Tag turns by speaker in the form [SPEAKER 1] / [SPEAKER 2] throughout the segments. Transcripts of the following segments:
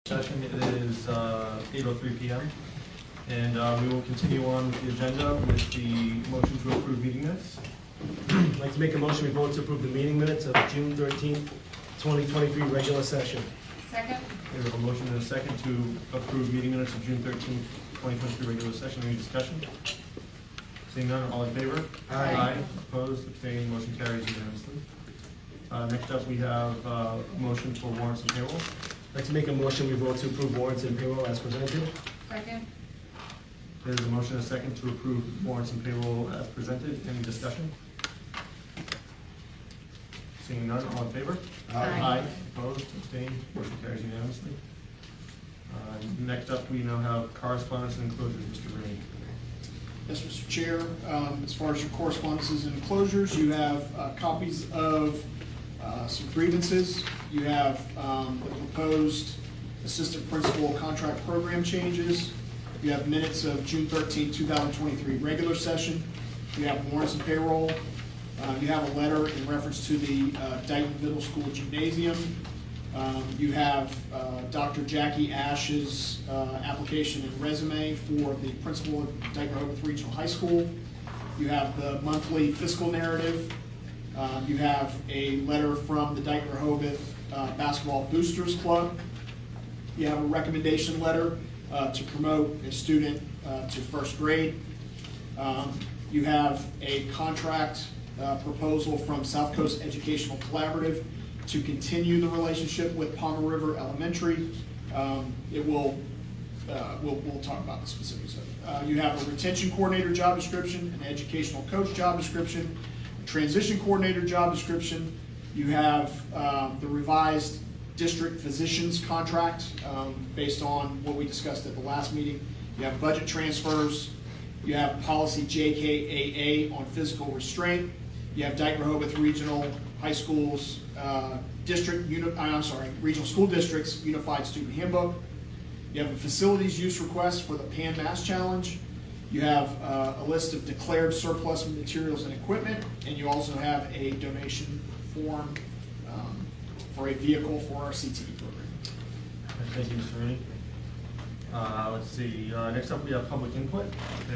[SPEAKER 1] Session. It is 8:03 p.m. and we will continue on with the agenda with the motion to approve meeting minutes.
[SPEAKER 2] I'd like to make a motion we vote to approve the meeting minutes of June 13th, 2023 regular session.
[SPEAKER 3] Second.
[SPEAKER 1] We have a motion and a second to approve meeting minutes of June 13th, 2023 regular session. Any discussion? Seeing none, all in favor?
[SPEAKER 2] Aye.
[SPEAKER 1] Opposed, abstaining, motion carries unanimously. Next up, we have a motion for warrants and payroll.
[SPEAKER 2] I'd like to make a motion we vote to approve warrants and payroll as presented.
[SPEAKER 3] Second.
[SPEAKER 1] There's a motion and a second to approve warrants and payroll as presented. Any discussion? Seeing none, all in favor?
[SPEAKER 3] Aye.
[SPEAKER 1] Opposed, abstained, motion carries unanimously. Next up, we now have correspondence and enclosures. Mr. Rainey.
[SPEAKER 4] Yes, Mr. Chair. As far as your correspondences and enclosures, you have copies of some grievances. You have the proposed assistant principal contract program changes. You have minutes of June 13, 2023 regular session. You have warrants and payroll. You have a letter in reference to the Dighton Middle School Gymnasium. You have Dr. Jackie Ash's application and resume for the principal of Dighton Rehoboth Regional High School. You have the monthly fiscal narrative. You have a letter from the Dighton Rehoboth Basketball Boosters Club. You have a recommendation letter to promote a student to first grade. You have a contract proposal from South Coast Educational Collaborative to continue the relationship with Palmer River Elementary. We'll talk about the specifics of it. You have a retention coordinator job description, an educational coach job description, a transition coordinator job description. You have the revised district physicians contract based on what we discussed at the last meeting. You have budget transfers. You have policy JKAA on physical restraint. You have Dighton Rehoboth Regional High Schools Regional School Districts Unified Student Handbook. You have a facilities use request for the Pan Mass Challenge. You have a list of declared surplus materials and equipment, and you also have a donation form for a vehicle for our CTE program.
[SPEAKER 1] Thank you, Mr. Rainey. Let's see, next up we have public input.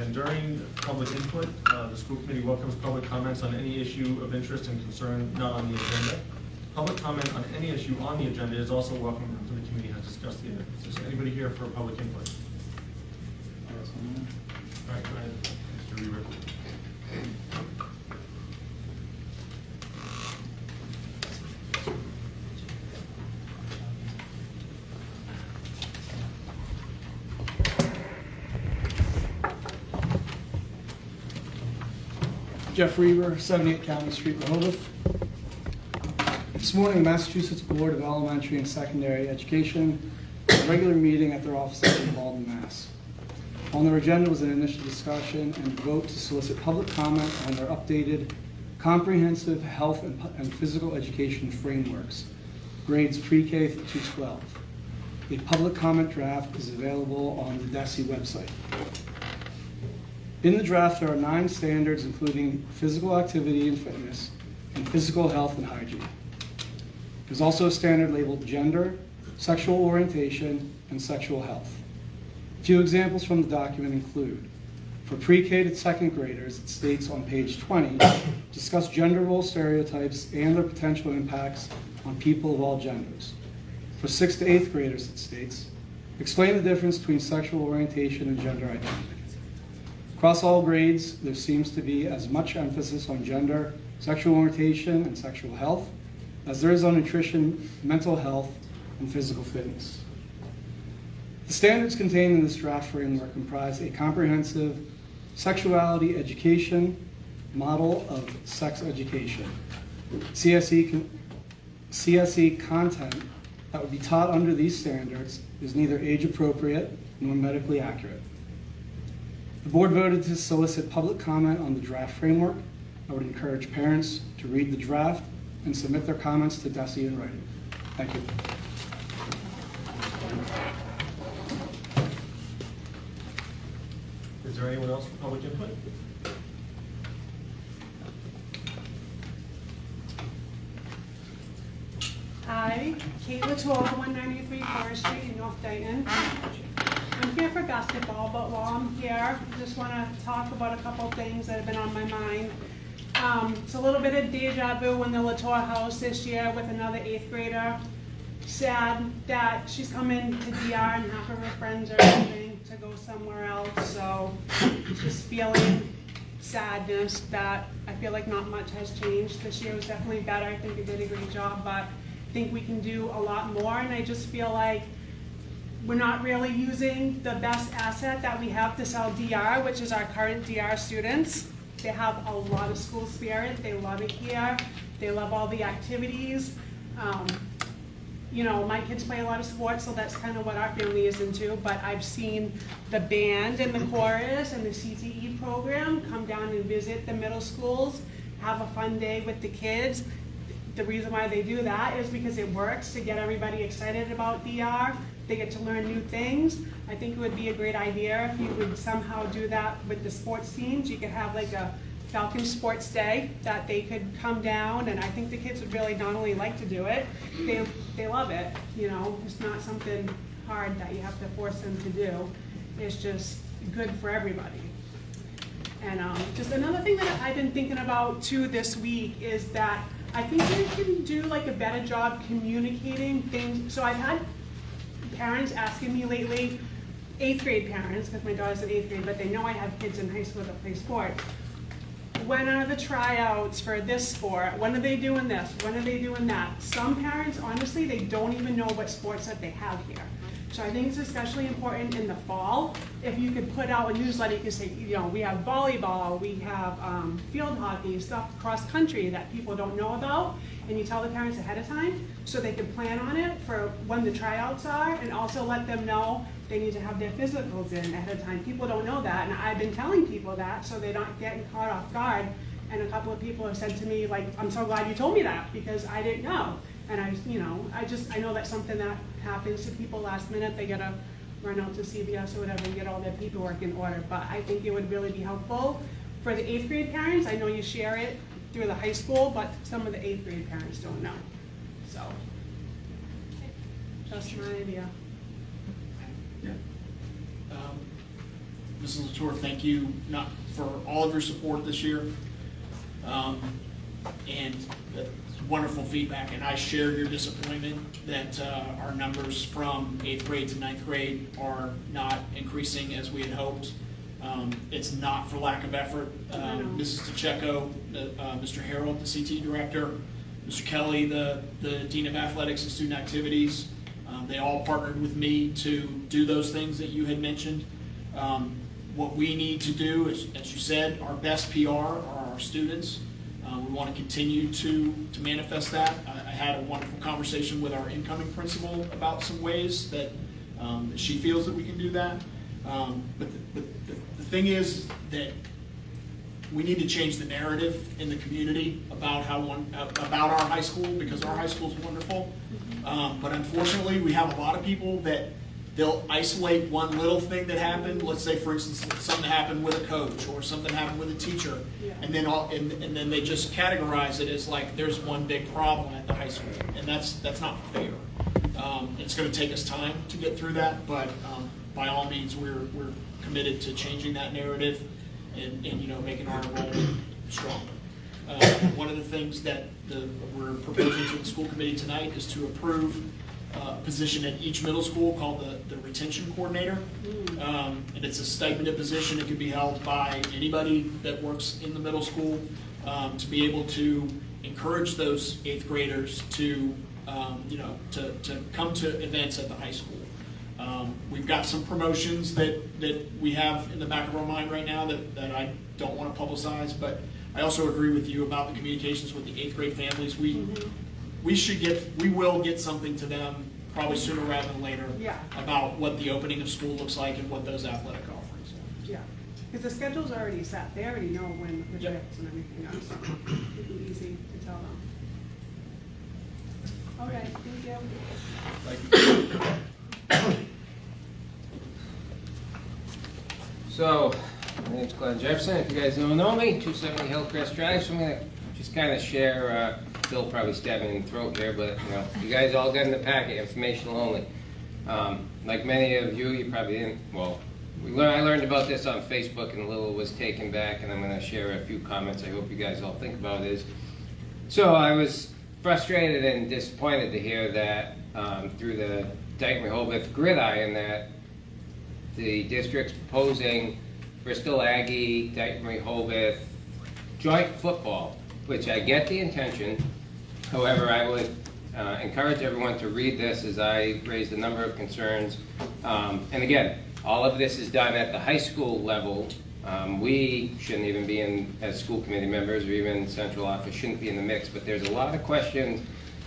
[SPEAKER 1] And during public input, the school committee welcomes public comments on any issue of interest and concern not on the agenda. Public comment on any issue on the agenda is also welcome after the committee has discussed the items. Is there anybody here for public input? All right, go ahead, Mr. Reaver.
[SPEAKER 5] Jeff Reaver, 78 County Street, Rehoboth. This morning, the Massachusetts Board of Elementary and Secondary Education had a regular meeting at their offices in Malden, Mass. On their agenda was an initial discussion and vote to solicit public comment on their updated comprehensive health and physical education frameworks, grades pre-K through 12. A public comment draft is available on the DESE website. In the draft, there are 9 standards, including physical activity and fitness, and physical health and hygiene. There's also a standard labeled gender, sexual orientation, and sexual health. A few examples from the document include, for pre-K to second graders, it states on page 20, discuss gender role stereotypes and their potential impacts on people of all genders. For 6th to 8th graders, it states, explain the difference between sexual orientation and gender identity. Across all grades, there seems to be as much emphasis on gender, sexual orientation, and sexual health as there is on nutrition, mental health, and physical fitness. The standards contained in this draft framework comprise a comprehensive sexuality education model of sex education, CSE content that would be taught under these standards is neither age appropriate nor medically accurate. The board voted to solicit public comment on the draft framework. I would encourage parents to read the draft and submit their comments to DESE in writing. Thank you.
[SPEAKER 1] Is there anyone else for public input?
[SPEAKER 3] Aye.
[SPEAKER 6] Kate Latour, 193 Forest Street in North Dayton. I'm here for basketball, but while I'm here, I just want to talk about a couple things that have been on my mind. It's a little bit of deja vu in the Latour house this year with another 8th grader. Sad that she's coming to DR and half of her friends are leaving to go somewhere else, so just feeling sadness that I feel like not much has changed. This year was definitely better. I think we did a great job, but I think we can do a lot more, and I just feel like we're not really using the best asset that we have to sell DR, which is our current DR students. They have a lot of school spirit. They love it here. They love all the activities. You know, my kids play a lot of sports, so that's kind of what our family is into, but I've seen the band and the chorus and the CTE program come down and visit the middle schools, have a fun day with the kids. The reason why they do that is because it works to get everybody excited about DR. They get to learn new things. I think it would be a great idea if you would somehow do that with the sports teams. You could have like a Falcon Sports Day that they could come down, and I think the kids would really not only like to do it, they love it. You know, it's not something hard that you have to force them to do. It's just good for everybody. And just another thing that I've been thinking about too this week is that I think we can do like a better job communicating things. So I've had parents asking me lately, 8th grade parents, because my daughter's in 8th grade, but they know I have kids in high school that play sports. When are the tryouts for this sport? When are they doing this? When are they doing that? Some parents, honestly, they don't even know what sports that they have here. So I think it's especially important in the fall. If you could put out a newsletter, you could say, you know, we have volleyball, we have field hockey, stuff cross country that people don't know about, and you tell the parents ahead of time so they can plan on it for when the tryouts are, and also let them know they need to have their physicals in ahead of time. People don't know that, and I've been telling people that so they're not getting caught off guard. And a couple of people have said to me, like, I'm so glad you told me that because I didn't know. And I know that's something that happens to people last minute. They gotta run out to CVS or whatever and get all their paperwork in order. But I think it would really be helpful for the 8th grade parents. I know you share it through the high school, but some of the 8th grade parents don't know. So, that's my idea.
[SPEAKER 1] Yeah.
[SPEAKER 4] Mrs. Latour, thank you not for all of your support this year. And that's wonderful feedback, and I share your disappointment that our numbers from 8th grade to 9th grade are not increasing as we had hoped. It's not for lack of effort. Mrs. DeCecco, Mr. Harold, the CT director, Mr. Kelly, the Dean of Athletics and Student Activities, they all partnered with me to do those things that you had mentioned. What we need to do is, as you said, our best PR are our students. We want to continue to manifest that. I had a wonderful conversation with our incoming principal about some ways that she feels that we can do that. But the thing is that we need to change the narrative in the community about about our high school, because our high school is wonderful. But unfortunately, we have a lot of people that they'll isolate one little thing that happened. Let's say, for instance, something happened with a coach or something happened with a teacher, and then they just categorize it as like there's one big problem at the high school, and that's not fair. It's going to take us time to get through that, but by all means, we're committed to changing that narrative and making our enrollment stronger. One of the things that we're proposing to the school committee tonight is to approve a position at each middle school called the retention coordinator. And it's a stipended position. It can be held by anybody that works in the middle school to be able to encourage those 8th graders to come to events at the high school. We've got some promotions that we have in the back of our mind right now that I don't want to publicize, but I also agree with you about the communications with the 8th grade families. We will get something to them probably sooner rather than later about what the opening of school looks like and what those athletic offerings are.
[SPEAKER 6] Yeah, because the schedule's already set. They already know when the trips and everything are, so it'd be easy to tell them. Okay, thank you.
[SPEAKER 7] So, my name's Glenn Jefferson. If you guys don't know me, 270 Hillcrest Drive. So I'm going to just kind of share Bill probably stabbing in the throat here, but, you know, you guys all got in the packet, informational only. Like many of you, you probably didn't, well, I learned about this on Facebook and a little was taken back, and I'm gonna share a few comments I hope you guys all think about is. So I was frustrated and disappointed to hear that through the Dighton Rehoboth gridiron that the district's proposing Bristol Aggie, Dighton Rehoboth joint football, which I get the intention. However, I would encourage everyone to read this as I raised a number of concerns. And again, all of this is done at the high school level. We shouldn't even be in, as school committee members or even central office, shouldn't be in the mix, but there's a lot of questions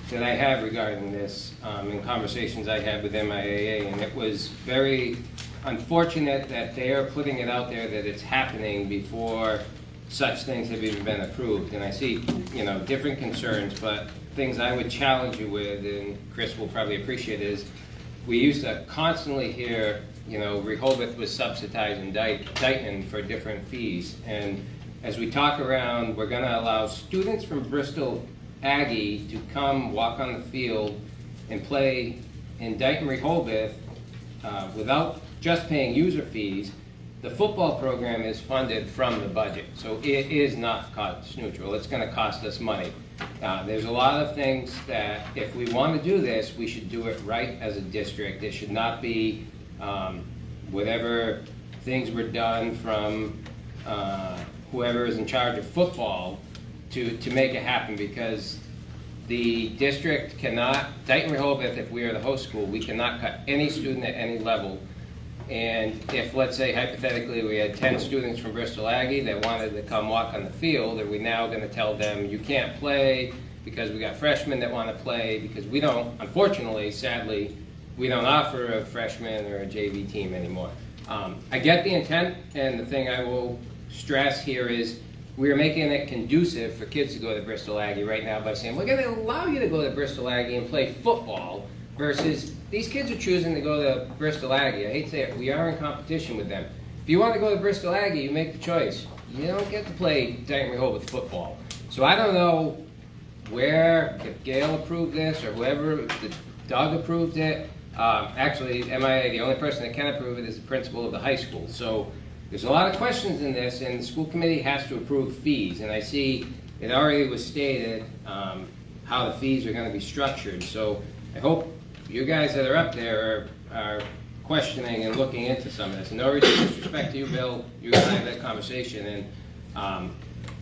[SPEAKER 7] that I have regarding this in conversations I had with MIAA, and it was very unfortunate that they are putting it out there that it's happening before such things have even been approved. And I see, you know, different concerns, but things I would challenge you with, and Chris will probably appreciate, is we used to constantly hear, you know, Rehoboth was subsidizing Dighton for different fees. And as we talk around, we're going to allow students from Bristol Aggie to come walk on the field and play in Dighton Rehoboth without just paying user fees. The football program is funded from the budget, so it is not cost neutral. It's going to cost us money. There's a lot of things that if we want to do this, we should do it right as a district. It should not be whatever things were done from whoever is in charge of football to make it happen, because the district cannot, Dighton Rehoboth, if we are the host school, we cannot cut any student at any level. And if, let's say, hypothetically, we had 10 students from Bristol Aggie that wanted to come walk on the field, are we now going to tell them you can't play because we got freshmen that want to play? Because we don't, unfortunately, sadly, we don't offer a freshman or a JV team anymore. I get the intent, and the thing I will stress here is we are making it conducive for kids to go to Bristol Aggie right now by saying we're going to allow you to go to Bristol Aggie and play football, versus these kids are choosing to go to Bristol Aggie. I hate to say it, we are in competition with them. If you want to go to Bristol Aggie, you make the choice. You don't get to play Dighton Rehoboth football. So I don't know where, if Gail approved this or whoever, the Doug approved it. Actually, MIA, the only person that can approve it is the principal of the high school. So there's a lot of questions in this, and the school committee has to approve fees. And I see it already was stated how the fees are going to be structured. So I hope you guys that are up there are questioning and looking into some of this. And no disrespect to you, Bill, you and I had that conversation, and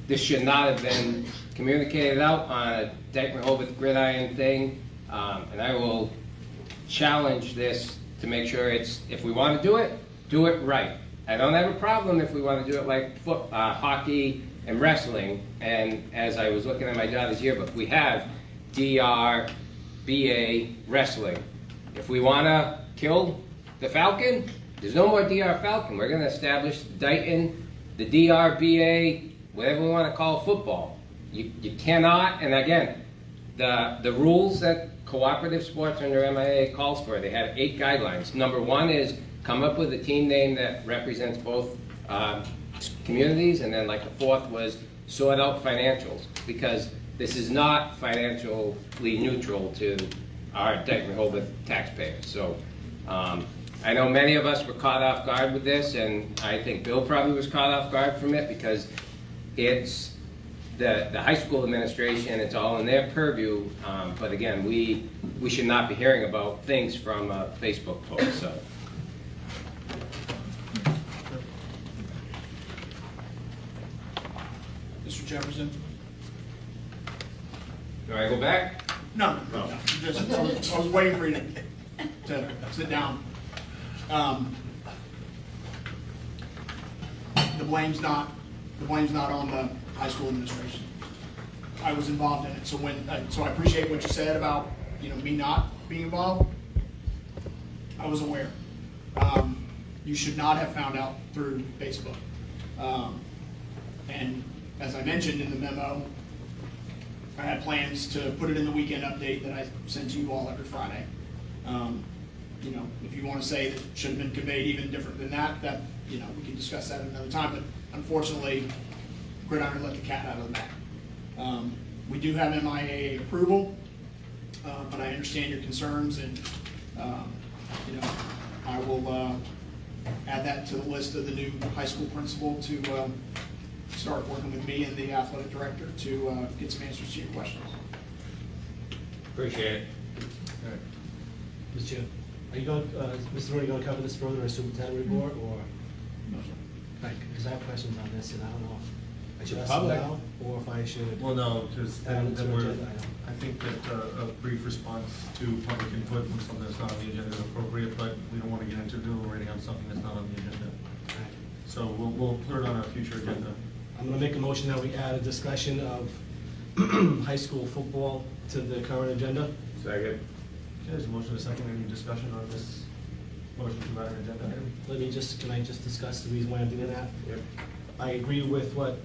[SPEAKER 7] this should not have been communicated out on a Dighton Rehoboth gridiron thing. And I will challenge this to make sure it's, if we want to do it right. I don't have a problem if we want to do it like hockey and wrestling. And as I was looking at my daughter's yearbook, we have DR, BA wrestling. If we want to kill the Falcon, there's no more DR Falcon. We're going to establish Dighton, the DR, BA, whatever we want to call football. You cannot, and again, the rules that cooperative sports under MIA calls for, they have 8 guidelines. Number 1 is come up with a team name that represents both communities, and then like the 4th was sort out financials, because this is not financially neutral to our Dighton Rehoboth taxpayers. So I know many of us were caught off guard with this, and I think Bill probably was caught off guard from it, because it's the high school administration, it's all in their purview. But again, we should not be hearing about things from a Facebook post. So.
[SPEAKER 4] Mr. Jefferson?
[SPEAKER 7] Do I go back?
[SPEAKER 4] No. Just, I was waiting for you to sit down. The blame's not on the high school administration. I was involved in it, so I appreciate what you said about, you know, me not being involved. I was aware. You should not have found out through Facebook. And as I mentioned in the memo, I had plans to put it in the weekend update that I send to you all every Friday. You know, if you want to say that it should have been conveyed even different than that, you know, we can discuss that another time. But unfortunately, Gridiron let the cat out of the bag. We do have MIA approval, but I understand your concerns, and I will add that to the list of the new high school principal to start working with me and the athletic director to get some answers to your questions.
[SPEAKER 7] Appreciate it.
[SPEAKER 1] All right.
[SPEAKER 2] Mr. Chair, are you going, Mr. Rooney, going to cover this further in a superintendent report, or?
[SPEAKER 4] No, sir.
[SPEAKER 2] Right, because I have questions on this, and I don't know if I should ask
[SPEAKER 7] Public.
[SPEAKER 2] them now, or if I should.
[SPEAKER 1] Well, no, because
[SPEAKER 2] Add it to
[SPEAKER 1] then
[SPEAKER 2] the
[SPEAKER 1] we're,
[SPEAKER 2] agenda item.
[SPEAKER 1] I think that a brief response to public input when something that's not on the agenda is appropriate, but we don't want to get into deliberating on something that's not on the agenda.
[SPEAKER 2] Right.
[SPEAKER 1] So we'll put it on our future agenda.
[SPEAKER 2] I'm going to make a motion that we add a discussion of high school football to the current agenda.
[SPEAKER 7] Second.
[SPEAKER 1] Okay, there's a motion, a second, any discussion on this motion to add an agenda item?
[SPEAKER 2] Can I just discuss the reason why I'm doing that?
[SPEAKER 7] Yep.
[SPEAKER 2] I agree with what,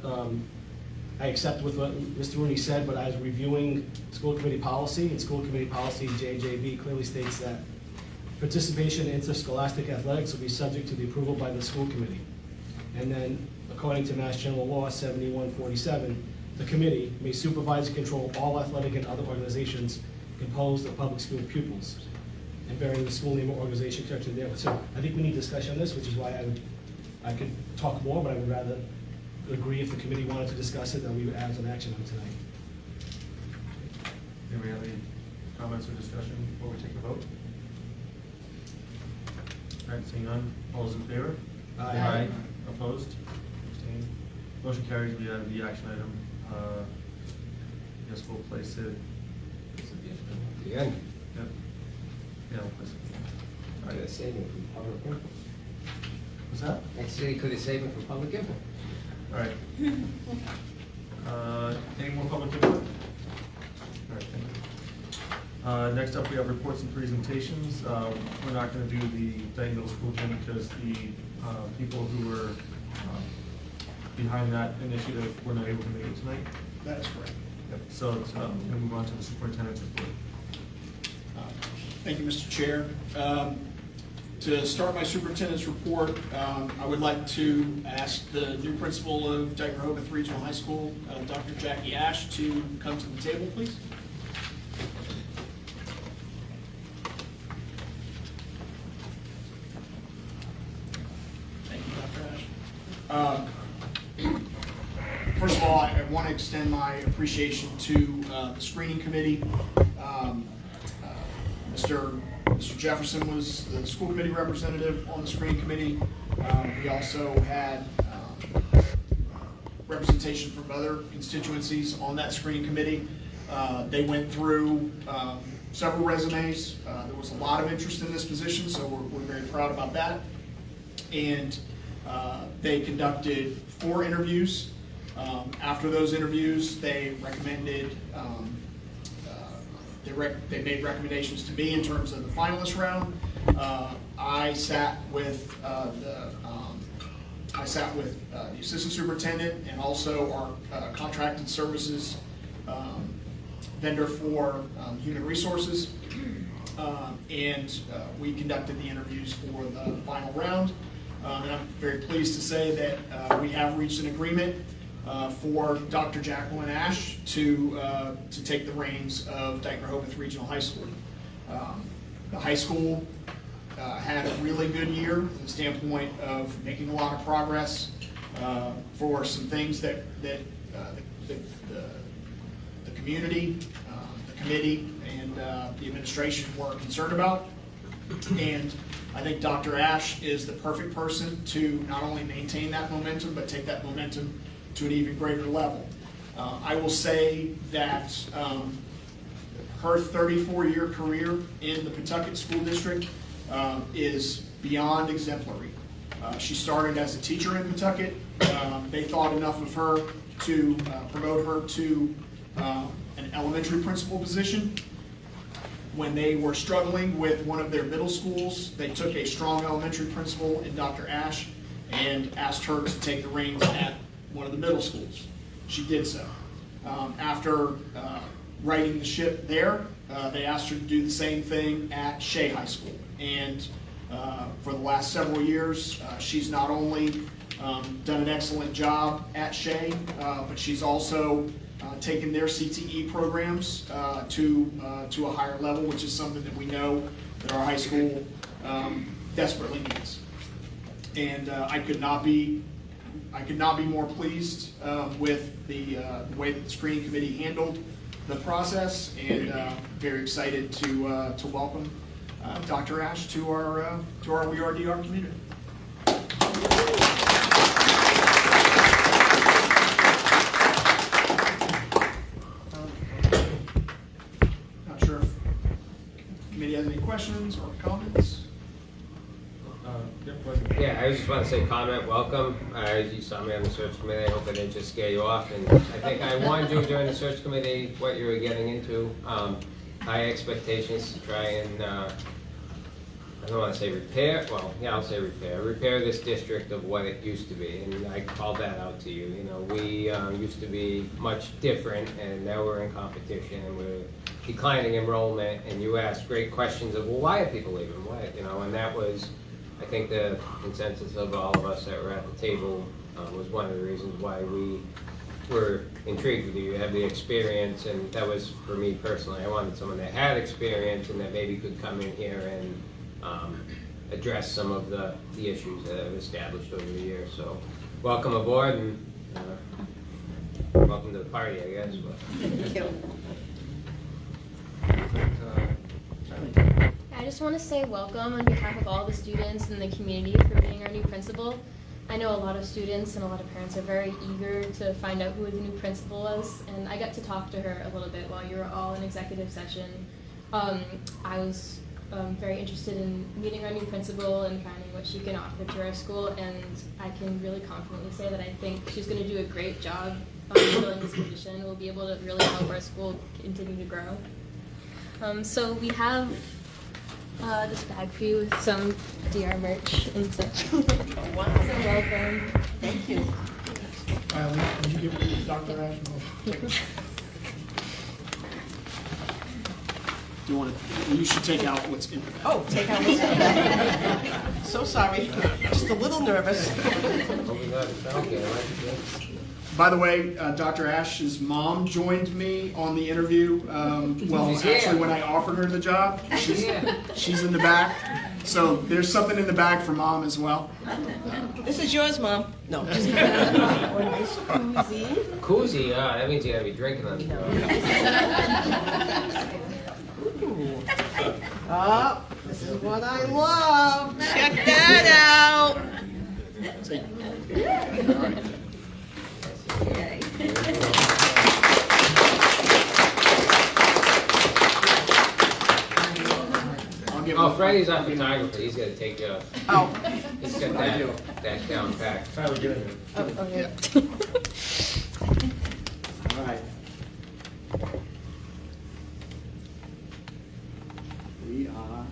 [SPEAKER 2] I accept with what Mr. Rooney said, but I was reviewing school committee policy, and school committee policy JJB clearly states that participation in interscholastic athletics will be subject to the approval by the school committee. And then, according to Mass General Law 7147, the committee may supervise and control all athletic and other organizations composed of public school pupils, and bearing the school name or organization character there. So I think we need discussion on this, which is why I could talk more, but I would rather agree if the committee wanted to discuss it, then we would add an action on tonight.
[SPEAKER 1] Anybody have any comments or discussion before we take a vote? All right, seeing none, all those in favor?
[SPEAKER 2] Aye.
[SPEAKER 1] Opposed? Abstained? Motion carries, we added the action item. I guess we'll place it.
[SPEAKER 7] The end.
[SPEAKER 1] Yep. Yeah, we'll place it. All
[SPEAKER 7] Could have
[SPEAKER 1] right.
[SPEAKER 7] saved it from public input.
[SPEAKER 1] What's that?
[SPEAKER 7] Actually, could have saved it from public input.
[SPEAKER 1] All right. Any more public input? All right, thank you. Next up, we have reports and presentations. We're not going to do the Dighton Middle School gym because the people who were behind that initiative were not able to make it tonight.
[SPEAKER 4] That is correct.
[SPEAKER 1] Yep. So it's going to move on to the superintendent's report.
[SPEAKER 4] Thank you, Mr. Chair. To start my superintendent's report, I would like to ask the new principal of Dighton Rehoboth Regional High School, Dr. Jackie Ash, to come to the table, please. Thank you, Dr. Ash. First of all, I want to extend my appreciation to the screening committee. Mr. Jefferson was the school committee representative on the screening committee. We also had representation from other constituencies on that screening committee. They went through several resumes. There was a lot of interest in this position, so we're very proud about that. And they conducted 4 interviews. After those interviews, they recommended they made recommendations to me in terms of the finalist round. I sat with the assistant superintendent and also our contracted services vendor for human resources, and we conducted the interviews for the final round. And I'm very pleased to say that we have reached an agreement for Dr. Jacqueline Ash to take the reins of Dighton Rehoboth Regional High School. The high school had a really good year from the standpoint of making a lot of progress for some things that the community, the committee, and the administration were concerned about. And I think Dr. Ash is the perfect person to not only maintain that momentum, but take that momentum to an even greater level. I will say that her 34-year career in the Pawtucket School District is beyond exemplary. She started as a teacher in Pawtucket. They thought enough of her to promote her to an elementary principal position. When they were struggling with one of their middle schools, they took a strong elementary principal in Dr. Ash and asked her to take the reins at one of the middle schools. She did so. After righting the ship there, they asked her to do the same thing at Shea High School. And for the last several years, she's not only done an excellent job at Shea, but she's also taken their CTE programs to a higher level, which is something that we know that our high school desperately needs. And I could not be more pleased with the way that the screening committee handled the process, and very excited to welcome Dr. Ash to our WeAreDR community. Not sure if the committee has any questions or comments.
[SPEAKER 7] Yeah, I just want to say comment, welcome. You saw me on the search committee, I hope I didn't just scare you off. And I think I warned you during the search committee what you were getting into. High expectations to try and, I don't want to say repair, well, yeah, I'll say repair this district of what it used to be. And I called that out to you. You know, we used to be much different, and now we're in competition, and we're declining enrollment. And you asked great questions of, well, why are people leaving? Why, you know, and that was, I think, the consensus of all of us that were at the table was one of the reasons why we were intrigued with you. You have the experience, and that was, for me personally, I wanted someone that had experience and that maybe could come in here and address some of the issues that I've established over the years. So welcome aboard, and welcome to the party, I guess.
[SPEAKER 8] Thank you. I just want to say welcome on behalf of all the students and the community for being our new principal. I know a lot of students and a lot of parents are very eager to find out who the new principal was, and I got to talk to her a little bit while you were all in executive session. I was very interested in meeting our new principal and finding what she can offer to our school, and I can really confidently say that I think she's going to do a great job filling this position. We'll be able to really help our school continue to grow. So we have this bag for you with some DR merch and such.
[SPEAKER 3] Wow.
[SPEAKER 8] So welcome.
[SPEAKER 3] Thank you.
[SPEAKER 4] Would you give Dr. Ash a Do you want to? You should take out what's in the bag.
[SPEAKER 3] Oh, take out what's in there. So sorry. Just a little nervous.
[SPEAKER 4] By the way, Dr. Ash's mom joined me on the interview. Well, actually, when I offered her the job, she's in the back. So there's something in the bag for mom as well.
[SPEAKER 3] This is yours, Mom. No. Nice koozie.
[SPEAKER 7] Koozie, that means you gotta be drinking on the
[SPEAKER 3] Oh, this is what I love. Check that out. Okay.
[SPEAKER 7] Oh, Freddie's our photographer, he's gonna take you.
[SPEAKER 3] Oh.
[SPEAKER 7] He's got that down packed.
[SPEAKER 1] Tyler, get in there.
[SPEAKER 3] Oh, okay.
[SPEAKER 4] All right. We are.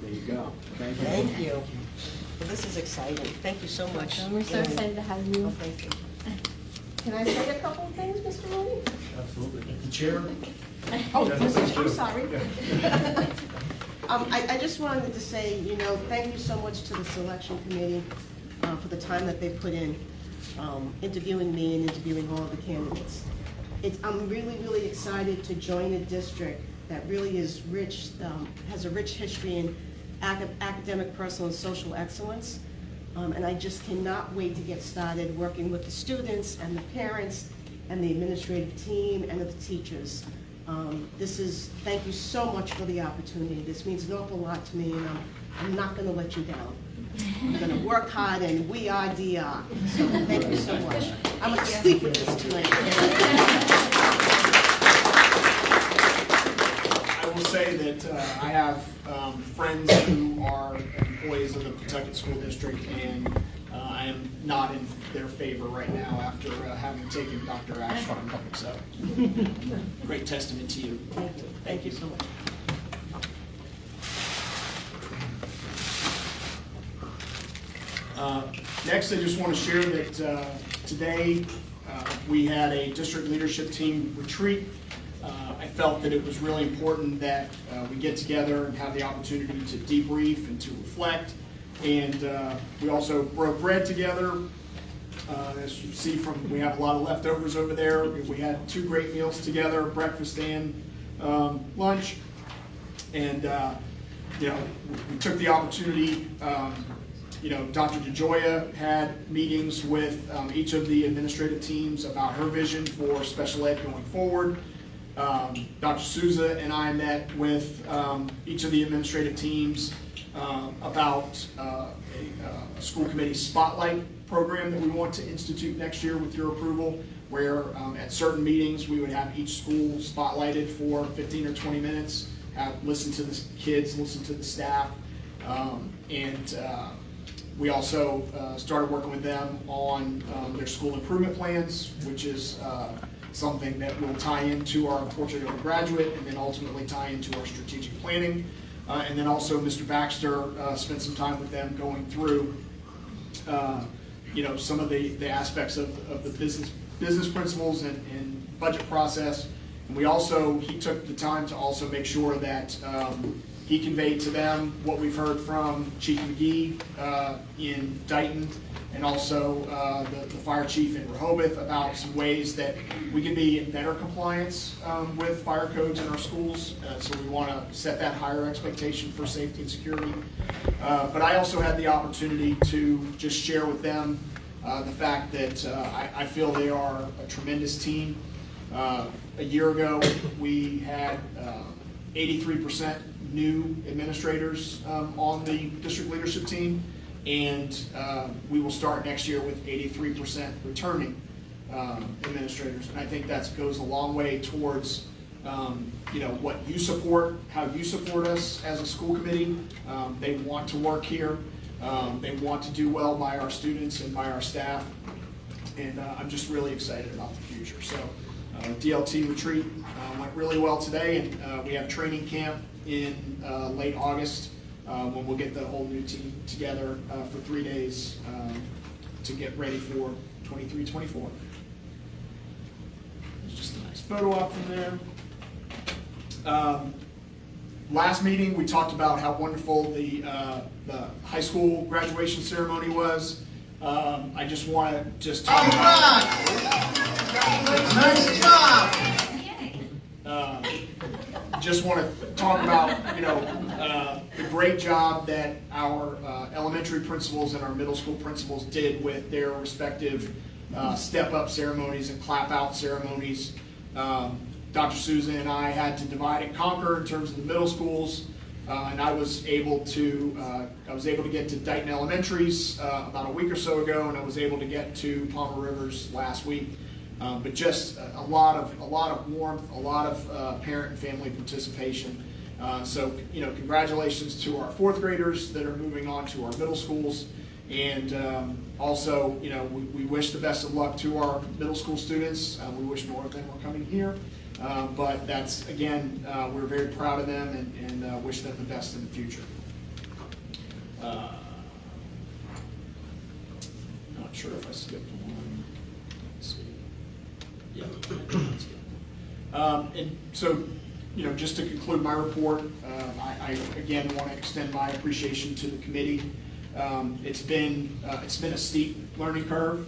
[SPEAKER 4] There you go.
[SPEAKER 3] Thank you. Well, this is exciting. Thank you so much.
[SPEAKER 8] We're so excited to have you.
[SPEAKER 3] Oh, thank you. Can I say a couple of things, Mr. Mooney?
[SPEAKER 1] Absolutely. The chair?
[SPEAKER 3] Oh,
[SPEAKER 1] Yes,
[SPEAKER 3] I'm sorry. I just wanted to say, thank you so much to the selection committee for the time that they put in interviewing me and interviewing all of the candidates. I'm really, really excited to join a district that really is rich, has a rich history in academic, personal, and social excellence. And I just cannot wait to get started working with the students and the parents and the administrative team and the teachers. Thank you so much for the opportunity. This means an awful lot to me, and I'm not going to let you down. I'm going to work hard, and we are DR. So thank you so much. I'm going to sleep with this tonight.
[SPEAKER 4] I will say that I have friends who are employees of the Pawtucket School District, and I am not in their favor right now after having taken Dr. Ash from them. So, great testament to you.
[SPEAKER 3] Thank you. Thank you so much.
[SPEAKER 4] Next, I just want to share that today we had a district leadership team retreat. I felt that it was really important that we get together and have the opportunity to debrief and to reflect. And we also broke bread together. As you see we have a lot of leftovers over there. We had 2 great meals together, breakfast and lunch. And, we took the opportunity, Dr. DeJoya had meetings with each of the administrative teams about her vision for special ed going forward. Dr. Souza and I met with each of the administrative teams about a school committee spotlight program that we want to institute next year with your approval, where at certain meetings we would have each school spotlighted for 15 or 20 minutes, listen to the kids, listen to the staff, and we also started working with them on their school improvement plans, which is something that will tie into our portrait of a graduate and then ultimately tie into our strategic planning. And then also Mr. Baxter spent some time with them going through some of the aspects of the business principles and budget process. And he took the time to also make sure that he conveyed to them what we've heard from Chief McGee in Dighton, and also the fire chief in Rehoboth, about some ways that we can be in better compliance with fire codes in our schools. So we want to set that higher expectation for safety and security. But I also had the opportunity to just share with them the fact that I feel they are a tremendous team. A year ago, we had 83% new administrators on the district leadership team, and we will start next year with 83% returning administrators. And I think that goes a long way towards what you support, how you support us as a school committee. They want to work here. They want to do well by our students and by our staff. And I'm just really excited about the future. So DLT retreat went really well today, and we have training camp in late August when we'll get the whole new team together for 3 days to get ready for 23-24. There's just a nice photo op from there. Last meeting, we talked about how wonderful the high school graduation ceremony was. I just want to talk about. Nice job. Just want to talk about the great job that our elementary principals and our middle school principals did with their respective step-up ceremonies and clap-out ceremonies. Dr. Souza and I had to divide and conquer in terms of the middle schools, and I was able to get to Dighton Elementaries about a week or so ago, and I was able to get to Palmer Rivers last week. But just a lot of warmth, a lot of parent and family participation. So congratulations to our 4th graders that are moving on to our middle schools, and also we wish the best of luck to our middle school students. We wish more of them were coming here, but that's, again, we're very proud of them and wish them the best in the future. Not sure if I skipped one. Let's see. Yeah. And so, just to conclude my report, I again want to extend my appreciation to the committee. It's been a steep learning curve,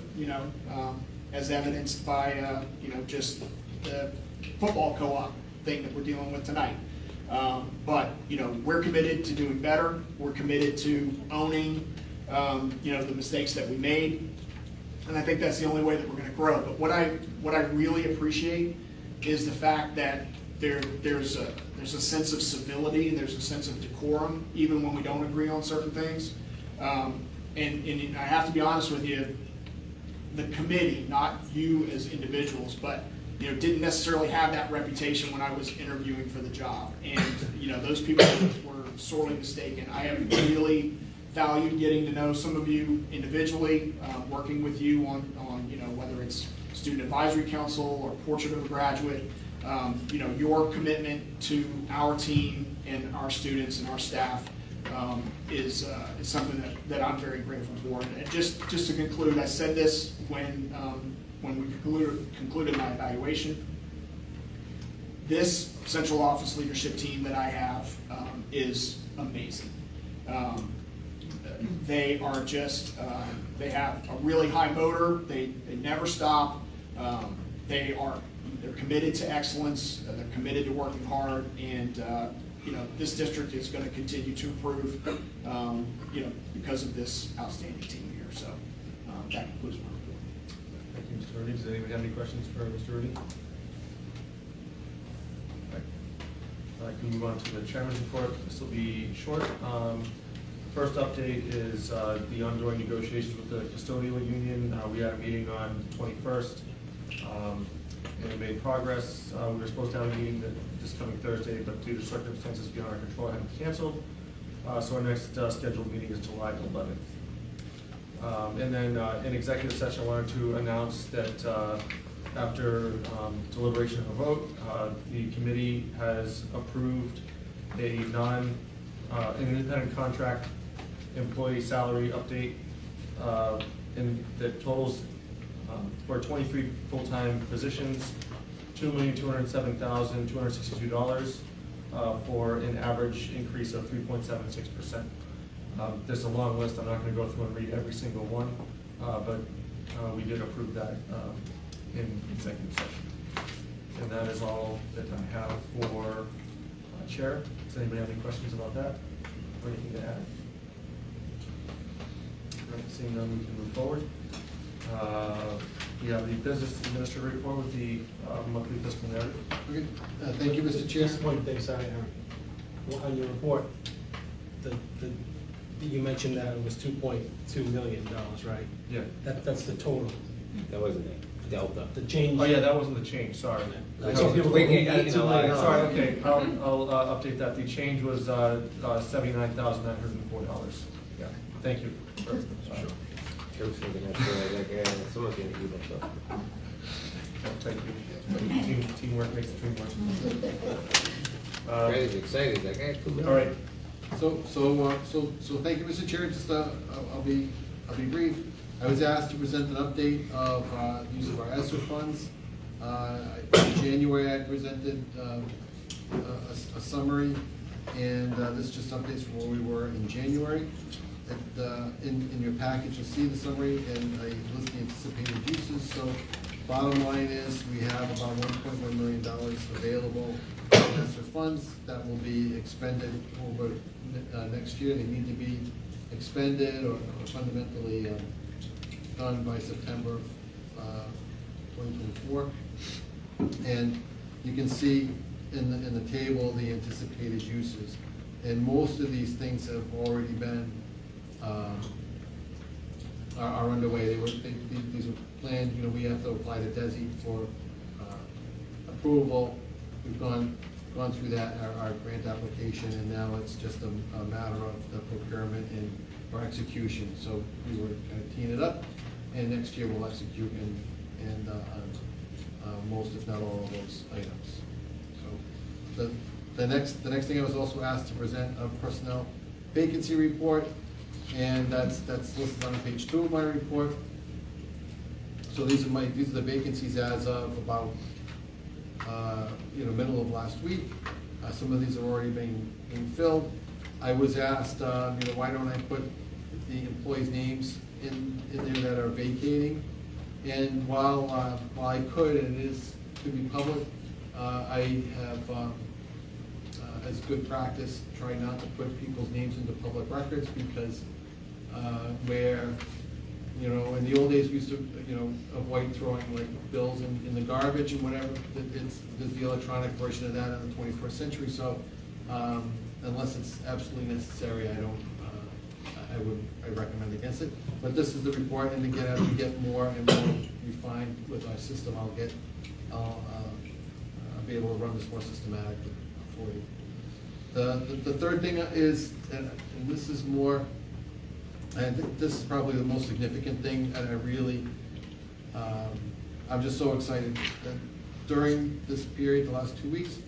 [SPEAKER 4] as evidenced by just the football co-op thing that we're dealing with tonight. But we're committed to doing better. We're committed to owning the mistakes that we made. And I think that's the only way that we're going to grow. But what I really appreciate is the fact that there's a sense of civility and there's a sense of decorum, even when we don't agree on certain things. And I have to be honest with you, the committee, not you as individuals, but didn't necessarily have that reputation when I was interviewing for the job. And those people were sorely mistaken. I have really valued getting to know some of you individually, working with you on whether it's Student Advisory Council or Portrait of a Graduate. Your commitment to our team and our students and our staff is something that I'm very grateful for. And just to conclude, I said this when we concluded my evaluation. This central office leadership team that I have is amazing. They are just, they have a really high motor, they never stop. They're committed to excellence, they're committed to working hard, and, you know, this district is gonna continue to improve, you know, because of this outstanding team here, so, that concludes my report.
[SPEAKER 1] Thank you, Mr. Rudy. Does anybody have any questions for Mr. Rudy? I can move on to the chairman's report. This will be short. First update is the ongoing negotiations with the custodial union. We had a meeting on the 21st, and we made progress. We were supposed to have a meeting this coming Thursday, but due to circumstances beyond our control, it had been canceled. So our next scheduled meeting is July 11th. And then in executive session, I wanted to announce that after deliberation of a vote, the committee has approved an independent contract employee salary update that totals for 23 full-time positions, $2,207,262 for an average increase of 3.76%. There's a long list. I'm not going to go through and read every single one, but we did approve that in executive session. And that is all that I have for Chair. Does anybody have any questions about that or anything to add? All right, seeing none, we can move forward. We have the business administrator report with the monthly fiscal narrative.
[SPEAKER 9] Okay. Thank you, Mr. Chair.
[SPEAKER 2] Just one thing, sorry, Aaron. Well, on your report, you mentioned that it was $2.2 million, right?
[SPEAKER 1] Yeah.
[SPEAKER 2] That's the total,
[SPEAKER 10] That wasn't it. Delta.
[SPEAKER 2] the change.
[SPEAKER 1] Oh, yeah, that wasn't the change, sorry.
[SPEAKER 2] Some people think we added $2 million.
[SPEAKER 1] Sorry, okay, I'll update that. The change was $79,904. Yeah, thank you.
[SPEAKER 10] I was thinking that, someone's gonna eat that stuff.
[SPEAKER 1] Thank you. Teamwork makes the dream work.
[SPEAKER 10] Freddy's excited, like, hey, cool.
[SPEAKER 1] All right,
[SPEAKER 9] So thank you, Mr. Chair. Just, I'll be brief. I was asked to present an update of use of our ESSER funds. In January, I presented a summary, and this just updates from where we were in January. In your package, you'll see the summary and a list of anticipated uses. So bottom line is, we have about $1.1 million available in ESSER funds that will be expended over next year. They need to be expended or fundamentally done by September of 2024. And you can see in the table the anticipated uses. And most of these things have already been, are underway. These were planned. You know, we have to apply to DESI for approval. We've gone through that, our grant application, and now it's just a matter of the procurement and our execution. So we were kind of teeing it up, and next year we'll execute and most, if not all, of those items. So the next thing, I was also asked to present a personnel vacancy report, and that's listed on page 2 of my report. So these are the vacancies as of about middle of last week. Some of these are already being filled. I was asked, why don't I put the employees' names in there that are vacating? And while I could, and it could be public, I have, as good practice, try not to put people's names into public records, because where, in the old days, we used to, avoid throwing like bills in the garbage and whatever. There's the electronic version of that in the 21st century. So unless it's absolutely necessary, I recommend against it. But this is the report, and again, as we get more and more refined with our system, I'll be able to run this more systematically for you. The third thing is, and this is more, I think this is probably the most significant thing, and I'm just so excited that during this period, the last 2 weeks,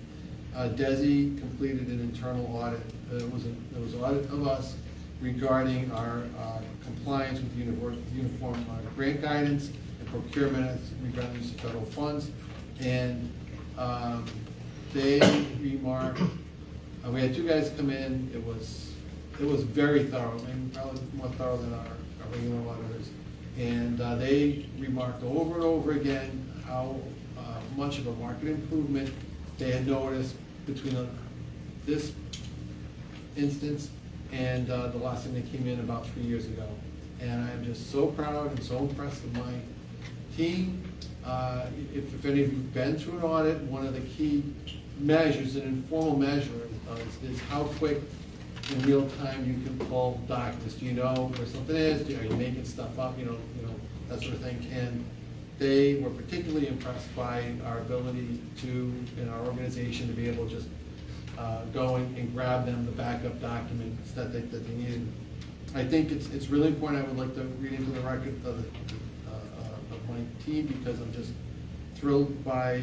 [SPEAKER 9] DESI completed an internal audit. There was an audit of us regarding our compliance with uniform grant guidance and procurement regarding use of federal funds. And they remarked, we had 2 guys come in. it was very thorough, and probably more thorough than our regular auditors. And they remarked over and over again how much of a market improvement they had noticed between this instance and the last time they came in about 3 years ago. And I'm just so proud and so impressed with my team. If any of you've been through an audit, one of the key measures, an informal measure, is how quick in real time you can pull documents. Do you know where something is? Are you making stuff up? You know, that sort of thing. And they were particularly impressed by our ability to, in our organization, to be able to just go and grab them the backup documents that they needed. I think it's really important. I would like to read into the record of my team, because I'm just thrilled by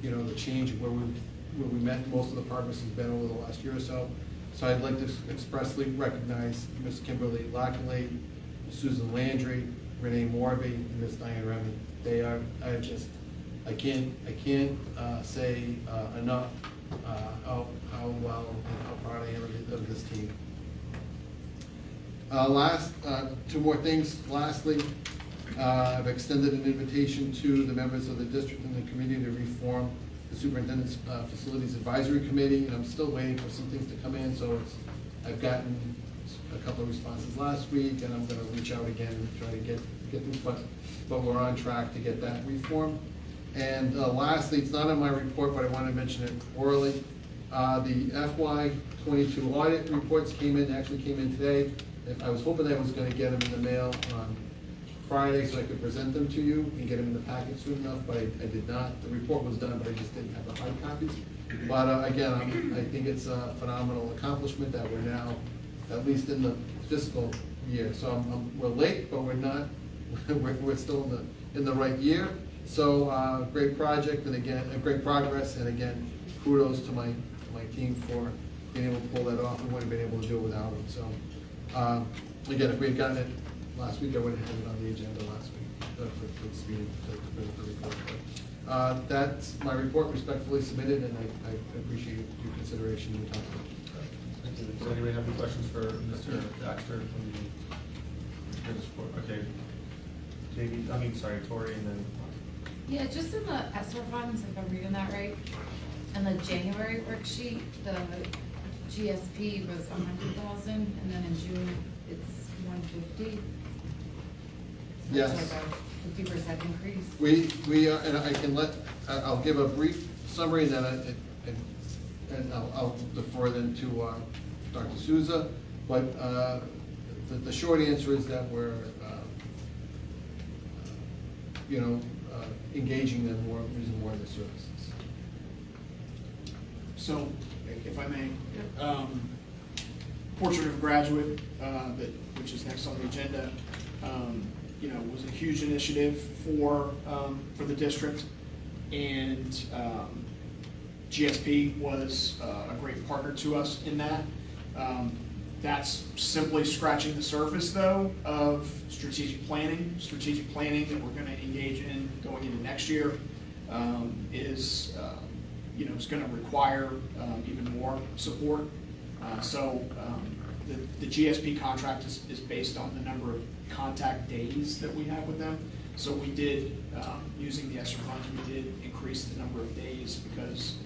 [SPEAKER 9] the change where we met. Most of the progress has been over the last year or so. So I'd like to expressly recognize Ms. Kimberly Lockley, Susan Landry, Renee Morby, and Ms. Diane Remy. They are, I can't say enough how well and how proud I am of this team. Two more things. Lastly, I've extended an invitation to the members of the district and the community to reform the superintendent's facilities advisory committee, and I'm still waiting for some things to come in. So I've gotten a couple of responses last week, and I'm going to reach out again and try to get them, but we're on track to get that reformed. And lastly, it's not in my report, but I want to mention it orally. The FY22 audit reports actually came in today. I was hoping I was going to get them in the mail on Friday so I could present them to you and get them in the packet soon enough, but I did not. The report was done, but I just didn't have the hard copies. But again, I think it's a phenomenal accomplishment that we're now, at least in the fiscal year. So we're late, but we're not. We're still in the right year. So great project, and again, great progress, and again, kudos to my team for being able to pull that off. We wouldn't have been able to do it without them. So again, if we had gotten it last week, I would have had it on the agenda last week for this meeting to report. But that's my report, respectfully submitted, and I appreciate your consideration and your time.
[SPEAKER 1] Thank you. Does anybody have any questions for Mr. Baxter from the business report? Okay. Tori, and then.
[SPEAKER 11] Yeah, just in the ESSER funds, if I'm reading that right, and the January worksheet, the GSP was 100,000, and then in June, it's 150.
[SPEAKER 9] Yes.
[SPEAKER 11] That's like a 50% increase.
[SPEAKER 9] We are, and I can I'll give a brief summary, and then I'll defer then to Dr. Souza. But the short answer is that we're, engaging them more, using more of their services.
[SPEAKER 4] So, if I may, Portrait of a Graduate, which is next on the agenda, was a huge initiative for the district, and GSP was a great partner to us in that. That's simply scratching the surface, though, of strategic planning. Strategic planning that we're going to engage in going into next year is going to require even more support. So the GSP contract is based on the number of contact days that we have with them. So we did, using the ESSER funds, we did increase the number of days because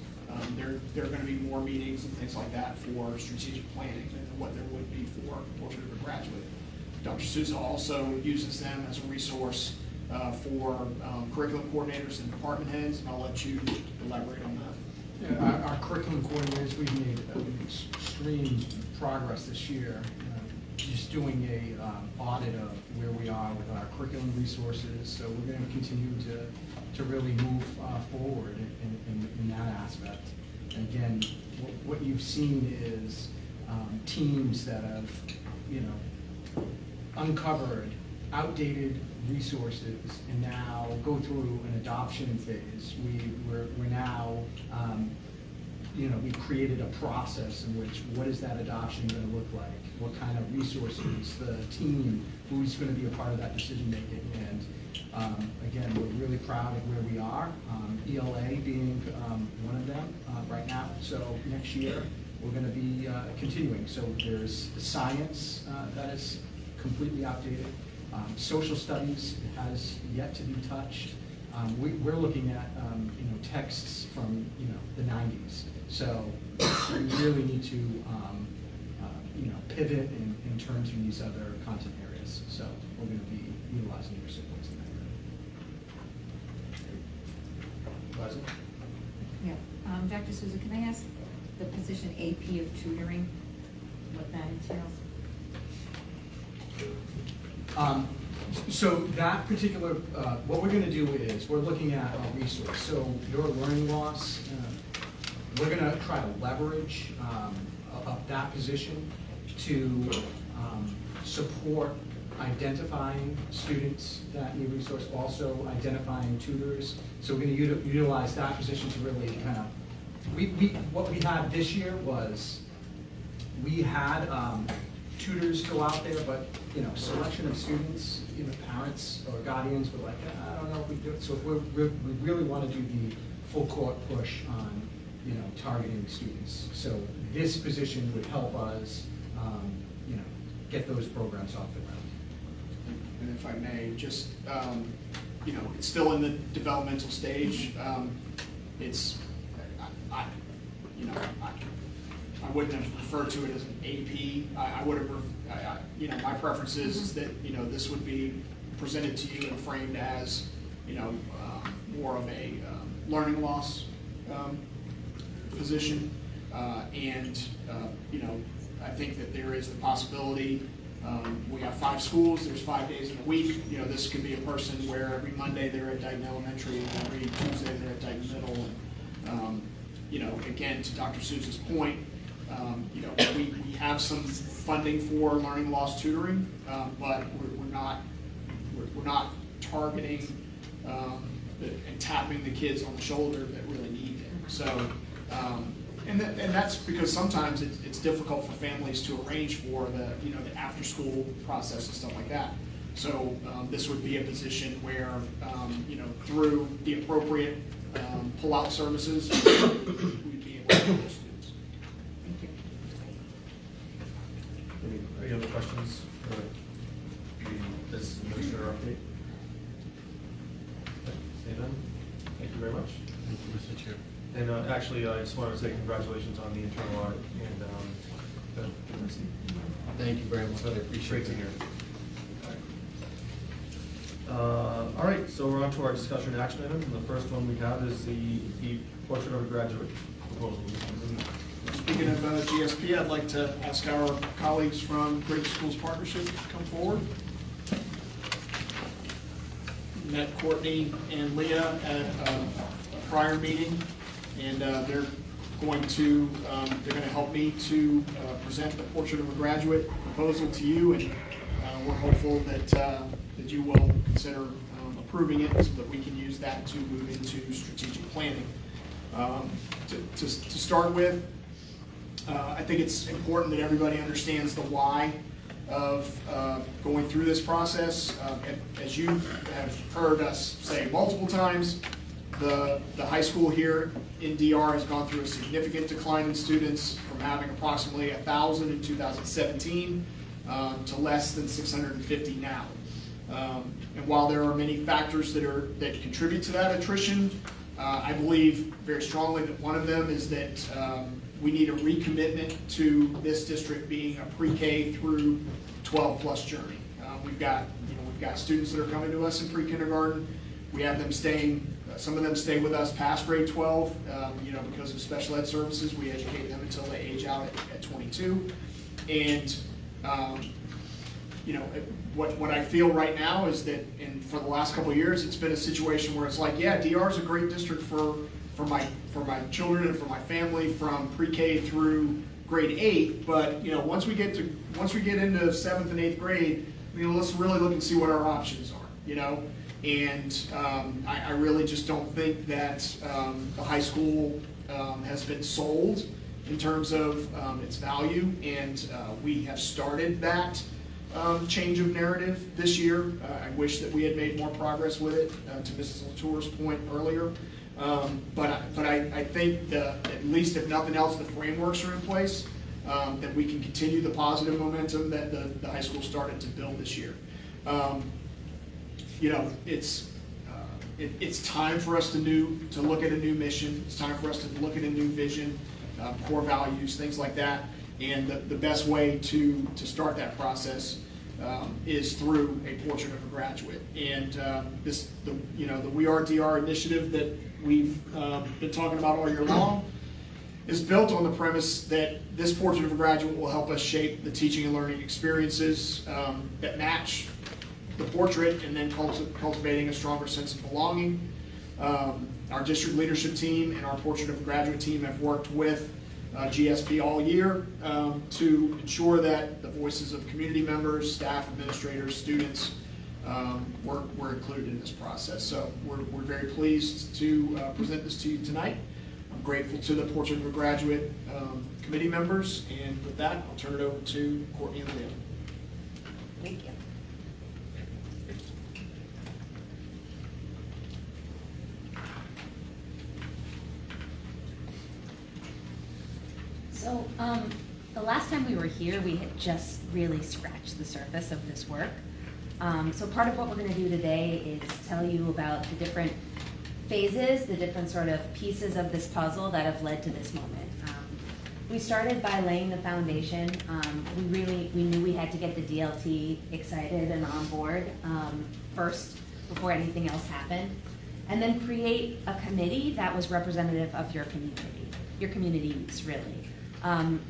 [SPEAKER 4] there are going to be more meetings and things like that for strategic planning than what there would be for Portrait of a Graduate. Dr. Souza also uses them as a resource for curriculum coordinators and department heads, and I'll let you elaborate on that.
[SPEAKER 12] Yeah, our curriculum coordinators, we've made extreme progress this year. Just doing a audit of where we are with our curriculum resources, so we're going to continue to really move forward in that aspect. And again, what you've seen is teams that have, uncovered outdated resources and now go through an adoption phase. We're now, we've created a process in which what is that adoption going to look like? What kind of resources, the team, who's going to be a part of that decision making? And again, we're really proud of where we are. ELA being one of them right now. So next year, we're going to be continuing. So there's science that is completely outdated. Social studies has yet to be touched. We're looking at texts from the 90s. So we really need to pivot and turn to these other content areas. So we're going to be utilizing your supports in that area.
[SPEAKER 1] Liza?
[SPEAKER 13] Yeah, Dr. Souza, can I ask the position AP of tutoring, what that entails?
[SPEAKER 12] So that particular, what we're going to do is, we're looking at a resource. So your learning loss, we're going to try to leverage up that position to support identifying students that need resource, also identifying tutors. So we're going to utilize that position to really kind of, what we had this year was, we had tutors go out there, but selection of students, parents or guardians were like, I don't know if we do it. So we really want to do the full court push on targeting students. So this position would help us get those programs off the ground.
[SPEAKER 4] And if I may, just, it's still in the developmental stage. It's, I wouldn't have referred to it as an AP. I would have, my preference is that, this would be presented to you and framed as, more of a learning loss position. I think that there is the possibility, we have 5 schools, there's 5 days in a week. This could be a person where every Monday they're at Dighton Elementary, and every Tuesday they're at Dighton Middle. And, again, to Dr. Souza's point, we have some funding for learning loss tutoring, but we're not targeting and tapping the kids on the shoulder that really need it. So, and that's because sometimes it's difficult for families to arrange for the after school process and stuff like that. So this would be a position where through the appropriate pull-out services, we'd be able to help those students.
[SPEAKER 13] Thank you.
[SPEAKER 1] Any other questions for the business administrator update? Seeing none? Thank you very much.
[SPEAKER 10] Thank you, Mr. Chair.
[SPEAKER 1] And actually, I just wanted to say congratulations on the internal audit and
[SPEAKER 10] Thank you very much. I appreciate
[SPEAKER 1] great to
[SPEAKER 10] it.
[SPEAKER 1] hear. All right, so we're on to our discussion action items, and the first one we have is the portrait of a graduate proposal.
[SPEAKER 4] Speaking of GSP, I'd like to ask our colleagues from Great Schools Partnership to come forward. Met Courtney and Leah at a prior meeting, and they're going to help me to present the portrait of a graduate proposal to you, and we're hopeful that you will consider approving it so that we can use that to move into strategic planning. To start with, I think it's important that everybody understands the why of going through this process. As you have heard us say multiple times, the high school here in DR has gone through a significant decline in students from having approximately 1,000 in 2017 to less than 650 now. And while there are many factors that contribute to that attrition, I believe very strongly that one of them is that we need a recommitment to this district being a pre-K through 12 plus journey. We've got students that are coming to us in pre-kindergarten. We have them staying. Some of them stay with us past grade 12. Because of special ed services, we educate them until they age out at 22. And what I feel right now is that, and for the last couple of years, it's been a situation where it's like, yeah, DR is a great district for my children and for my family from pre-K through grade 8. But once we get into 7th and 8th grade, let's really look and see what our options are. And I really just don't think that the high school has been sold in terms of its value, and we have started that change of narrative this year. I wish that we had made more progress with it, to Mrs. Latour's point earlier. But I think at least if nothing else, the frameworks are in place, that we can continue the positive momentum that the high school started to build this year. You know, it's time for us to look at a new mission. It's time for us to look at a new vision, core values, things like that. And the best way to start that process is through a portrait of a graduate. And the We Are DR initiative that we've been talking about all year long is built on the premise that this portrait of a graduate will help us shape the teaching and learning experiences that match the portrait, and then cultivating a stronger sense of belonging. Our district leadership team and our portrait of a graduate team have worked with GSP all year to ensure that the voices of community members, staff, administrators, students were included in this process. So we're very pleased to present this to you tonight. I'm grateful to the Portrait of a Graduate committee members, and with that, I'll turn it over to Courtney and Leah.
[SPEAKER 3] Thank you.
[SPEAKER 14] So, the last time we were here, we had just really scratched the surface of this work. So part of what we're gonna do today is tell you about the different phases, the different sort of pieces of this puzzle that have led to this moment. We started by laying the foundation. We knew we had to get the DLT excited and on board first before anything else happened. And then create a committee that was representative of your communities, really.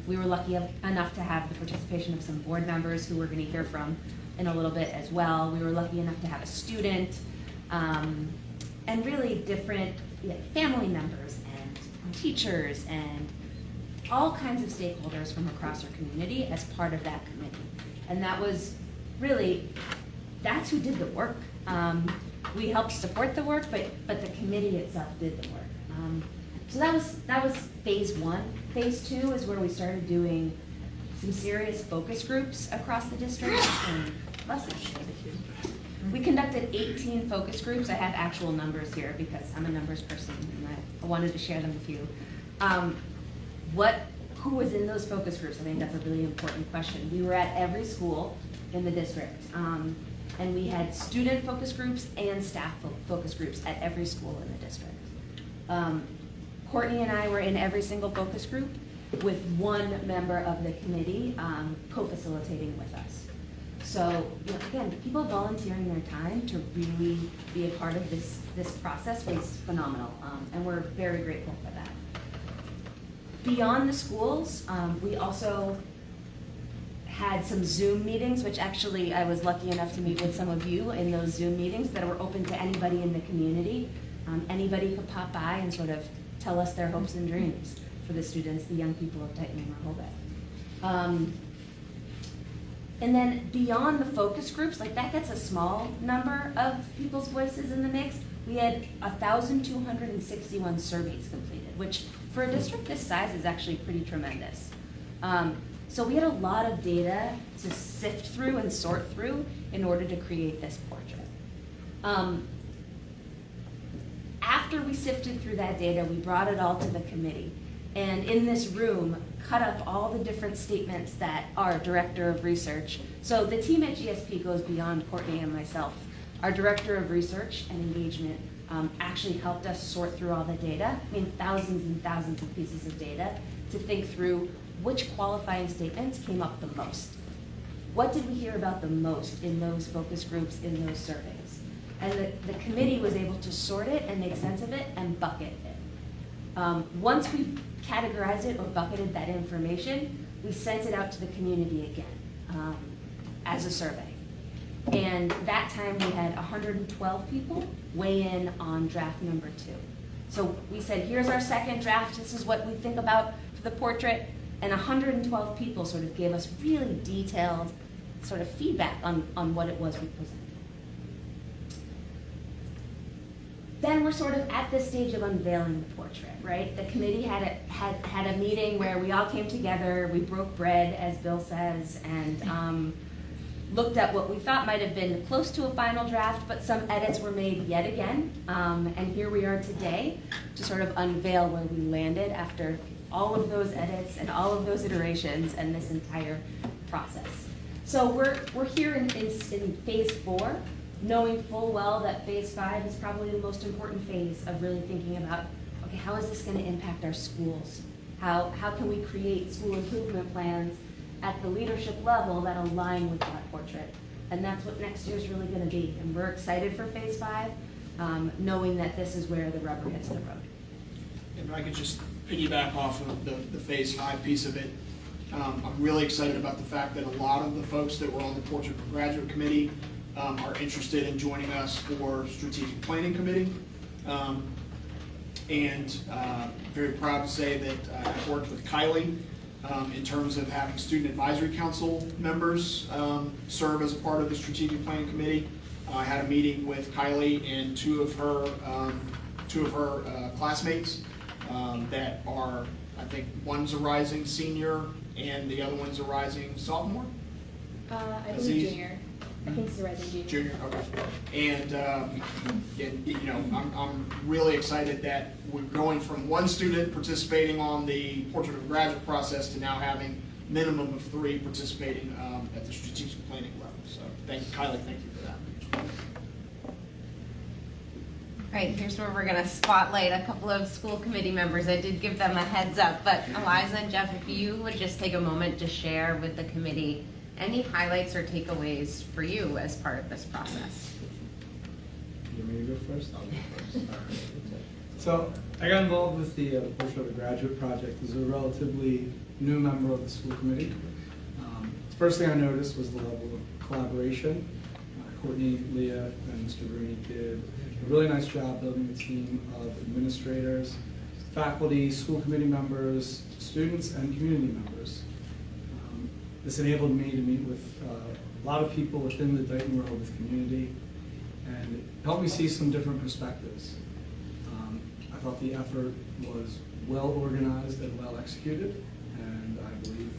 [SPEAKER 14] We were lucky enough to have the participation of some board members who we're going to hear from in a little bit as well. We were lucky enough to have a student and really different family members and teachers and all kinds of stakeholders from across our community as part of that committee. And that was really, that's who did the work. We helped support the work, but the committee itself did the work. So that was phase one. Phase two is where we started doing some serious focus groups across the district. We conducted 18 focus groups. I have actual numbers here because I'm a numbers person and I wanted to share them with you. Who was in those focus groups? I think that's a really important question. We were at every school in the district. And we had student focus groups and staff focus groups at every school in the district. Courtney and I were in every single focus group with one member of the committee co-facilitating with us. So, again, people volunteering their time to really be a part of this process was phenomenal, and we're very grateful for that. Beyond the schools, we also had some Zoom meetings, which actually I was lucky enough to meet with some of you in those Zoom meetings that were open to anybody in the community. Anybody could pop by and sort of tell us their hopes and dreams for the students, the young people of Dighton and Rehoboth. And then beyond the focus groups, like that gets a small number of people's voices in the mix. We had 1,261 surveys completed, which for a district this size is actually pretty tremendous. So we had a lot of data to sift through and sort through in order to create this portrait. After we sifted through that data, we brought it all to the committee. And in this room, cut up all the different statements that our director of research, so the team at GSP goes beyond Courtney and myself. Our director of research and engagement actually helped us sort through all the data, thousands and thousands of pieces of data, to think through which qualifying statements came up the most. What did we hear about the most in those focus groups, in those surveys? And the committee was able to sort it and make sense of it and bucket it. Once we categorized it or bucketed that information, we sent it out to the community again as a survey. And that time we had 112 people weigh in on draft number 2. So we said, here's our second draft, this is what we think about for the portrait, and 112 people sort of gave us really detailed sort of feedback on what it was we presented. Then we're sort of at this stage of unveiling the portrait, right? The committee had a meeting where we all came together, we broke bread, as Bill says, and looked at what we thought might have been close to a final draft, but some edits were made yet again. And here we are today to sort of unveil where we landed after all of those edits and all of those iterations and this entire process. So we're here in phase 4, knowing full well that phase 5 is probably the most important phase of really thinking about, okay, how is this going to impact our schools? How can we create school improvement plans at the leadership level that align with that portrait? And that's what next year's really going to be. And we're excited for phase 5, knowing that this is where the rubber hits the road.
[SPEAKER 4] If I could just piggyback off of the phase 5 piece of it, I'm really excited about the fact that a lot of the folks that were on the Portrait of a Graduate Committee are interested in joining us for Strategic Planning Committee. And very proud to say that I've worked with Kylie in terms of having Student Advisory Council members serve as a part of the Strategic Planning Committee. I had a meeting with Kylie and two of her classmates that are, I think one's a rising senior and the other one's a rising sophomore.
[SPEAKER 8] I believe junior. I think it's a rising junior.
[SPEAKER 4] Junior, okay. And you know, I'm really excited that we're going from one student participating on the Portrait of a Graduate process to now having minimum of 3 participating at the strategic planning level. So thank you, Kylie, thank you for that.
[SPEAKER 15] All right, here's where we're gonna spotlight a couple of school committee members. I did give them a heads up, but Eliza and Jeff, if you would just take a moment to share with the committee any highlights or takeaways for you as part of this process.
[SPEAKER 5] You want me to go first? I'll go first. So I got involved with the Portrait of a Graduate project as a relatively new member of the school committee. The first thing I noticed was the level of collaboration. Courtney, Leah, and Mr. Rooney did a really nice job building a team of administrators, faculty, school committee members, students, and community members. This enabled me to meet with a lot of people within the Dighton Rehoboth community, and it helped me see some different perspectives. I thought the effort was well organized and well executed, and I believe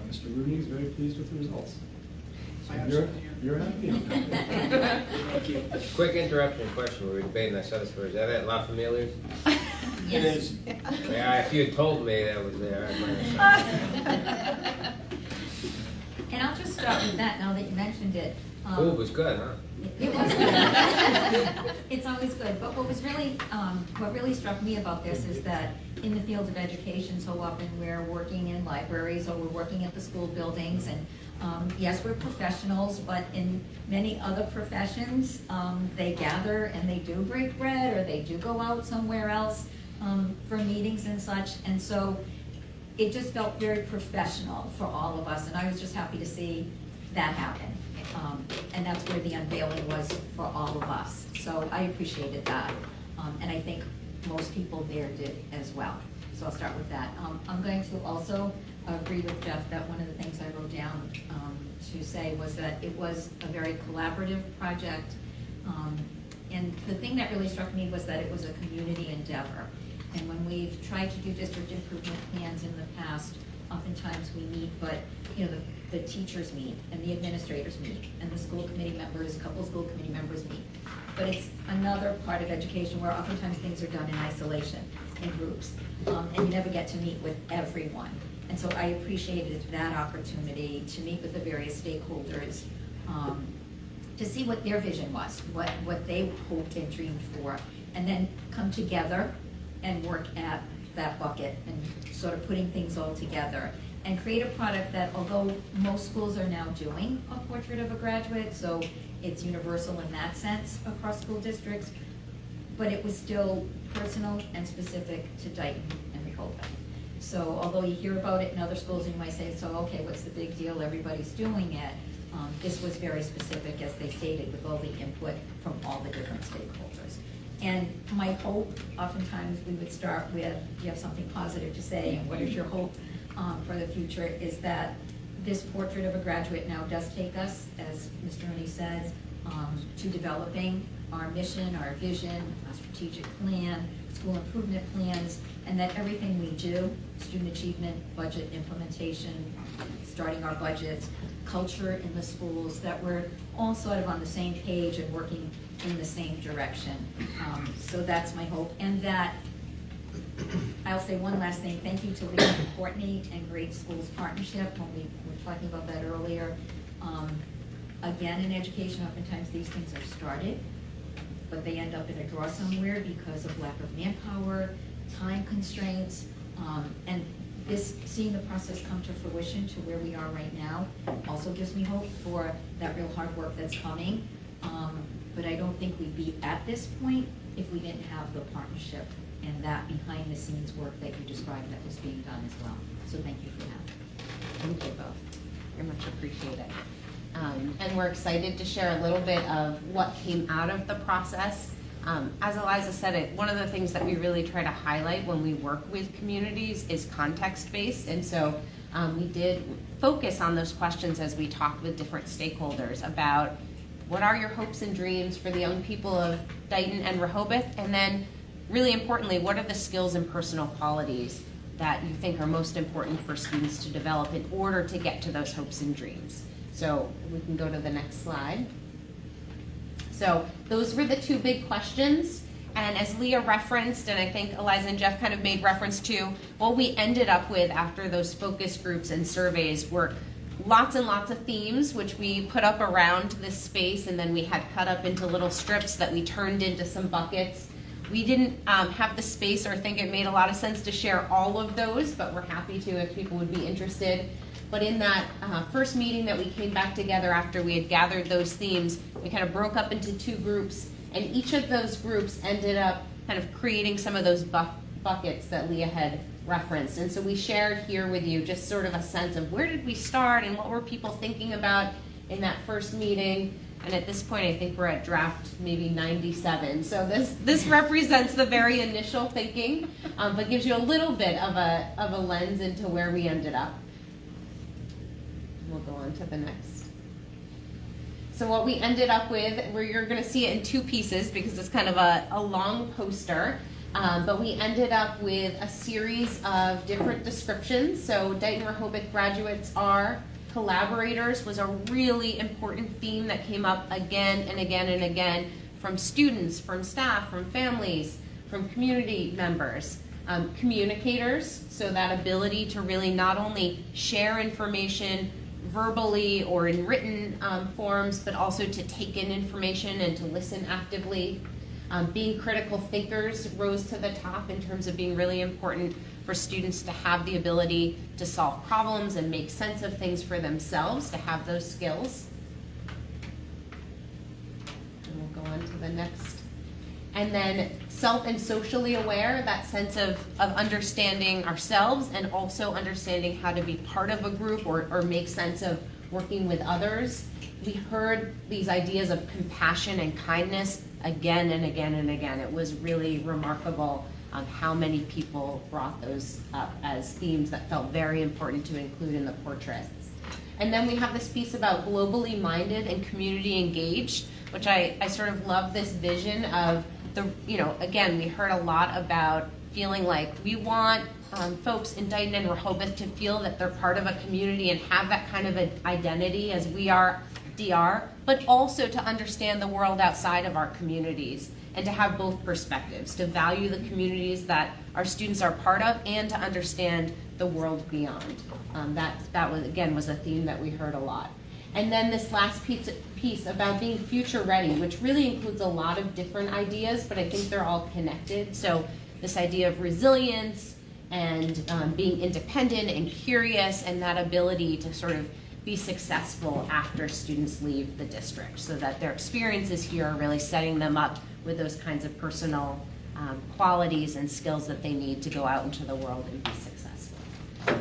[SPEAKER 5] Mr. Rooney is very pleased with the results. So you're happy.
[SPEAKER 4] Thank you.
[SPEAKER 7] Quick interruption question, we were debating, I saw this for, is that at La Familia's?
[SPEAKER 4] It is.
[SPEAKER 7] Yeah, if you had told me that was there, I might have.
[SPEAKER 13] And I'll just start with that now that you mentioned it.
[SPEAKER 7] Food was good, huh?
[SPEAKER 13] It was good. It's always good. But what really struck me about this is that in the field of education, so often we're working in libraries or we're working at the school buildings, and yes, we're professionals, but in many other professions, they gather and they do break bread or they do go out somewhere else for meetings and such. And so it just felt very professional for all of us, and I was just happy to see that happen. And that's where the unveiling was for all of us. So I appreciated that, and I think most people there did as well. So I'll start with that. I'm going to also agree with Jeff that one of the things I wrote down to say was that it was a very collaborative project. And the thing that really struck me was that it was a community endeavor. And when we've tried to do district improvement plans in the past, oftentimes we meet, but the teachers meet and the administrators meet and the school committee members, a couple of school committee members meet. But it's another part of education where oftentimes things are done in isolation, in groups, and you never get to meet with everyone. And so I appreciated that opportunity to meet with the various stakeholders, to see what their vision was, what they hoped and dreamed for, and then come together and work at that bucket and sort of putting things all together and create a product that, although most schools are now doing a Portrait of a Graduate, so it's universal in that sense across school districts, but it was still personal and specific to Dighton and Rehoboth. So although you hear about it in other schools, you might say, so okay, what's the big deal? Everybody's doing it. This was very specific, as they stated, with all the input from all the different stakeholders. And my hope, oftentimes we would start with, you have something positive to say, and what is your hope for the future, is that this Portrait of a Graduate now does take us, as Mr. Rooney says, to developing our mission, our vision, our strategic plan, school improvement plans, and that everything we do, student achievement, budget implementation, starting our budgets, culture in the schools, that we're all sort of on the same page and working in the same direction. So that's my hope. And that, I'll say one last thing. Thank you to Lee and Courtney and Great Schools Partnership, when we were talking about that earlier. Again, in education, oftentimes these things are started, but they end up in a drawer somewhere because of lack of manpower, time constraints, and this, seeing the process come to fruition to where we are right now, also gives me hope for that real hard work that's coming. But I don't think we'd be at this point if we didn't have the partnership and that behind the scenes work that you described that was being done as well. So thank you for that.
[SPEAKER 15] Thank you both. Very much appreciate it. And we're excited to share a little bit of what came out of the process. As Eliza said, one of the things that we really try to highlight when we work with communities is context-based. And so we did focus on those questions as we talked with different stakeholders about what are your hopes and dreams for the young people of Dighton and Rehoboth, and then really importantly, what are the skills and personal qualities that you think are most important for students to develop in order to get to those hopes and dreams. So we can go to the next slide. So those were the two big questions. And as Leah referenced, and I think Eliza and Jeff kind of made reference to, what we ended up with after those focus groups and surveys were lots and lots of themes, which we put up around this space, and then we had cut up into little strips that we turned into some buckets. We didn't have the space or think it made a lot of sense to share all of those, but we're happy to if people would be interested. But in that first meeting that we came back together after we had gathered those themes, we kind of broke up into two groups, and each of those groups ended up kind of creating some of those buckets that Leah had referenced. And so we shared here with you just sort of a sense of where did we start and what were people thinking about in that first meeting. And at this point, I think we're at draft maybe 97. So this represents the very initial thinking, but gives you a little bit of a lens into where we ended up. We'll go on to the next. So what we ended up with, where you're going to see it in two pieces because it's kind of a long poster, but we ended up with a series of different descriptions. So Dighton Rehoboth graduates are collaborators was a really important theme that came up again and again and again from students, from staff, from families, from community members. Communicators, so that ability to really not only share information verbally or in written forms, but also to take in information and to listen actively. Being critical thinkers rose to the top in terms of being really important for students to have the ability to solve problems and make sense of things for themselves, to have those skills. And we'll go on to the next. And then self and socially aware, that sense of understanding ourselves and also understanding how to be part of a group or make sense of working with others. We heard these ideas of compassion and kindness again and again and again. It was really remarkable how many people brought those up as themes that felt very important to include in the portraits. And then we have this piece about globally minded and community engaged, which I sort of love this vision of again, we heard a lot about feeling like we want folks in Dighton and Rehoboth to feel that they're part of a community and have that kind of an identity as we are DR, but also to understand the world outside of our communities and to have both perspectives, to value the communities that our students are part of and to understand the world beyond. That was a theme that we heard a lot. And then this last piece about being future ready, which really includes a lot of different ideas, but I think they're all connected. So this idea of resilience and being independent and curious and that ability to sort of be successful after students leave the district so that their experiences here are really setting them up with those kinds of personal qualities and skills that they need to go out into the world and be successful.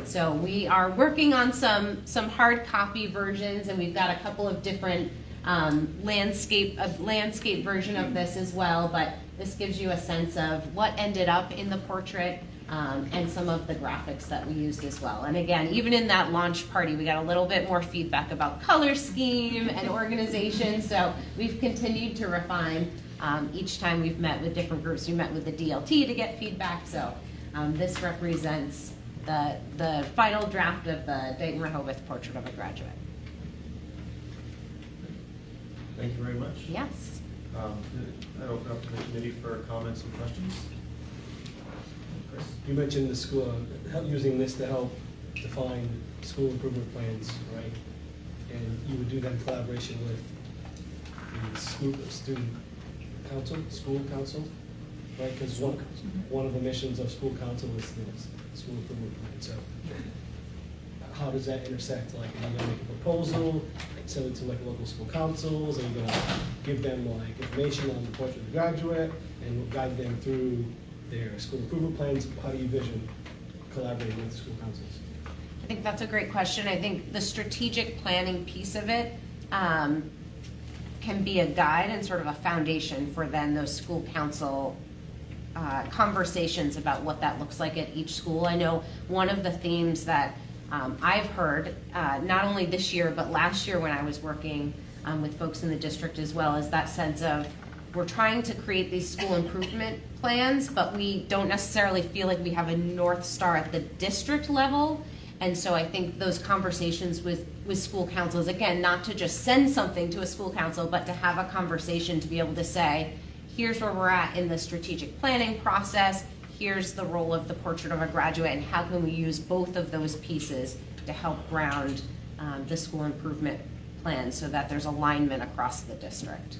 [SPEAKER 15] So we are working on some hard copy versions, and we've got a couple of different landscape version of this as well, but this gives you a sense of what ended up in the portrait and some of the graphics that we used as well. And again, even in that launch party, we got a little bit more feedback about color scheme and organization, so we've continued to refine each time we've met with different groups. We met with the DLT to get feedback, so this represents the final draft of the Dighton Rehoboth Portrait of a Graduate.
[SPEAKER 1] Thank you very much.
[SPEAKER 15] Yes.
[SPEAKER 1] I'd open up to the committee for comments and questions. Chris?
[SPEAKER 2] You mentioned the school, using this to help define school improvement plans, right? And you would do that in collaboration with the student council, school council, right? Because one of the missions of school council is the school improvement plan. So how does that intersect? Like, are you gonna make a proposal, send it to like local school councils? Are you gonna give them like information on the portrait of the graduate and guide them through their school improvement plans? How do you vision collaborating with school councils?
[SPEAKER 15] I think that's a great question. I think the strategic planning piece of it can be a guide and sort of a foundation for then those school council conversations about what that looks like at each school. I know one of the themes that I've heard, not only this year, but last year when I was working with folks in the district as well, is that sense of we're trying to create these school improvement plans, but we don't necessarily feel like we have a North Star at the district level. And so I think those conversations with school councils, again, not to just send something to a school council, but to have a conversation to be able to say, here's where we're at in the strategic planning process, here's the role of the portrait of a graduate, and how can we use both of those pieces to help ground the school improvement plan so that there's alignment across the district.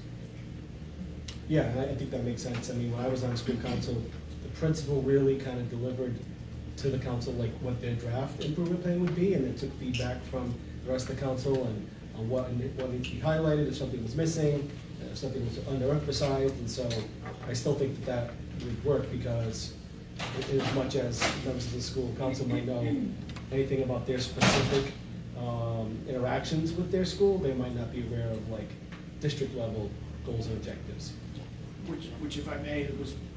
[SPEAKER 2] Yeah, and I think that makes sense. I mean, when I was on school council, the principal really kind of delivered to the council like what their draft improvement plan would be, and then took feedback from the rest of the council and on what needed to be highlighted, if something was missing, if something was underemphasized. And so I still think that would work, because as much as members of the school council might know anything about their specific interactions with their school, they might not be aware of like district level goals and objectives.
[SPEAKER 4] Which, if I may,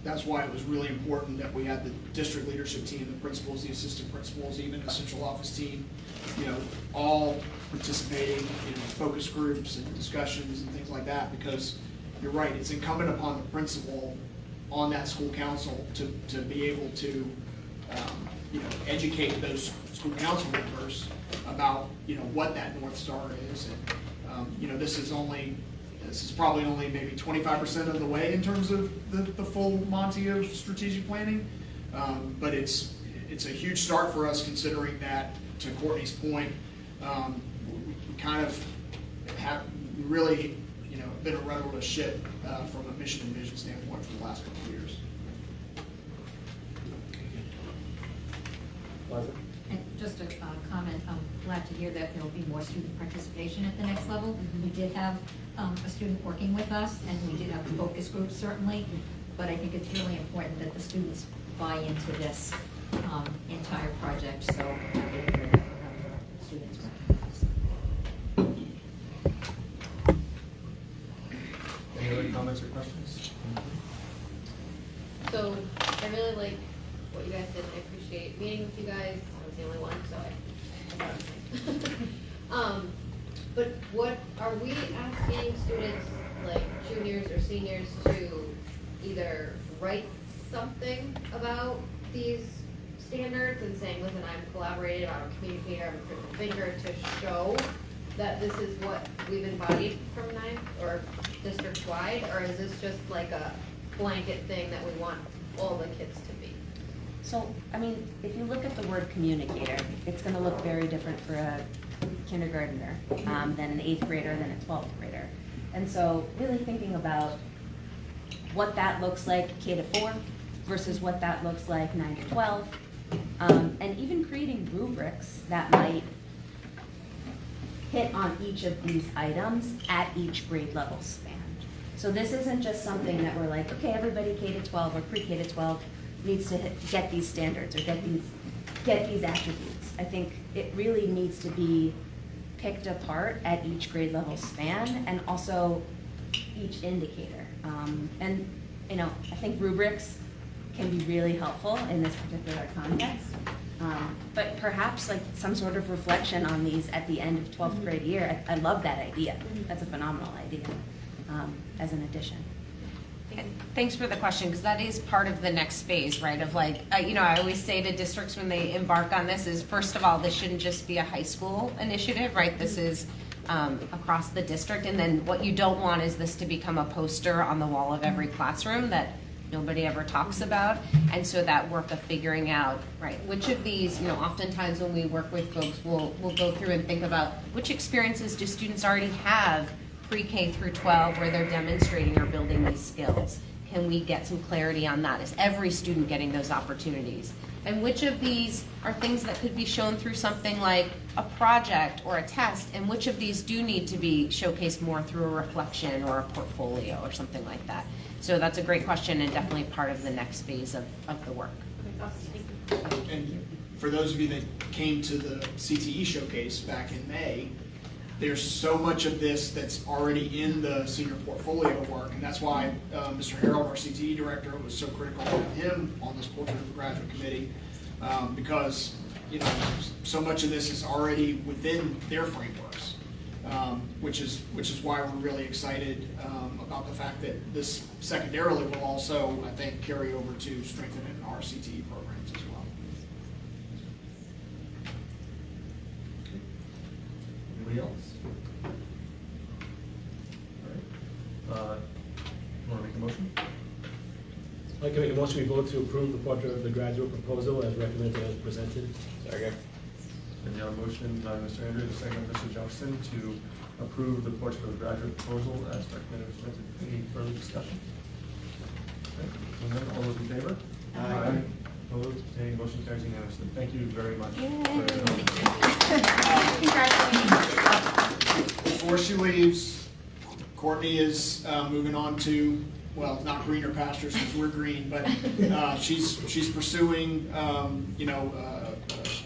[SPEAKER 4] that's why it was really important that we had the district leadership team, the principals, the assistant principals, even the central office team, all participating in focus groups and discussions and things like that, because you're right, it's incumbent upon the principal on that school council to be able to, educate those school council members about, what that North Star is. And, this is probably only maybe 25% of the way in terms of the full Monty of strategic planning. But it's a huge start for us, considering that, to Courtney's point, we kind of have really, been a rudderless ship from a mission and vision standpoint for the last couple of years.
[SPEAKER 1] Liza?
[SPEAKER 13] And just a comment, I'm glad to hear that there will be more student participation at the next level. We did have a student working with us, and we did have focus groups certainly, but I think it's really important that the students buy into this entire project, so we'll have students recognize.
[SPEAKER 1] Any other comments or questions?
[SPEAKER 8] So I really like what you guys did. I appreciate meeting with you guys. I was the only one, so I but what are we asking students, like juniors or seniors, to either write something about these standards and saying, listen, I'm collaborative, I'm a communicator, I'm a critical thinker, to show that this is what we've embodied from ninth or district-wide, or is this just like a blanket thing that we want all the kids to be?
[SPEAKER 14] So, I mean, if you look at the word communicator, it's gonna look very different for a kindergartner than an 8th grader, than a 12th grader. And so really thinking about what that looks like K to 4 versus what that looks like 9 to 12, and even creating rubrics that might hit on each of these items at each grade level span. So this isn't just something that we're like, okay, everybody K to 12 or pre-K to 12 needs to get these standards or get these attributes. I think it really needs to be picked apart at each grade level span, and also each indicator. And I think rubrics can be really helpful in this particular context. But perhaps like some sort of reflection on these at the end of 12th grade year. I love that idea. That's a phenomenal idea as an addition.
[SPEAKER 15] Thanks for the question, because that is part of the next phase, right? Of like, I always say to districts when they embark on this is, first of all, this shouldn't just be a high school initiative, right? This is across the district. And then what you don't want is this to become a poster on the wall of every classroom that nobody ever talks about. And so that work of figuring out, right, which of these, oftentimes when we work with folks, we'll go through and think about which experiences do students already have pre-K through 12 where they're demonstrating or building these skills. Can we get some clarity on that? Is every student getting those opportunities? And which of these are things that could be shown through something like a project or a test, and which of these do need to be showcased more through a reflection or a portfolio or something like that? So that's a great question and definitely part of the next phase of the work.
[SPEAKER 4] And for those of you that came to the CTE showcase back in May, there's so much of this that's already in the senior portfolio work, and that's why Mr. Harold, our CTE director, was so critical to have him on this Portrait of the Graduate Committee, because so much of this is already within their frameworks, which is why we're really excited about the fact that this secondarily will also, I think, carry over to strengthening our CTE programs as well.
[SPEAKER 1] Anybody else? All right. Want to make a motion?
[SPEAKER 2] I'd like to make a motion, we vote to approve the Portrait of the Graduate proposal as recommended and presented.
[SPEAKER 10] Second.
[SPEAKER 1] And you have a motion by Mr. Andrews, a second by Mr. Johnston to approve the Portrait of the Graduate proposal as recommended and presented. Any further discussion? Okay. And then all those in favor? Aye. Opposed, abstaining, motion carries unanimously. Thank you very much.
[SPEAKER 4] Before she leaves, Courtney is moving on to, well, not greener pastures because we're green, but she's pursuing,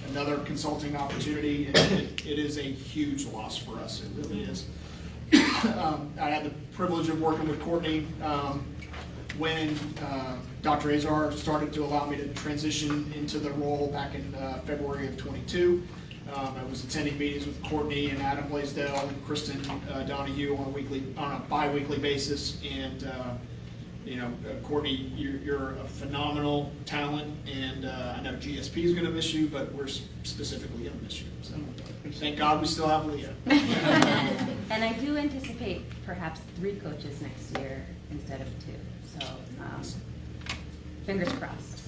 [SPEAKER 4] another consulting opportunity, and it is a huge loss for us. It really is. I had the privilege of working with Courtney when Dr. Azar started to allow me to transition into the role back in February of 22. I was attending meetings with Courtney and Adam Blaisdell and Kristen Donahue on a bi-weekly basis, and Courtney, you're a phenomenal talent, and I know GSP is going to miss you, but we're specifically going to miss you. So thank God we still have Leah.
[SPEAKER 14] And I do anticipate perhaps 3 coaches next year instead of 2. So fingers crossed.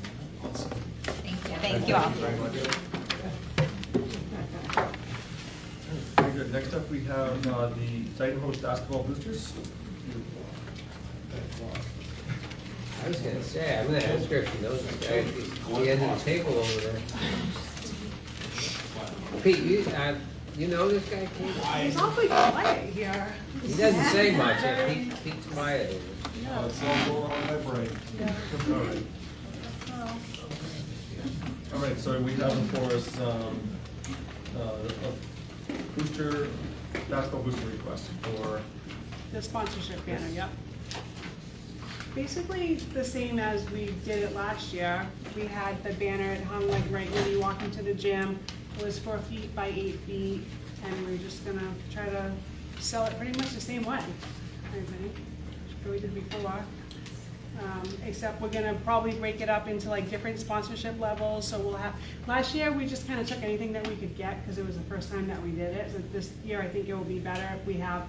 [SPEAKER 4] Awesome.
[SPEAKER 15] Thank you. Thank you all.
[SPEAKER 1] Very much. Very good. Next up, we have the Dighton host basketball boosters.
[SPEAKER 10] I was gonna say, I'm gonna ask her if she knows this guy at the end of the table over there. Pete, you know this guy, Pete?
[SPEAKER 6] He's awfully quiet here.
[SPEAKER 10] He doesn't say much, Pete's quiet.
[SPEAKER 1] It's all going on my brain. All right. All right, so we have before us a basketball booster request for
[SPEAKER 6] The sponsorship banner, yep. Basically the same as we did it last year. We had the banner, it hung like right when you walk into the gym. It was 4 feet by 8 feet, and we're just gonna try to sell it pretty much the same way, I think, that we did before. Except we're gonna probably break it up into like different sponsorship levels, so we'll have, last year we just kind of took anything that we could get, because it was the first time that we did it. So this year I think it will be better if we have,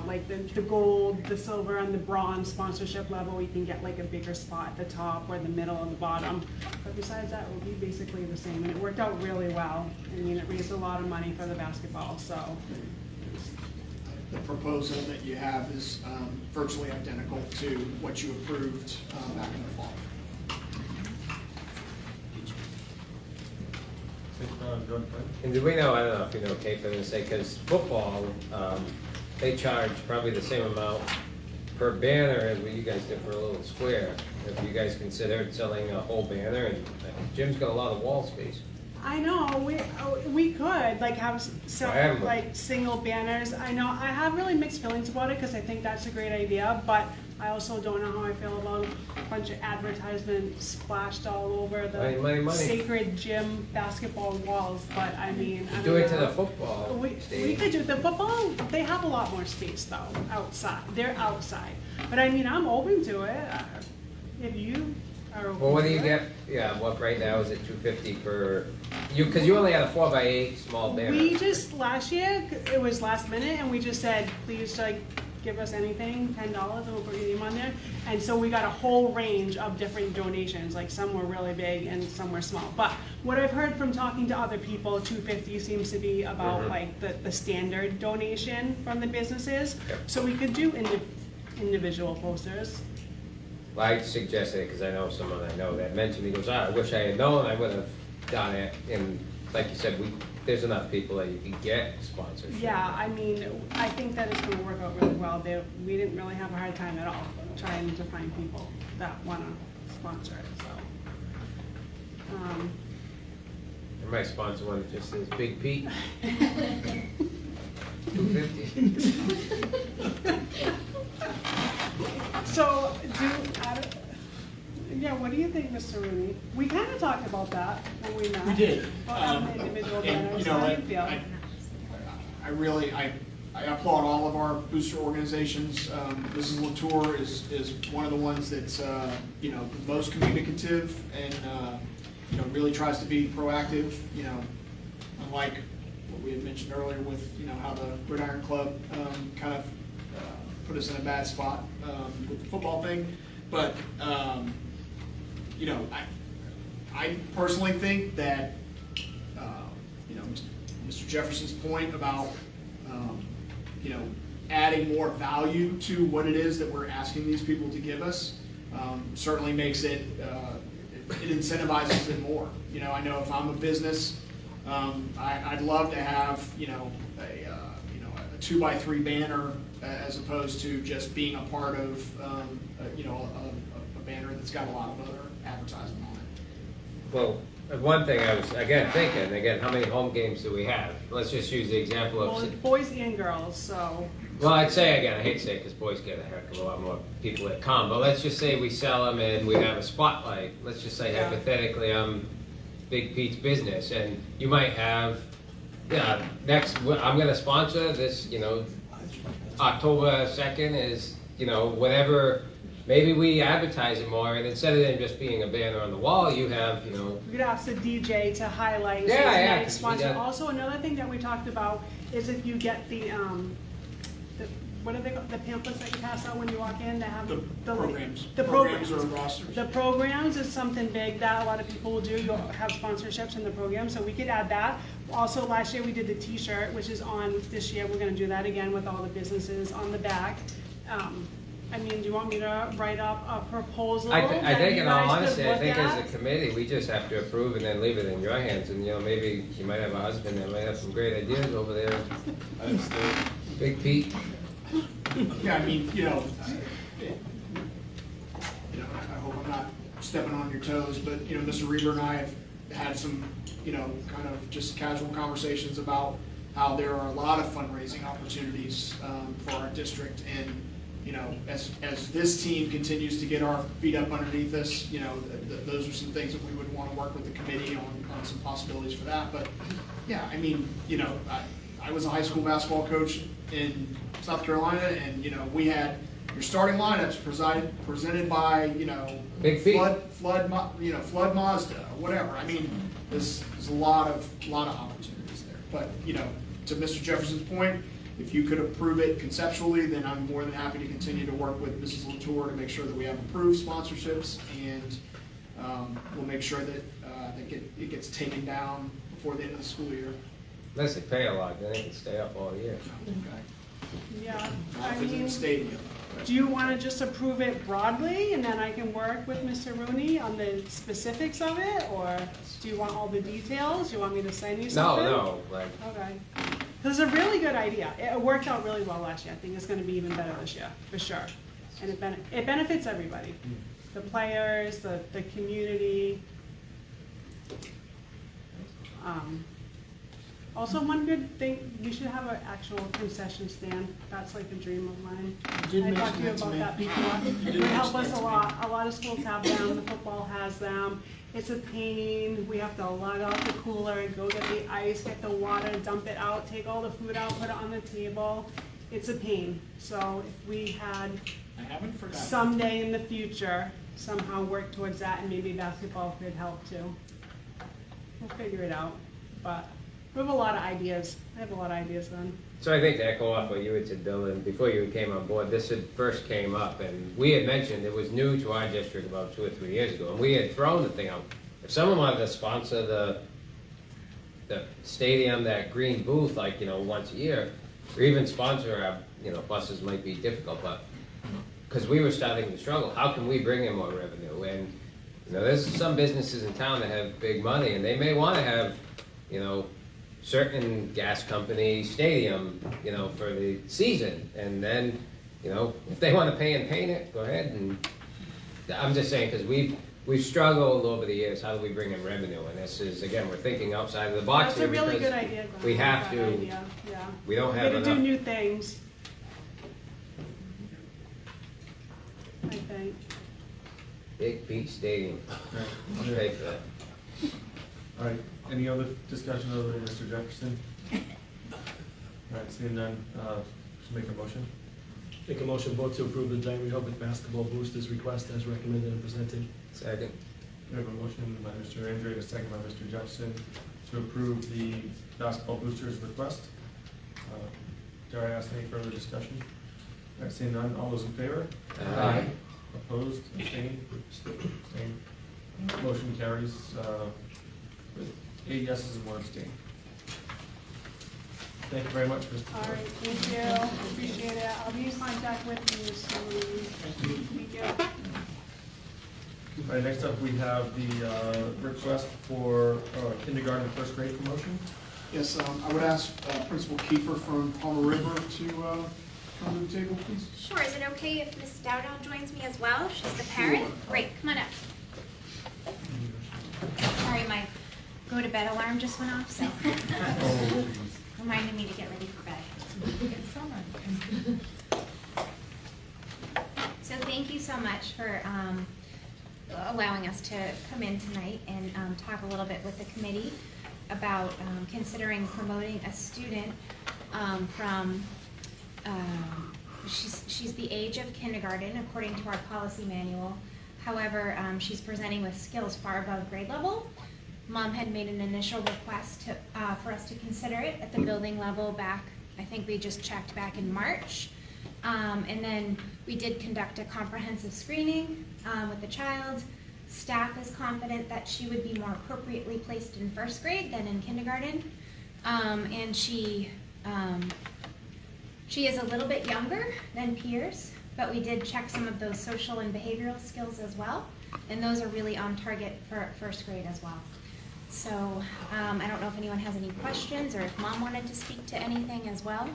[SPEAKER 6] like the gold, the silver, and the bronze sponsorship level. We can get like a bigger spot at the top or the middle and the bottom. But besides that, it will be basically the same, and it worked out really well. I mean, it raised a lot of money for the basketball, so.
[SPEAKER 4] The proposal that you have is virtually identical to what you approved back in the fall.
[SPEAKER 10] And do we know, I don't know if you know, Kate, but I'm gonna say, because football, they charge probably the same amount per banner as what you guys did for a little square. If you guys considered selling a whole banner, and Jim's got a lot of wall space.
[SPEAKER 6] I know, we could like have several like single banners. I know, I have really mixed feelings about it because I think that's a great idea, but I also don't know how I feel about a bunch of advertisements splashed all over the
[SPEAKER 10] money.
[SPEAKER 6] sacred gym basketball walls. But I mean, I
[SPEAKER 10] Do
[SPEAKER 6] don't
[SPEAKER 10] it to
[SPEAKER 6] know.
[SPEAKER 10] the football.
[SPEAKER 6] We
[SPEAKER 10] stadium.
[SPEAKER 6] could do the football. They have a lot more space though outside. They're outside, but I mean, I'm open to it. If you are.
[SPEAKER 10] Well, what do you
[SPEAKER 6] open to it.
[SPEAKER 10] get, yeah, what right now is it 250 per, because you only had a 4x8 small banner.
[SPEAKER 6] We just, last year, it was last minute, and we just said, please, like, give us anything, $10, and we'll put your name on there. And so we got a whole range of different donations, like some were really big and some were small. But what I've heard from talking to other people, $250 seems to be about like the standard donation from the businesses.
[SPEAKER 10] Yep.
[SPEAKER 6] So we could do individual posters.
[SPEAKER 10] Well, I suggested it because I know someone I know that mentioned, he goes, I wish I had known, I would have done it. And like you said, there's enough people that you can get sponsorship.
[SPEAKER 6] Yeah, I mean, I think that it's gonna work out really well. We didn't really have a hard time at all trying to find people that wanna sponsor it, so.
[SPEAKER 10] I might sponsor one that just says Big Pete. 250.
[SPEAKER 6] So, yeah, what do you think, Mr. Rooney? We kind of talked about that when we met.
[SPEAKER 4] We did.
[SPEAKER 6] About the individual banners. How do you feel?
[SPEAKER 4] I really applaud all of our booster organizations. Mrs. Latour is one of the ones that's, you know, the most communicative and, you know, really tries to be proactive, you know, unlike what we had mentioned earlier with, you know, how the Gridiron Club kind of put us in a bad spot with the football thing. But, you know, I personally think that, you know, Mr. Jefferson's point about, you know, adding more value to what it is that we're asking these people to give us certainly makes it, it incentivizes it more. You know, I know if I'm a business, I'd love to have, you know, a 2x3 banner as opposed to just being a part of, you know, a banner that's got a lot of other advertising on it.
[SPEAKER 10] Well, one thing I was, again, thinking, how many home games do we have? Let's just use the example
[SPEAKER 6] Well,
[SPEAKER 10] of,
[SPEAKER 6] it's boys and girls, so.
[SPEAKER 10] well, I'd say, again, I hate to say it because boys get a heck of a lot more people that come, but let's just say we sell them and we have a spotlight. Let's just say hypothetically, I'm Big Pete's business, and you might have, yeah, I'm gonna sponsor this, you know, October 2nd is, you know, whatever, maybe we advertise it more, and instead of it just being a banner on the wall, you have, you know.
[SPEAKER 6] We could ask the DJ to highlight.
[SPEAKER 10] Yeah,
[SPEAKER 6] tonight's
[SPEAKER 10] 'cause we
[SPEAKER 6] sponsor.
[SPEAKER 10] got-
[SPEAKER 6] Also, another thing that we talked about is if you get the what are they called, the pamphlets that you pass out when you walk in, that have
[SPEAKER 4] The programs.
[SPEAKER 6] The
[SPEAKER 4] Programs or rosters.
[SPEAKER 6] The programs is something big that a lot of people will do. You'll have sponsorships in the program, so we could add that. Also, last year we did the T-shirt, which is on this year. We're gonna do that again with all the businesses on the back. I mean, do you want me to write up a proposal?
[SPEAKER 10] I
[SPEAKER 6] that
[SPEAKER 10] think,
[SPEAKER 6] you
[SPEAKER 10] in all
[SPEAKER 6] guys could
[SPEAKER 10] honesty, I
[SPEAKER 6] look
[SPEAKER 10] think
[SPEAKER 6] at?
[SPEAKER 10] as a committee, we just have to approve and then leave it in your hands, and, you know, maybe you might have a husband that might have some great ideas over there. Big Pete.
[SPEAKER 4] Yeah, I mean, you know, I hope I'm not stepping on your toes, but, you know, Mr. Reber and I have had some, you know, kind of just casual conversations about how there are a lot of fundraising opportunities for our district. And, you know, as this team continues to get our feet up underneath us, you know, those are some things that we would want to work with the committee on some possibilities for that. But, yeah, I mean, you know, I was a high school basketball coach in South Carolina, and, you know, we had your starting lineups presented by, you know,
[SPEAKER 10] Big Feet.
[SPEAKER 4] Flood Mazda, or whatever. I mean, there's a lot of opportunities there. But, you know, to Mr. Jefferson's point, if you could approve it conceptually, then I'm more than happy to continue to work with Mrs. Latour to make sure that we have approved sponsorships, and we'll make sure that it gets taken down before the end of the school year.
[SPEAKER 10] Unless they pay a lot, then they can stay up all year.
[SPEAKER 6] Yeah,
[SPEAKER 4] Not
[SPEAKER 6] I
[SPEAKER 4] if it's in
[SPEAKER 6] mean,
[SPEAKER 4] the stadium.
[SPEAKER 6] do you want to just approve it broadly, and then I can work with Mr. Rooney on the specifics of it, or do you want all the details? Do you want me to send you something?
[SPEAKER 10] No, like,
[SPEAKER 6] Okay. This is a really good idea. It worked out really well last year. I think it's going to be even better this year, for sure. And it benefits everybody. The players, the community. Also, one good thing, we should have an actual concession stand. That's like a dream of mine.
[SPEAKER 4] did
[SPEAKER 6] I talked to you
[SPEAKER 4] mention
[SPEAKER 6] about that
[SPEAKER 4] that to me.
[SPEAKER 6] before.
[SPEAKER 4] You
[SPEAKER 6] It
[SPEAKER 4] did
[SPEAKER 6] would help
[SPEAKER 4] mention
[SPEAKER 6] us a
[SPEAKER 4] that to
[SPEAKER 6] lot. A lot of schools have them, the football has them. It's a pain. We have to lug out the cooler, go get the ice, get the water, dump it out, take all the food out, put it on the table. It's a pain. So if we had
[SPEAKER 4] I haven't forgotten.
[SPEAKER 6] someday in the future somehow work towards that, and maybe basketball could help too. We'll figure it out, but we have a lot of ideas. I have a lot of ideas then.
[SPEAKER 10] So I think to echo off what you had said, Bill, and before you came on board, this had first came up, and we had mentioned it was new to our district about 2 or 3 years ago, and we had thrown the thing out. If someone wanted to sponsor the stadium, that green booth, like, once a year, or even sponsor our, buses might be difficult, but, because we were starting to struggle, how can we bring in more revenue? And, there's some businesses in town that have big money, and they may want to have, certain gas company stadium, for the season. And then, if they want to pay and paint it, go ahead. And I'm just saying, because we've struggled over the years, how do we bring in revenue? And this is, again, we're thinking outside of the box
[SPEAKER 6] That's
[SPEAKER 10] here.
[SPEAKER 6] a really
[SPEAKER 10] because
[SPEAKER 6] good idea, Glenn.
[SPEAKER 10] we
[SPEAKER 6] I
[SPEAKER 10] have
[SPEAKER 6] like
[SPEAKER 10] to,
[SPEAKER 6] that idea. Yeah.
[SPEAKER 10] we don't have
[SPEAKER 6] Way to
[SPEAKER 10] enough.
[SPEAKER 6] do new things. I think.
[SPEAKER 10] Big Beach Stadium. I'll pay for that.
[SPEAKER 1] All right, any other discussion other than Mr. Jefferson? All right, seeing none, just make a motion.
[SPEAKER 2] Make a motion, vote to approve the Dighton Rehoboth basketball boosters request as recommended and presented.
[SPEAKER 10] Second.
[SPEAKER 1] We have a motion by Mr. Andre, a second by Mr. Jefferson, to approve the basketball boosters request. Dare I ask any further discussion? All right, seeing none, all those in favor?
[SPEAKER 10] Aye.
[SPEAKER 1] Opposed, abstained? Abstained. Motion carries with 8 yeses and 1 abstain. Thank you very much, Mr.
[SPEAKER 6] All right, thank you. Appreciate it. I'll be in contact with you soon. Thank you.
[SPEAKER 1] All right, next up, we have the request for kindergarten and first grade promotion.
[SPEAKER 4] Yes, I would ask Principal Kiefer from Palmer River to come to the table, please.
[SPEAKER 16] Sure, is it okay if Ms. Dowdell joins me as well? She's the parent. Great, come on up. Sorry, my go-to-bed alarm just went off, so reminded me to get ready for bed.
[SPEAKER 11] It's summer.
[SPEAKER 16] So thank you so much for allowing us to come in tonight and talk a little bit with the committee about considering promoting a student from, she's the age of kindergarten according to our policy manual. However, she's presenting with skills far above grade level. Mom had made an initial request for us to consider it at the building level back, I think we just checked back in March. And then we did conduct a comprehensive screening with the child. Staff is confident that she would be more appropriately placed in first grade than in kindergarten. And she is a little bit younger than peers, but we did check some of those social and behavioral skills as well. And those are really on target for first grade as well. So I don't know if anyone has any questions or if Mom wanted to speak to anything as well.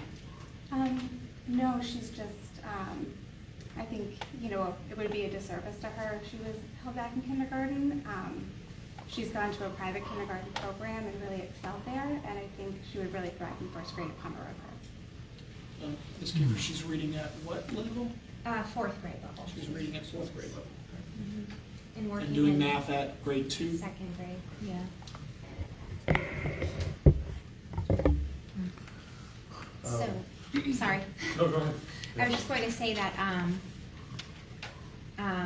[SPEAKER 17] No, she's just, I think, it would be a disservice to her if she was held back in kindergarten. She's gone to a private kindergarten program and really excelled there, and I think she would really thrive in first grade at Palmer River.
[SPEAKER 4] Ms. Kiefer, she's reading at what level?
[SPEAKER 16] Fourth grade level.
[SPEAKER 4] She's reading at 4th grade level.
[SPEAKER 16] And working
[SPEAKER 4] And doing
[SPEAKER 16] in
[SPEAKER 4] math at grade 2?
[SPEAKER 16] second grade, yeah. So, sorry.
[SPEAKER 1] No, go ahead.
[SPEAKER 16] I was just going to say that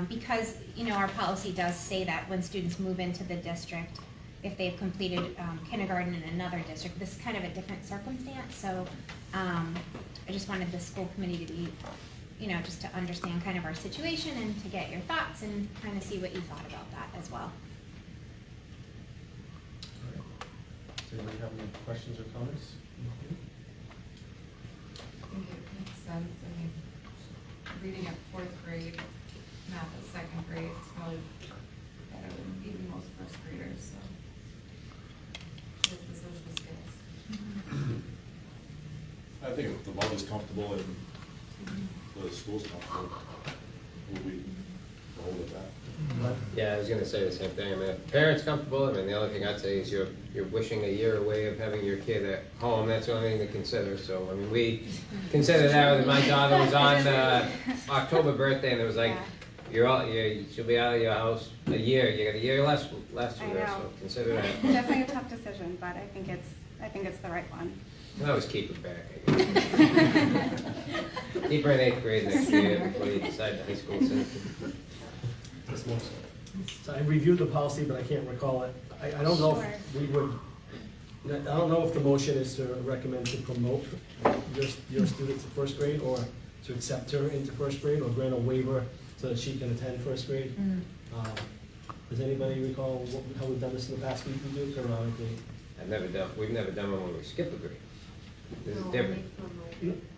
[SPEAKER 16] because, our policy does say that when students move into the district, if they've completed kindergarten in another district, this is kind of a different circumstance. So I just wanted the school committee to be, just to understand kind of our situation and to get your thoughts and kind of see what you thought about that as well.
[SPEAKER 1] All right. Does anybody have any questions or comments?
[SPEAKER 11] I think it makes sense. I mean, reading at 4th grade, math at 2nd grade is probably better than even most first graders, so. She has the social skills.
[SPEAKER 18] I think if the mother's comfortable and the school's comfortable, we'll be hold it back.
[SPEAKER 10] Yeah, I was gonna say the same thing. I mean, if parents comfortable, the only thing I'd say is you're wishing a year away of having your kid at home. That's the only thing to consider. So, we consider that when my daughter was on October birthday, and it was like, she'll be out of your house a year. You got a year less with her, so consider that.
[SPEAKER 17] Definitely a tough decision, but I think it's the right one.
[SPEAKER 10] I always keep her back. Keep her in 8th grade next year before you decide the high school system.
[SPEAKER 2] Ms. Morse. So I reviewed the policy, but I can't recall it. I don't know if we would, I don't know if the motion is to recommend to promote your student to first grade, or to accept her into first grade, or grant a waiver so that she can attend first grade. Does anybody recall how we've done this in the past? We do it periodically.
[SPEAKER 10] We've never done one when we skip a grade. This is different.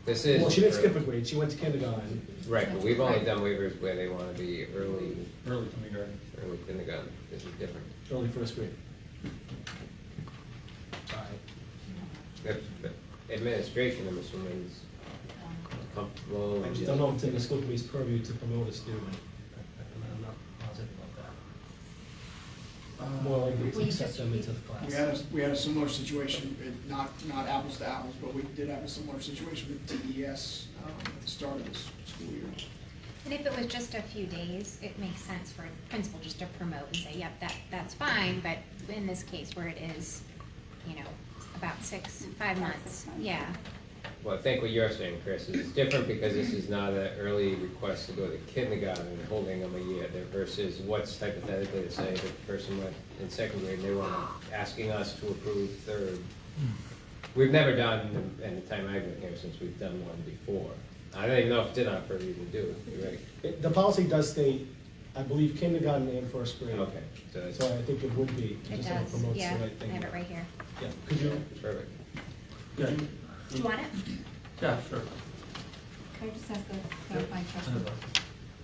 [SPEAKER 10] This is.
[SPEAKER 2] Well, she didn't skip a grade, she went to kindergarten.
[SPEAKER 10] Right, but we've only done waivers where they want to be early
[SPEAKER 1] kindergarten.
[SPEAKER 10] Early kindergarten, this is different.
[SPEAKER 2] Early first grade.
[SPEAKER 10] The administration, I'm assuming, is comfortable.
[SPEAKER 2] I just don't know if it's in the school committee's purview to promote a student. I'm not positive about that. More likely to accept them into the class.
[SPEAKER 4] We had a similar situation, not apples to apples, but we did have a similar situation with TES at the start of this school year.
[SPEAKER 16] And if it was just a few days, it makes sense for a principal just to promote and say, yep, that's fine, but in this case where it is, about 5 months, yeah.
[SPEAKER 10] Well, I think what you're saying, Chris, is it's different because this is not an early request to go to kindergarten and holding them a year there versus what's hypothetically to say the person went in second grade and they were asking us to approve third. We've never done, in the time I've been here, since we've done one before. I don't even know if it's in our purview to do, you're right.
[SPEAKER 2] The policy does state, I believe, kindergarten and first grade.
[SPEAKER 10] Okay.
[SPEAKER 2] So I think it would be.
[SPEAKER 16] It
[SPEAKER 2] just so
[SPEAKER 16] does,
[SPEAKER 2] promotes the
[SPEAKER 16] yeah,
[SPEAKER 2] right thing.
[SPEAKER 16] I have it right here.
[SPEAKER 2] Yeah, could you?
[SPEAKER 10] Perfect.
[SPEAKER 2] Yeah.
[SPEAKER 16] Do you want it?
[SPEAKER 1] Yeah, sure.
[SPEAKER 13] Can I just ask a clarifying question?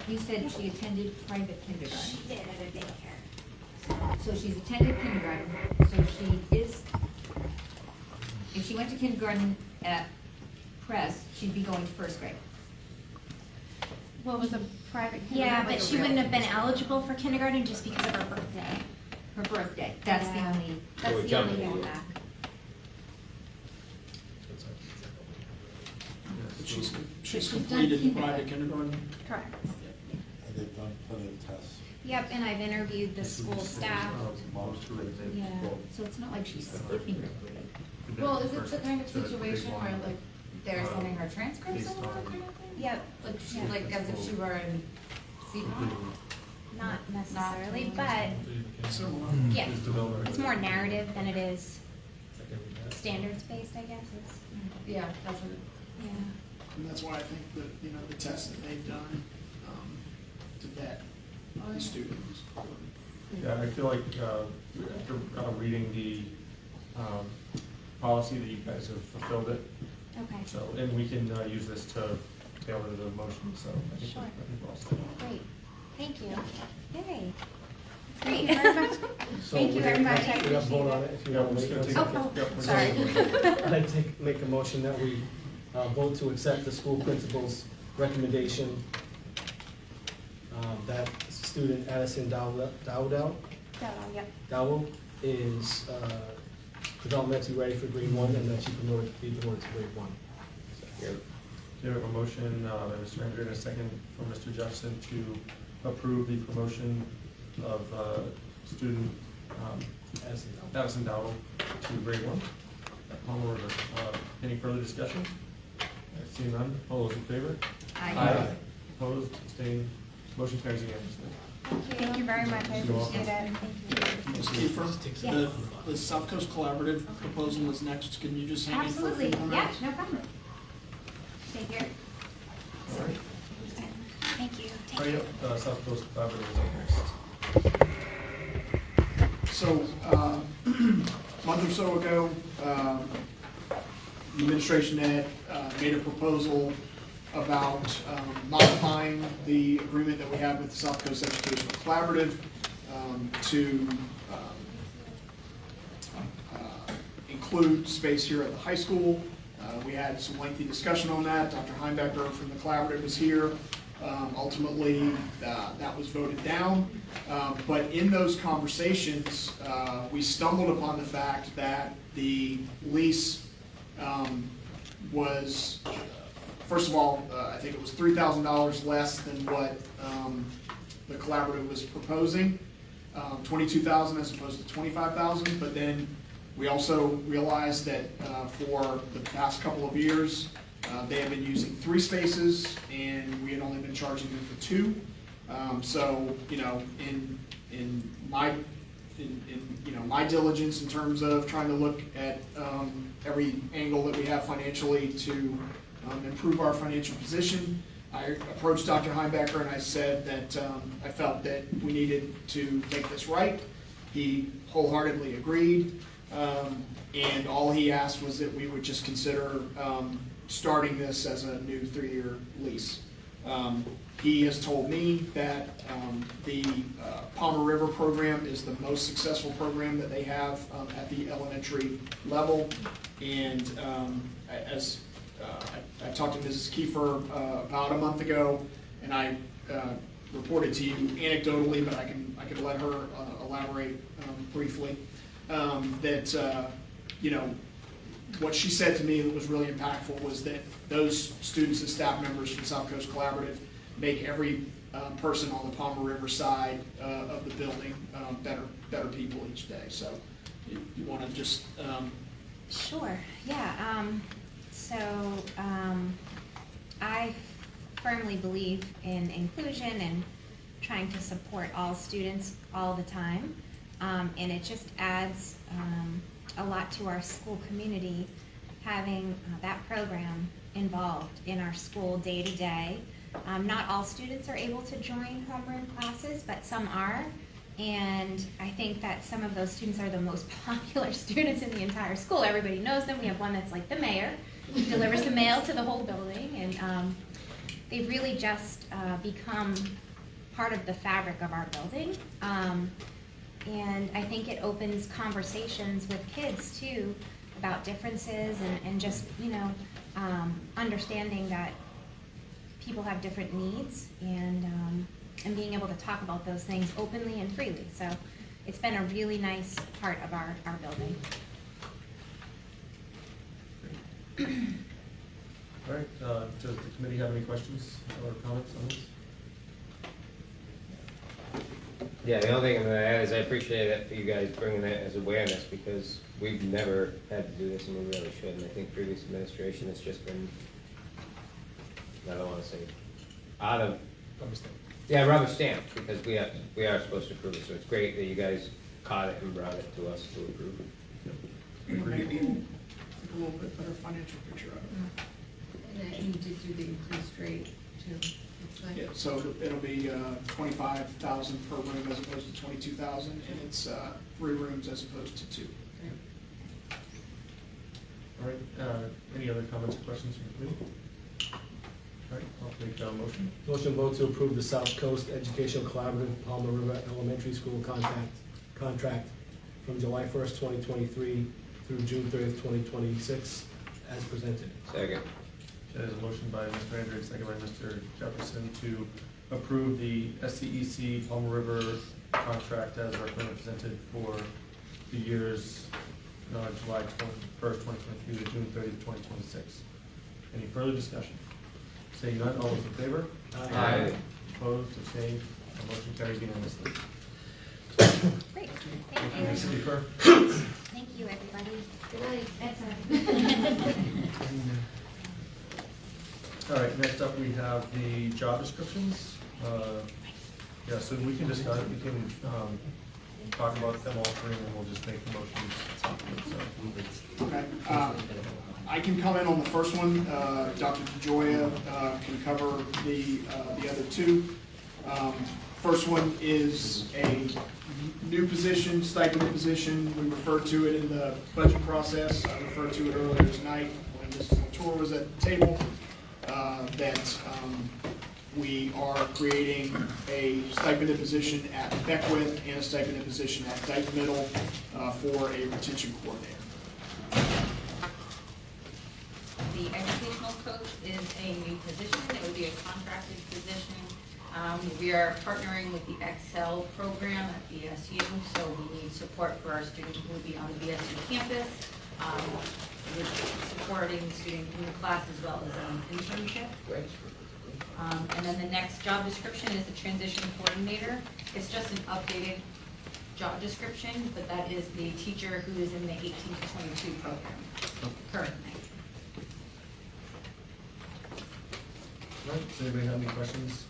[SPEAKER 13] You said she attended private kindergarten.
[SPEAKER 16] She did at a daycare.
[SPEAKER 13] So she's attended kindergarten, so she is, if she went to kindergarten at Press, she'd be going first grade.
[SPEAKER 16] What was a private
[SPEAKER 13] Yeah,
[SPEAKER 16] kindergarten?
[SPEAKER 13] but
[SPEAKER 16] But she wouldn't have been eligible for kindergarten just because of her birthday.
[SPEAKER 13] Her birthday, that's the
[SPEAKER 16] Yeah.
[SPEAKER 13] only.
[SPEAKER 10] So we're jumping a year.
[SPEAKER 13] back.
[SPEAKER 4] She's completed the private kindergarten.
[SPEAKER 16] Correct.
[SPEAKER 18] And they've done plenty of tests.
[SPEAKER 16] Yep, and I've interviewed the school staff.
[SPEAKER 13] Yeah, so it's not like she's skipping a grade.
[SPEAKER 11] Well, is it the kind of situation where like they're sending her transcripts along kind of thing?
[SPEAKER 16] Yep.
[SPEAKER 11] Like as if she were in CPR?
[SPEAKER 16] Not necessarily, but yeah, it's more narrative than it is standards-based, I guess.
[SPEAKER 11] Yeah, that's what it,
[SPEAKER 16] Yeah.
[SPEAKER 4] And that's why I think that, the tests that they've done to vet the students.
[SPEAKER 1] Yeah, I feel like after reading the policy that you guys have fulfilled it.
[SPEAKER 16] Okay.
[SPEAKER 1] So, and we can use this to tailor the motion, so I think
[SPEAKER 16] Sure.
[SPEAKER 1] we're all set.
[SPEAKER 16] Great. Thank you. Yay. Thank you very much.
[SPEAKER 2] So
[SPEAKER 16] Thank you very much. I
[SPEAKER 2] We have to vote
[SPEAKER 16] appreciate
[SPEAKER 2] on
[SPEAKER 16] it.
[SPEAKER 2] it if you
[SPEAKER 1] Yeah,
[SPEAKER 2] want
[SPEAKER 1] we're
[SPEAKER 2] to
[SPEAKER 1] just
[SPEAKER 2] make
[SPEAKER 1] gonna
[SPEAKER 2] one.
[SPEAKER 1] take.
[SPEAKER 16] Oh,
[SPEAKER 1] we're
[SPEAKER 16] sorry.
[SPEAKER 1] gonna-
[SPEAKER 2] I'd make a motion that we vote to accept the school principal's recommendation that student Addison Dowdell is developmentally ready for grade 1, and that she be promoted to grade 1.
[SPEAKER 1] Okay, we have a motion by Mr. Andrew and a second from Mr. Jefferson to approve the promotion of student Addison Dowdell to grade 1 at Palmer River. Any further discussion? Seeing none, all those in favor?
[SPEAKER 16] Aye.
[SPEAKER 1] Opposed, abstained, motion carries unanimously.
[SPEAKER 16] Thank you very much. I
[SPEAKER 1] You're welcome.
[SPEAKER 16] appreciate it.
[SPEAKER 4] Ms. Kiefer,
[SPEAKER 16] Yes.
[SPEAKER 4] the South Coast Collaborative proposal is next. Can you just hang in for a few
[SPEAKER 13] Absolutely,
[SPEAKER 4] more
[SPEAKER 13] yeah,
[SPEAKER 4] minutes?
[SPEAKER 13] no problem. Take care.
[SPEAKER 1] All right.
[SPEAKER 16] Thank you. Take
[SPEAKER 1] Hurry
[SPEAKER 16] care.
[SPEAKER 1] up, South Coast Collaborative is up next.
[SPEAKER 4] So, a month or so ago, the administration had made a proposal about modifying the agreement that we have with the South Coast Educational Collaborative to include space here at the high school. We had some lengthy discussion on that. Dr. Heimbecker from the collaborative was here. Ultimately, that was voted down. But in those conversations, we stumbled upon the fact that the lease was, first of all, I think it was $3,000 less than what the collaborative was proposing, $22,000 as opposed to $25,000. But then we also realized that for the past couple of years, they have been using 3 spaces, and we had only been charging them for 2. So, you know, in my my diligence in terms of trying to look at every angle that we have financially to improve our financial position, I approached Dr. Heimbecker and I said that I felt that we needed to make this right. He wholeheartedly agreed, and all he asked was that we would just consider starting this as a new 3-year lease. He has told me that the Palmer River program is the most successful program that they have at the elementary level. And as I talked to Mrs. Kiefer about a month ago, and I reported to you anecdotally, but I can let her elaborate briefly, that you know, what she said to me that was really impactful was that those students and staff members from South Coast Collaborative make every person on the Palmer River side of the building better people each day. So you want to just...
[SPEAKER 16] Sure, yeah. I firmly believe in inclusion and trying to support all students all the time. And it just adds a lot to our school community having that program involved in our school day to day. Not all students are able to join homeroom classes, but some are. And I think that some of those students are the most popular students in the entire school. Everybody knows them. We have one that's like the mayor, who delivers the mail to the whole building. And they've really just become part of the fabric of our building. And I think it opens conversations with kids too about differences and just, you know, understanding that people have different needs and being able to talk about those things openly and freely. So it's been a really nice part of our building.
[SPEAKER 1] All right, does the committee have any questions or comments on this?
[SPEAKER 10] Yeah, the only thing I'm gonna add is I appreciate it for you guys bringing that as awareness, because we've never had to do this and we really should. And I think previous administration has just been, I don't wanna say, out of, rubber stamped, because we are supposed to approve it. So it's great that you guys caught it and brought it to us to approve it.
[SPEAKER 4] Maybe a little bit better financial picture of it.
[SPEAKER 11] And you did do the increased rate too, looks like.
[SPEAKER 4] Yeah, so it'll be $25,000 per room as opposed to $22,000, and it's 3 rooms as opposed to 2.
[SPEAKER 1] All right, any other comments or questions from the committee? All right, I'll take a motion.
[SPEAKER 2] Motion vote to approve the South Coast Educational Collaborative Palmer River Elementary School contract from July 1st, 2023 through June 30th, 2026, as presented.
[SPEAKER 10] Second.
[SPEAKER 1] There's a motion by Mr. Andrews, second by Mr. Jefferson to approve the SCEC Palmer River contract as recommended presented for the years July 1st, 2023 to June 30th, 2026. Any further discussion? Seeing none, all those in favor?
[SPEAKER 10] Aye.
[SPEAKER 1] Opposed, abstained, the motion carries unanimously.
[SPEAKER 16] Great,
[SPEAKER 1] Thank you, Ms. Kiefer.
[SPEAKER 16] Thank you, everybody.
[SPEAKER 8] Good night.
[SPEAKER 16] That's
[SPEAKER 1] All right, next up we have the job descriptions. Yeah, so we can discuss, we can talk about them all three, and then we'll just make the motions.
[SPEAKER 4] Okay. I can comment on the first one. Dr. DeGioia can cover the other two. First one is a new position, stipend position. We referred to it in the budget process. I referred to it earlier tonight when Mrs. Latour was at the table. That we are creating a stipended position at Beckwith and a stipended position at Dighton Middle for a retention coordinator.
[SPEAKER 19] The educational coach is a new position. It would be a contracted position. We are partnering with the Excel program at BSU, so we need support for our students who will be on the BSU campus. With supporting the student in the class as well as an internship. And then the next job description is the transition coordinator. It's just an updated job description, but that is the teacher who is in the 18 to 22 program currently.
[SPEAKER 1] All right, does anybody have any questions?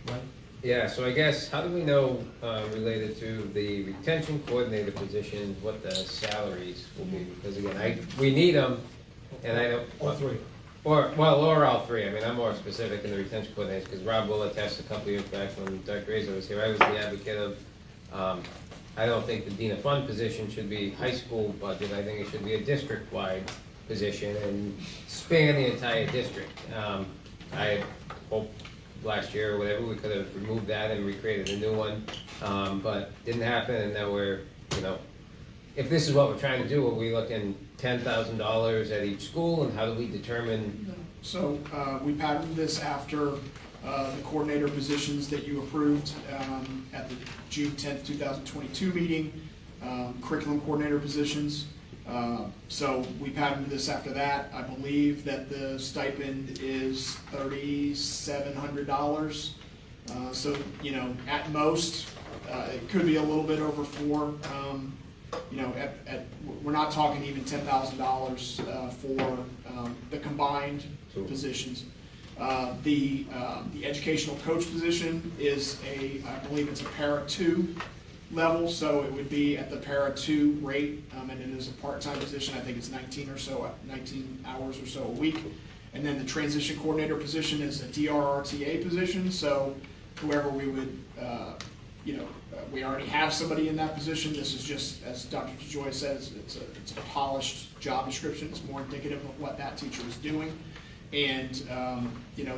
[SPEAKER 1] Mike?
[SPEAKER 10] Yeah, so I guess, how do we know, related to the retention coordinator position, what the salaries will be? Because again, we need them, and I don't.
[SPEAKER 2] All three.
[SPEAKER 10] Or all three. I mean, I'm more specific in the retention coordinators, because Rob will attest a couple years back when Dr. Reza was here, I was the advocate of, I don't think the Dean of Fund position should be high school budget, I think it should be a district-wide position and span the entire district. I hope last year or whatever, we could have removed that and recreated a new one, but didn't happen, and now we're, if this is what we're trying to do, are we looking $10,000 at each school, and how do we determine?
[SPEAKER 4] So we patterned this after the coordinator positions that you approved at the June 10th, 2022 meeting, curriculum coordinator positions. So we patterned this after that. I believe that the stipend is $3,700. So, at most, it could be a little bit over four. We're not talking even $10,000 for the combined positions. The educational coach position is I believe it's a para 2 level, so it would be at the para 2 rate, and it is a part-time position. I think it's 19 hours or so a week. And then the transition coordinator position is a DRRTA position, so whoever we would, we already have somebody in that position. This is just, as Dr. DeJoy says, it's a polished job description. It's more indicative of what that teacher is doing. And,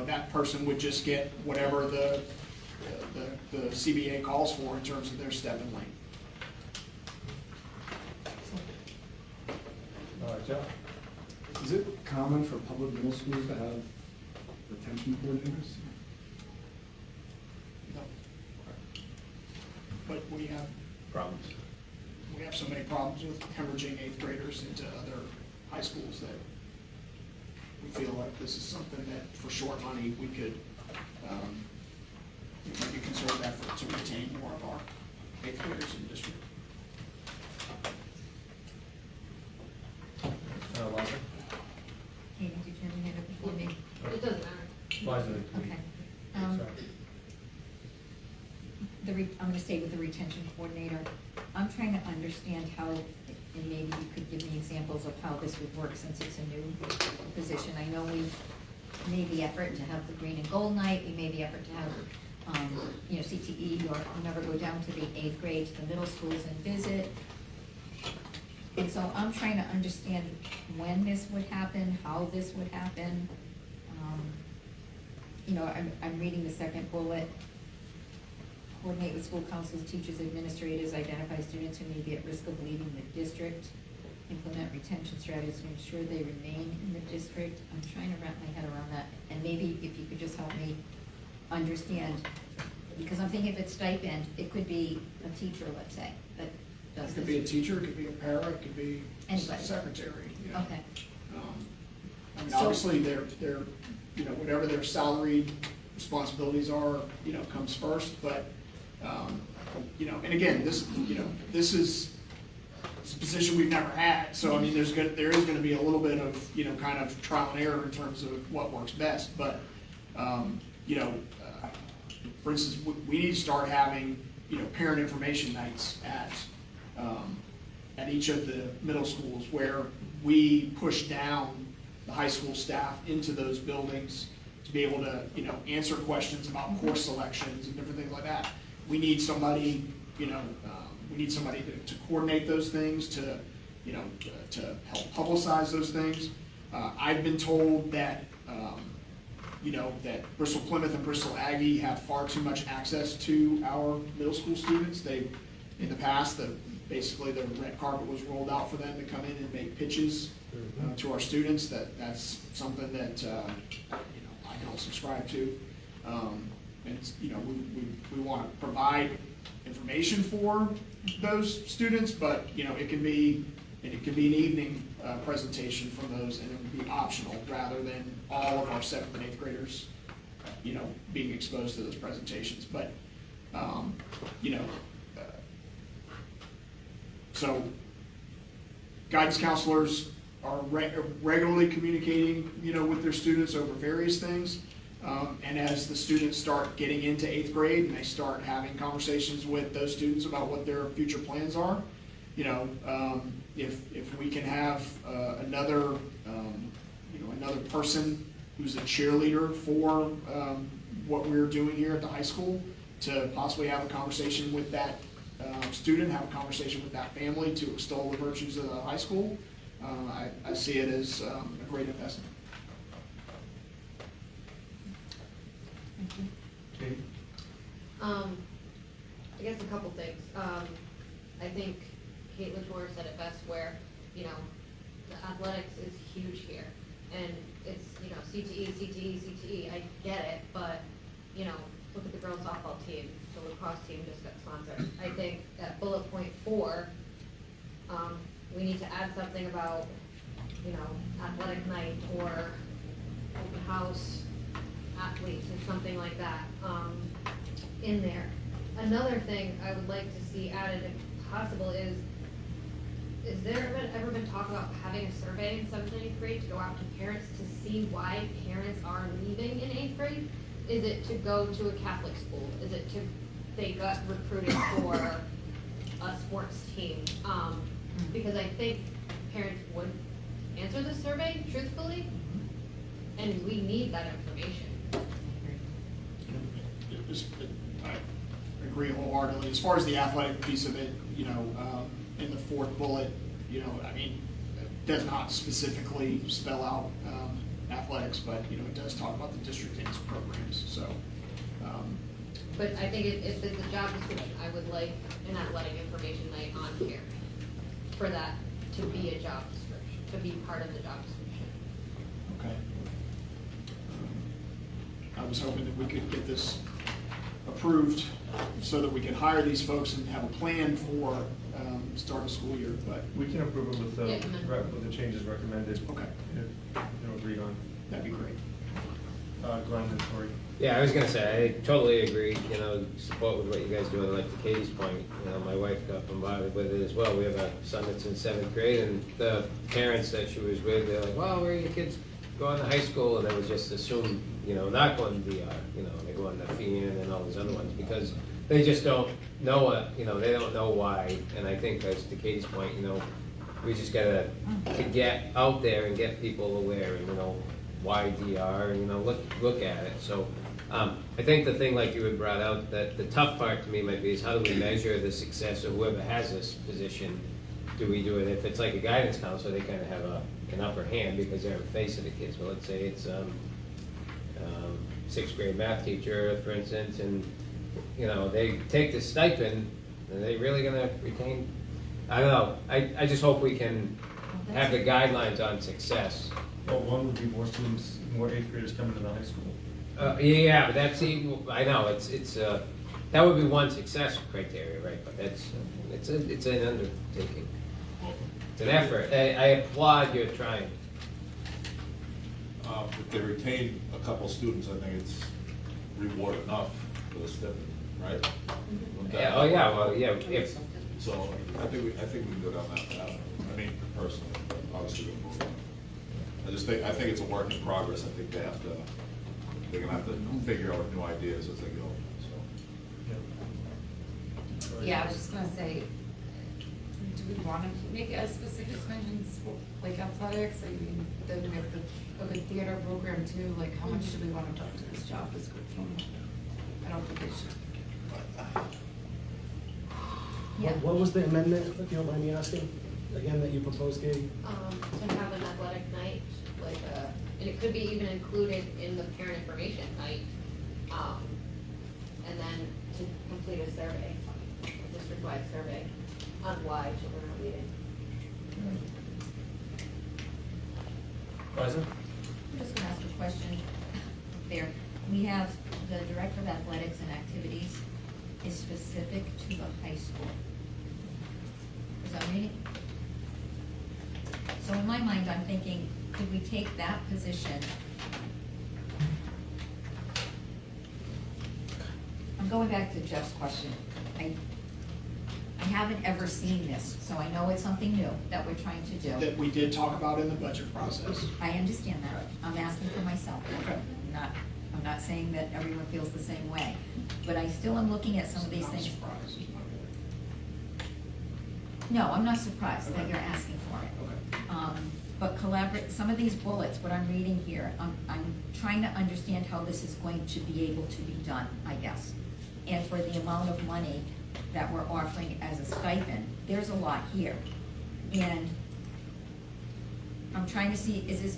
[SPEAKER 4] that person would just get whatever the CBA calls for in terms of their step and lane.
[SPEAKER 1] All right, Jeff?
[SPEAKER 12] Is it common for public middle schools to have retention coordinators?
[SPEAKER 4] No. But we have
[SPEAKER 10] Problems.
[SPEAKER 4] We have so many problems with hemorrhaging 8th graders into other high schools that we feel like this is something that, for short money, we could make a concerted effort to retain more of our 8th graders in the district.
[SPEAKER 1] Liza?
[SPEAKER 13] Katie, did you have your hand up before me?
[SPEAKER 15] It doesn't matter.
[SPEAKER 1] Liza.
[SPEAKER 13] Okay. I'm gonna stay with the retention coordinator. I'm trying to understand how, and maybe you could give me examples of how this would work since it's a new position. I know we made the effort to have the green and gold night, we made the effort to have, CTE, or never go down to the 8th grade, to the middle schools and visit. And so I'm trying to understand when this would happen, how this would happen. I'm reading the second bullet. Coordinate with school councils, teachers, administrators, identify students who may be at risk of leaving the district, implement retention strategies to ensure they remain in the district. I'm trying to wrap my head around that, and maybe if you could just help me understand, because I'm thinking if it's stipend, it could be a teacher, let's say, that does
[SPEAKER 4] It could
[SPEAKER 13] this.
[SPEAKER 4] be a teacher, it could be a para, it could be
[SPEAKER 13] Anybody.
[SPEAKER 4] secretary.
[SPEAKER 13] Okay.
[SPEAKER 4] Obviously, they're whatever their salaried responsibilities are, comes first, but, and again, this is a position we've never had, so, there is gonna be a little bit of, kind of trial and error in terms of what works best, but, for instance, we need to start having, parent information nights at each of the middle schools, where we push down the high school staff into those buildings to be able to, answer questions about course selections and different things like that. We need somebody, to coordinate those things, to help publicize those things. I've been told that, that Bristol Plymouth and Bristol Aggie have far too much access to our middle school students. In the past, basically the red carpet was rolled out for them to come in and make pitches to our students. That's something that I don't subscribe to. And it's, we want to provide information for those students, but it can be an evening presentation from those, and it would be optional rather than all of our 7th and 8th graders, being exposed to those presentations. But so guidance counselors are regularly communicating, with their students over various things. And as the students start getting into 8th grade and they start having conversations with those students about what their future plans are, if we can have another person who's a cheerleader for what we're doing here at the high school, to possibly have a conversation with that student, have a conversation with that family to extol the virtues of the high school, I see it as a great investment.
[SPEAKER 1] Katie?
[SPEAKER 20] I guess a couple things. I think Caitlin Moore said it best, where, the athletics is huge here. And it's, CTE, I get it, but, look at the girls softball team, the lacrosse team just got sponsored. I think that bullet point 4, we need to add something about, athletic night or open house athletes or something like that in there. Another thing I would like to see added, if possible, is there ever been talk about having a survey in 7th and 8th grade to go out to parents to see why parents are leaving in 8th grade? Is it to go to a Catholic school? Is it to they got recruited for a sports team? Because I think parents would answer the survey truthfully, and we need that information.
[SPEAKER 4] I agree wholeheartedly. As far as the athletic piece of it, in the 4th bullet, it does not specifically spell out athletics, but, it does talk about the district and its programs, so.
[SPEAKER 20] But I think if it's a job description, I would like an athletic information night on here for that to be a job description, to be part of the job description.
[SPEAKER 4] Okay. I was hoping that we could get this approved so that we can hire these folks and have a plan for start of school year, but.
[SPEAKER 1] We can approve it with the changes recommended.
[SPEAKER 4] Okay.
[SPEAKER 1] Agreed on.
[SPEAKER 4] That'd be great.
[SPEAKER 1] Glenn and Tori.
[SPEAKER 10] Yeah, I was gonna say, I totally agree, support with what you guys do, and like to Katie's point, my wife got bombarded with it as well. We have a son that's in 7th grade, and the parents that she was with, they're like, well, where are your kids going to high school? And they was just assumed, not going to DR, they're going to FEN and all those other ones, because they just don't know they don't know why. And I think, as to Katie's point, we just gotta to get out there and get people aware, and why DR, and look at it. So I think the thing, like you had brought out, that the tough part to me might be is how do we measure the success of whoever has this position? Do we do it, if it's like a guidance counselor, they kind of have an upper hand because they're the face of the kids. Well, let's say it's 6th grade math teacher, for instance, and they take the stipend, are they really gonna retain? I don't know, I just hope we can have the guidelines on success.
[SPEAKER 1] Well, one would be more students, more 8th graders coming to the high school.
[SPEAKER 10] Yeah, but that's, I know, it's that would be one success criteria, right? But it's an undertaking. It's an effort. I applaud your trying.
[SPEAKER 18] If they retain a couple students, I think it's reward enough for the stipend, right?
[SPEAKER 10] Yeah, oh yeah, well, yeah.
[SPEAKER 18] So I think we can go down that path. I mean, personally, obviously we'll move on. I think it's a work in progress. I think they're gonna have to figure out new ideas as they go, so.
[SPEAKER 11] Yeah, I was just gonna say, do we want to make a specific mention, like athletics? I mean, then we have a good theater program too. Like, how much do we want to talk to this job description? I don't think it should.
[SPEAKER 2] Yeah. What was the amendment, if you don't mind me asking, again, that you proposed, Katie?
[SPEAKER 20] To have an athletic night, and it could be even included in the parent information night, and then to complete a survey, a district-wide survey on why children are leaving.
[SPEAKER 1] Liza?
[SPEAKER 13] I'm just gonna ask a question there. We have the Director of Athletics and Activities is specific to the high school. Is that right? So in my mind, I'm thinking, could we take that position? I'm going back to Jeff's question. I haven't ever seen this, so I know it's something new that we're trying to do.
[SPEAKER 4] That we did talk about in the budget process.
[SPEAKER 13] I understand that. I'm asking for myself.
[SPEAKER 4] Okay.
[SPEAKER 13] I'm I'm not saying that everyone feels the same way, but I still am looking at some of these things. No, I'm not surprised that you're asking for it. But collaborate, some of these bullets, what I'm reading here, I'm trying to understand how this is going to be able to be done, I guess. And for the amount of money that we're offering as a stipend, there's a lot here. And I'm trying to see, is this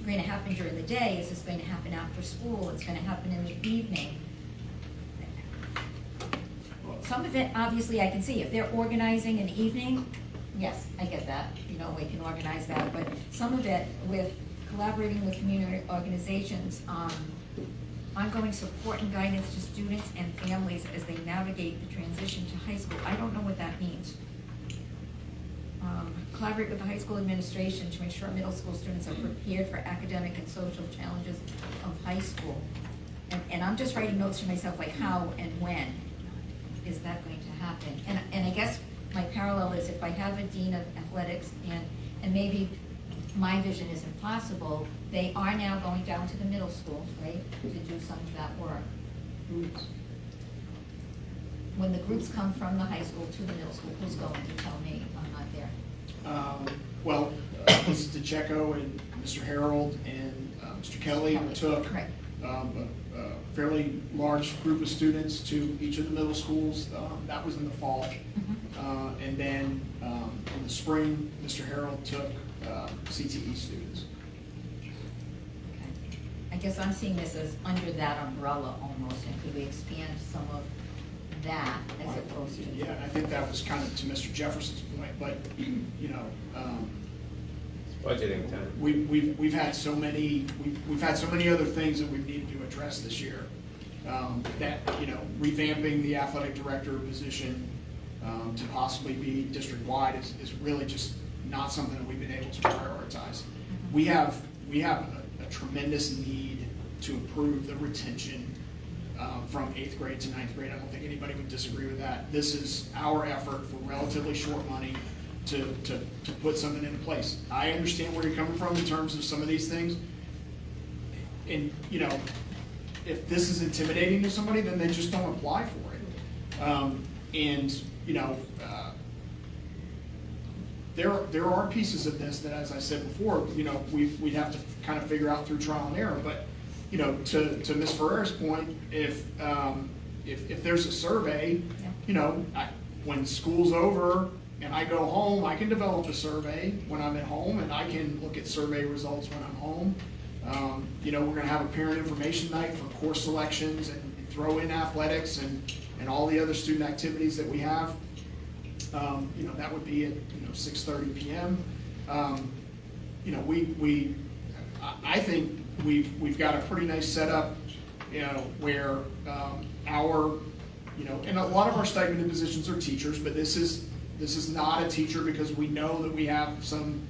[SPEAKER 13] going to happen during the day? Is this going to happen after school? It's going to happen in the evening? Some of it, obviously, I can see. If they're organizing an evening, yes, I get that. You know, we can organize that. But some of it, with collaborating with community organizations, ongoing support and guidance to students and families as they navigate the transition to high school. I don't know what that means. Collaborate with the high school administration to ensure middle school students are prepared for academic and social challenges of high school. And I'm just writing notes to myself, like how and when is that going to happen? And I guess my parallel is if I have a dean of athletics and maybe my vision isn't possible, they are now going down to the middle school, right, to do some of that work. When the groups come from the high school to the middle school, who's going to tell me I'm not there?
[SPEAKER 4] Well, Mrs. DeCecco and Mr. Harold and Mr. Kelly took a fairly large group of students to each of the middle schools. That was in the fall. And then in the spring, Mr. Harold took CTE students.
[SPEAKER 13] Okay. I guess I'm seeing this as under that umbrella almost, and could we expand some of that as opposed to?
[SPEAKER 4] Yeah, I think that was kind of to Mr. Jefferson's point, but, you know,
[SPEAKER 10] Budgeting time.
[SPEAKER 4] We've had so many other things that we've needed to address this year. That, you know, revamping the athletic director position to possibly be district-wide is really just not something that we've been able to prioritize. We have a tremendous need to improve the retention from 8th grade to 9th grade. I don't think anybody would disagree with that. This is our effort for relatively short money to put something into place. I understand where you're coming from in terms of some of these things. And, you know, if this is intimidating to somebody, then they just don't apply for it. And, you know, there are pieces of this that, as I said before, you know, we'd have to kind of figure out through trial and error. But, you know, to Ms. Ferrer's point, if there's a survey, you know, when school's over and I go home, I can develop a survey when I'm at home, and I can look at survey results when I'm home. You know, we're going to have a parent information night for course selections and throw in athletics and all the other student activities that we have. You know, that would be at 6:30 p.m. You know, I think we've got a pretty nice setup, you know, where our, you know, and a lot of our stipended positions are teachers, but this is not a teacher because we know that we have some,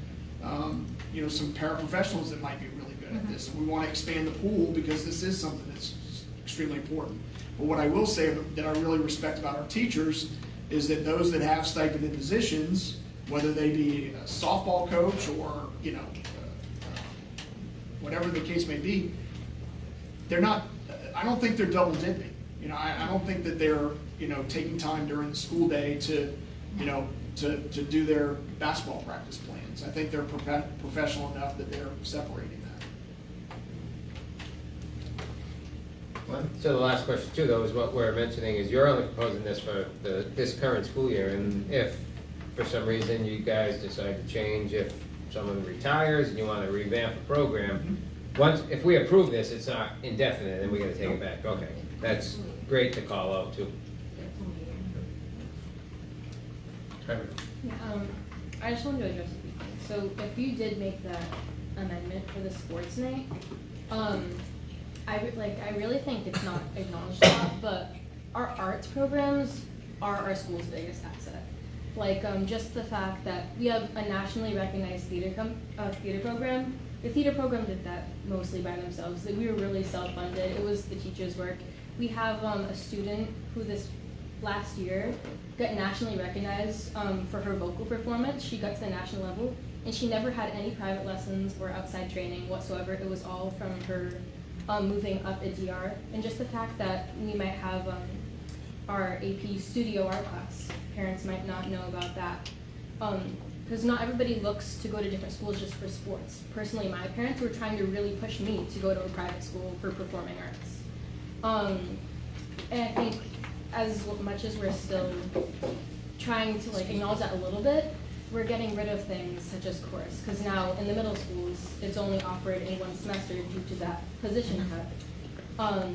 [SPEAKER 4] you know, some paraprofessionals that might be really good at this. And we want to expand the pool because this is something that's extremely important. But what I will say that I really respect about our teachers is that those that have stipended positions, whether they be a softball coach or, you know, whatever the case may be, they're not, I don't think they're double dipping. You know, I don't think that they're, you know, taking time during the school day to, you know, to do their basketball practice plans. I think they're professional enough that they're separating that.
[SPEAKER 10] So the last question too, though, is what we're mentioning is you're only proposing this for this current school year, and if for some reason you guys decide to change, if someone retires and you want to revamp the program, if we approve this, it's not indefinite, and we got to take it back. Okay, that's great to call out too.
[SPEAKER 8] I just wanted to address a few things. So if you did make that amendment for the sports night, I really think it's not acknowledged a lot, but our arts programs are our school's biggest asset. Like just the fact that we have a nationally recognized theater program. The theater program did that mostly by themselves. We were really self-funded. It was the teachers' work. We have a student who this last year got nationally recognized for her vocal performance. She got to the national level, and she never had any private lessons or outside training whatsoever. It was all from her moving up a DR, and just the fact that we might have our AP studio art class. Parents might not know about that. Because not everybody looks to go to different schools just for sports. Personally, my parents were trying to really push me to go to a private school for performing arts. And I think as much as we're still trying to like acknowledge that a little bit, we're getting rid of things such as chorus. Because now in the middle schools, it's only offered in one semester due to that position cut.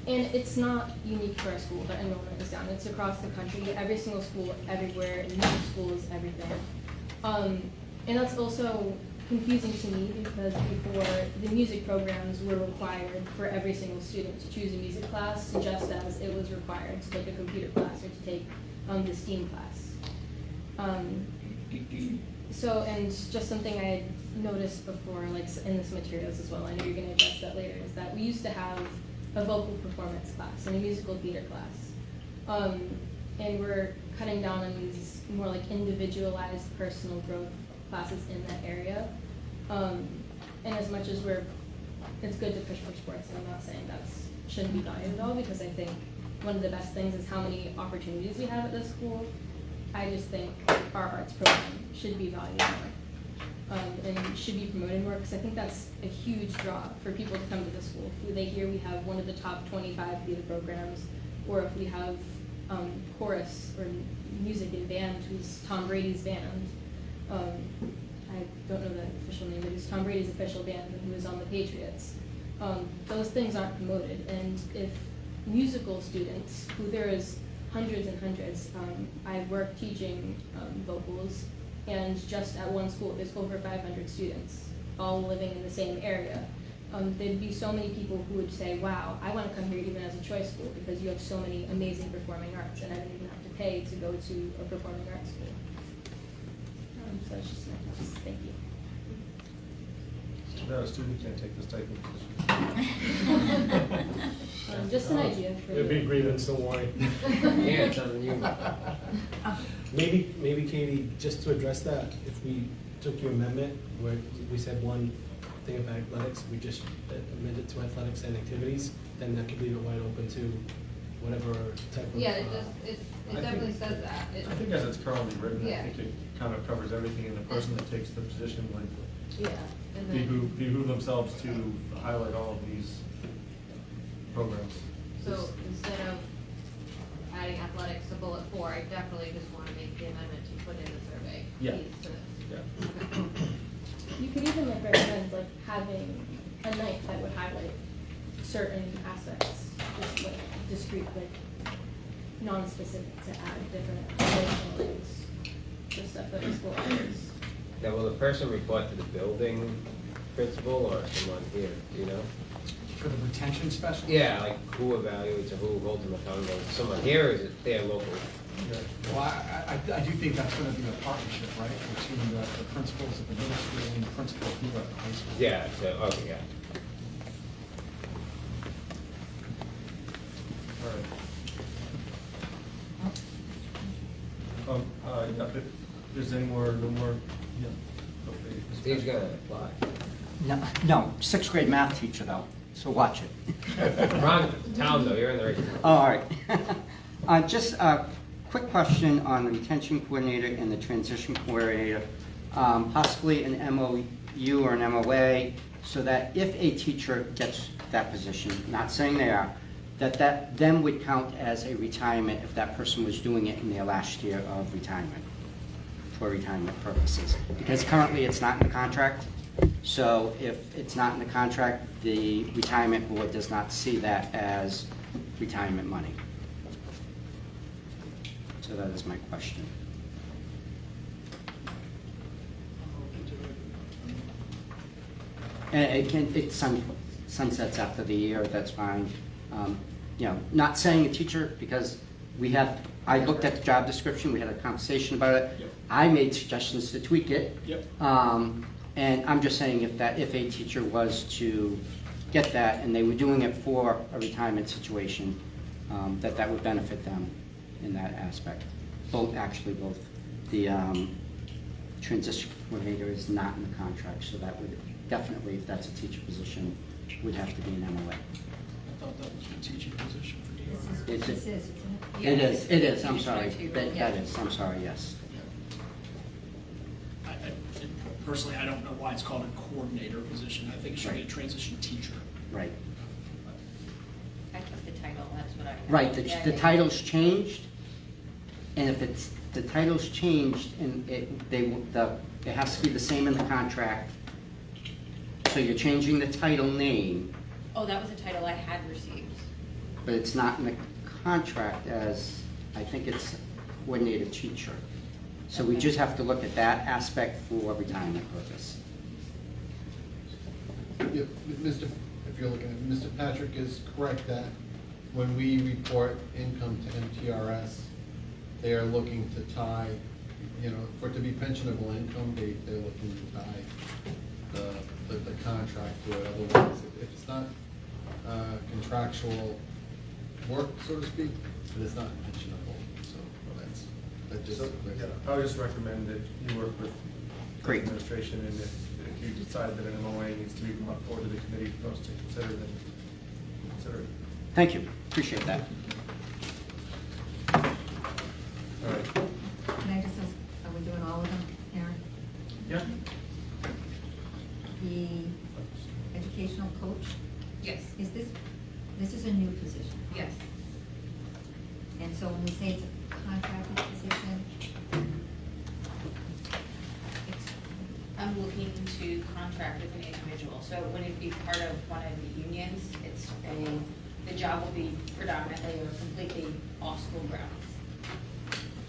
[SPEAKER 8] And it's not unique to our school that enrollment is down. It's across the country, every single school, everywhere, in middle schools, everything. And that's also confusing to me because before the music programs were required for every single student to choose a music class, just as it was required to take a computer class or to take the STEAM class. So, and just something I had noticed before, like in this materials as well, I know you're going to address that later, is that we used to have a vocal performance class and a musical theater class. And we're cutting down on these more like individualized personal growth classes in that area. And as much as it's good to push for sports, and I'm not saying that shouldn't be valued at all, because I think one of the best things is how many opportunities we have at this school. I just think our arts program should be valued more. And should be promoted more, because I think that's a huge draw for people to come to the school. If they hear we have one of the top 25 theater programs, or if we have chorus or music and band, who's Tom Brady's band. I don't know the official name, but it's Tom Brady's official band, and who is on the Patriots. Those things aren't promoted, and if musical students, who there is hundreds and hundreds, I work teaching vocals, and just at one school, there's over 500 students, all living in the same area. There'd be so many people who would say, wow, I want to come here even as a choice school because you have so many amazing performing arts, and I don't even have to pay to go to a performing arts school. So that's just my thoughts. Thank you.
[SPEAKER 1] No, a student can't take this type of position.
[SPEAKER 8] Just an idea for
[SPEAKER 2] It'd be a grievance, don't worry.
[SPEAKER 10] Yeah, it's on you.
[SPEAKER 2] Maybe Katie, just to address that, if we took your amendment where we said one thing about athletics, we just amended to athletics and activities, then that could leave it wide open to whatever type of.
[SPEAKER 20] Yeah, it definitely says that.
[SPEAKER 1] I think as it's currently written,
[SPEAKER 20] Yeah.
[SPEAKER 1] I think it kind of covers everything, and the person that takes the position would
[SPEAKER 20] Yeah, and then,
[SPEAKER 1] behoove themselves to highlight all of these programs.
[SPEAKER 20] so instead of adding athletics to bullet 4, I definitely just want to make the amendment to put in the survey.
[SPEAKER 1] Yeah.
[SPEAKER 20] piece to this.
[SPEAKER 1] Yeah.
[SPEAKER 8] You could even like recommend like having a night that would highlight certain aspects, just like discrete, like non-specific, to add different emotional things, the stuff that the school offers.
[SPEAKER 10] Now, will the person report to the building principal or someone here, do you know?
[SPEAKER 12] For the retention specialist?
[SPEAKER 10] Yeah, like who evaluates or who holds them accountable? Is it someone here or is it their local?
[SPEAKER 12] Well, I do think that's gonna be a partnership, right, between the principals at the middle school and the principal here at the high school.
[SPEAKER 10] Yeah, so, okay, yeah.
[SPEAKER 1] All right. Yeah, if there's any more, no more, yeah. Okay.
[SPEAKER 10] Steve's gonna apply.
[SPEAKER 21] No, sixth grade math teacher though, so watch it.
[SPEAKER 10] Wrong town though, you're in the right.
[SPEAKER 21] Oh, all right. Just a quick question on the retention coordinator and the transition coordinator. Possibly an MOU or an MOA, so that if a teacher gets that position, not saying they are, that then would count as a retirement if that person was doing it in their last year of retirement, for retirement purposes. Because currently it's not in the contract, so if it's not in the contract, the retirement board does not see that as retirement money. So that is my question. And it sunsets after the year, that's fine. You know, not saying a teacher, because I looked at the job description, we had a conversation about it.
[SPEAKER 1] Yep.
[SPEAKER 21] I made suggestions to tweak it.
[SPEAKER 1] Yep.
[SPEAKER 21] And I'm just saying if a teacher was to get that and they were doing it for a retirement situation, that would benefit them in that aspect. Both. The transition coordinator is not in the contract, so that would definitely, if that's a teacher position, would have to be an MOA.
[SPEAKER 4] I thought that was a teaching position for DRS.
[SPEAKER 21] It's
[SPEAKER 13] This
[SPEAKER 21] a-
[SPEAKER 13] is, isn't it?
[SPEAKER 21] It is, I'm sorry,
[SPEAKER 11] Yeah.
[SPEAKER 21] that is, I'm sorry, yes.
[SPEAKER 4] Personally, I don't know why it's called a coordinator position. I think it should be a transition teacher.
[SPEAKER 21] Right.
[SPEAKER 11] I took the title, that's what I.
[SPEAKER 21] Right,
[SPEAKER 11] Yeah,
[SPEAKER 21] the
[SPEAKER 11] yeah.
[SPEAKER 21] title's changed, and if it's, the title's changed, and it has to be the same in the contract. So you're changing the title name,
[SPEAKER 11] Oh, that was a title I had received.
[SPEAKER 21] but it's not in the contract as, I think it's coordinator teacher. So we just have to look at that aspect for retirement purpose.
[SPEAKER 9] Yeah, Mr., if you're looking at, Mr. Patrick is correct that when we report income to MTRS, they are looking to tie, for it to be pensionable income, they're looking to tie the contract to it. Otherwise, if it's not contractual work, so to speak, but it's not pensionable, so that just.
[SPEAKER 1] So, yeah, I would just recommend that you work with the
[SPEAKER 21] Great.
[SPEAKER 1] administration, and if you decide that an MOA needs to be brought forward to the committee for us to consider, then consider it.
[SPEAKER 21] Thank you, appreciate that.
[SPEAKER 1] All right.
[SPEAKER 13] Can I just ask, are we doing all of them, Aaron?
[SPEAKER 1] Yeah.
[SPEAKER 13] The educational coach,
[SPEAKER 11] Yes,
[SPEAKER 13] is this is a new position?
[SPEAKER 11] yes.
[SPEAKER 13] And so when we say it's a contracted position,
[SPEAKER 11] I'm looking to contract with an individual, so it wouldn't be part of one of the unions. The job will be predominantly or completely off-school grounds.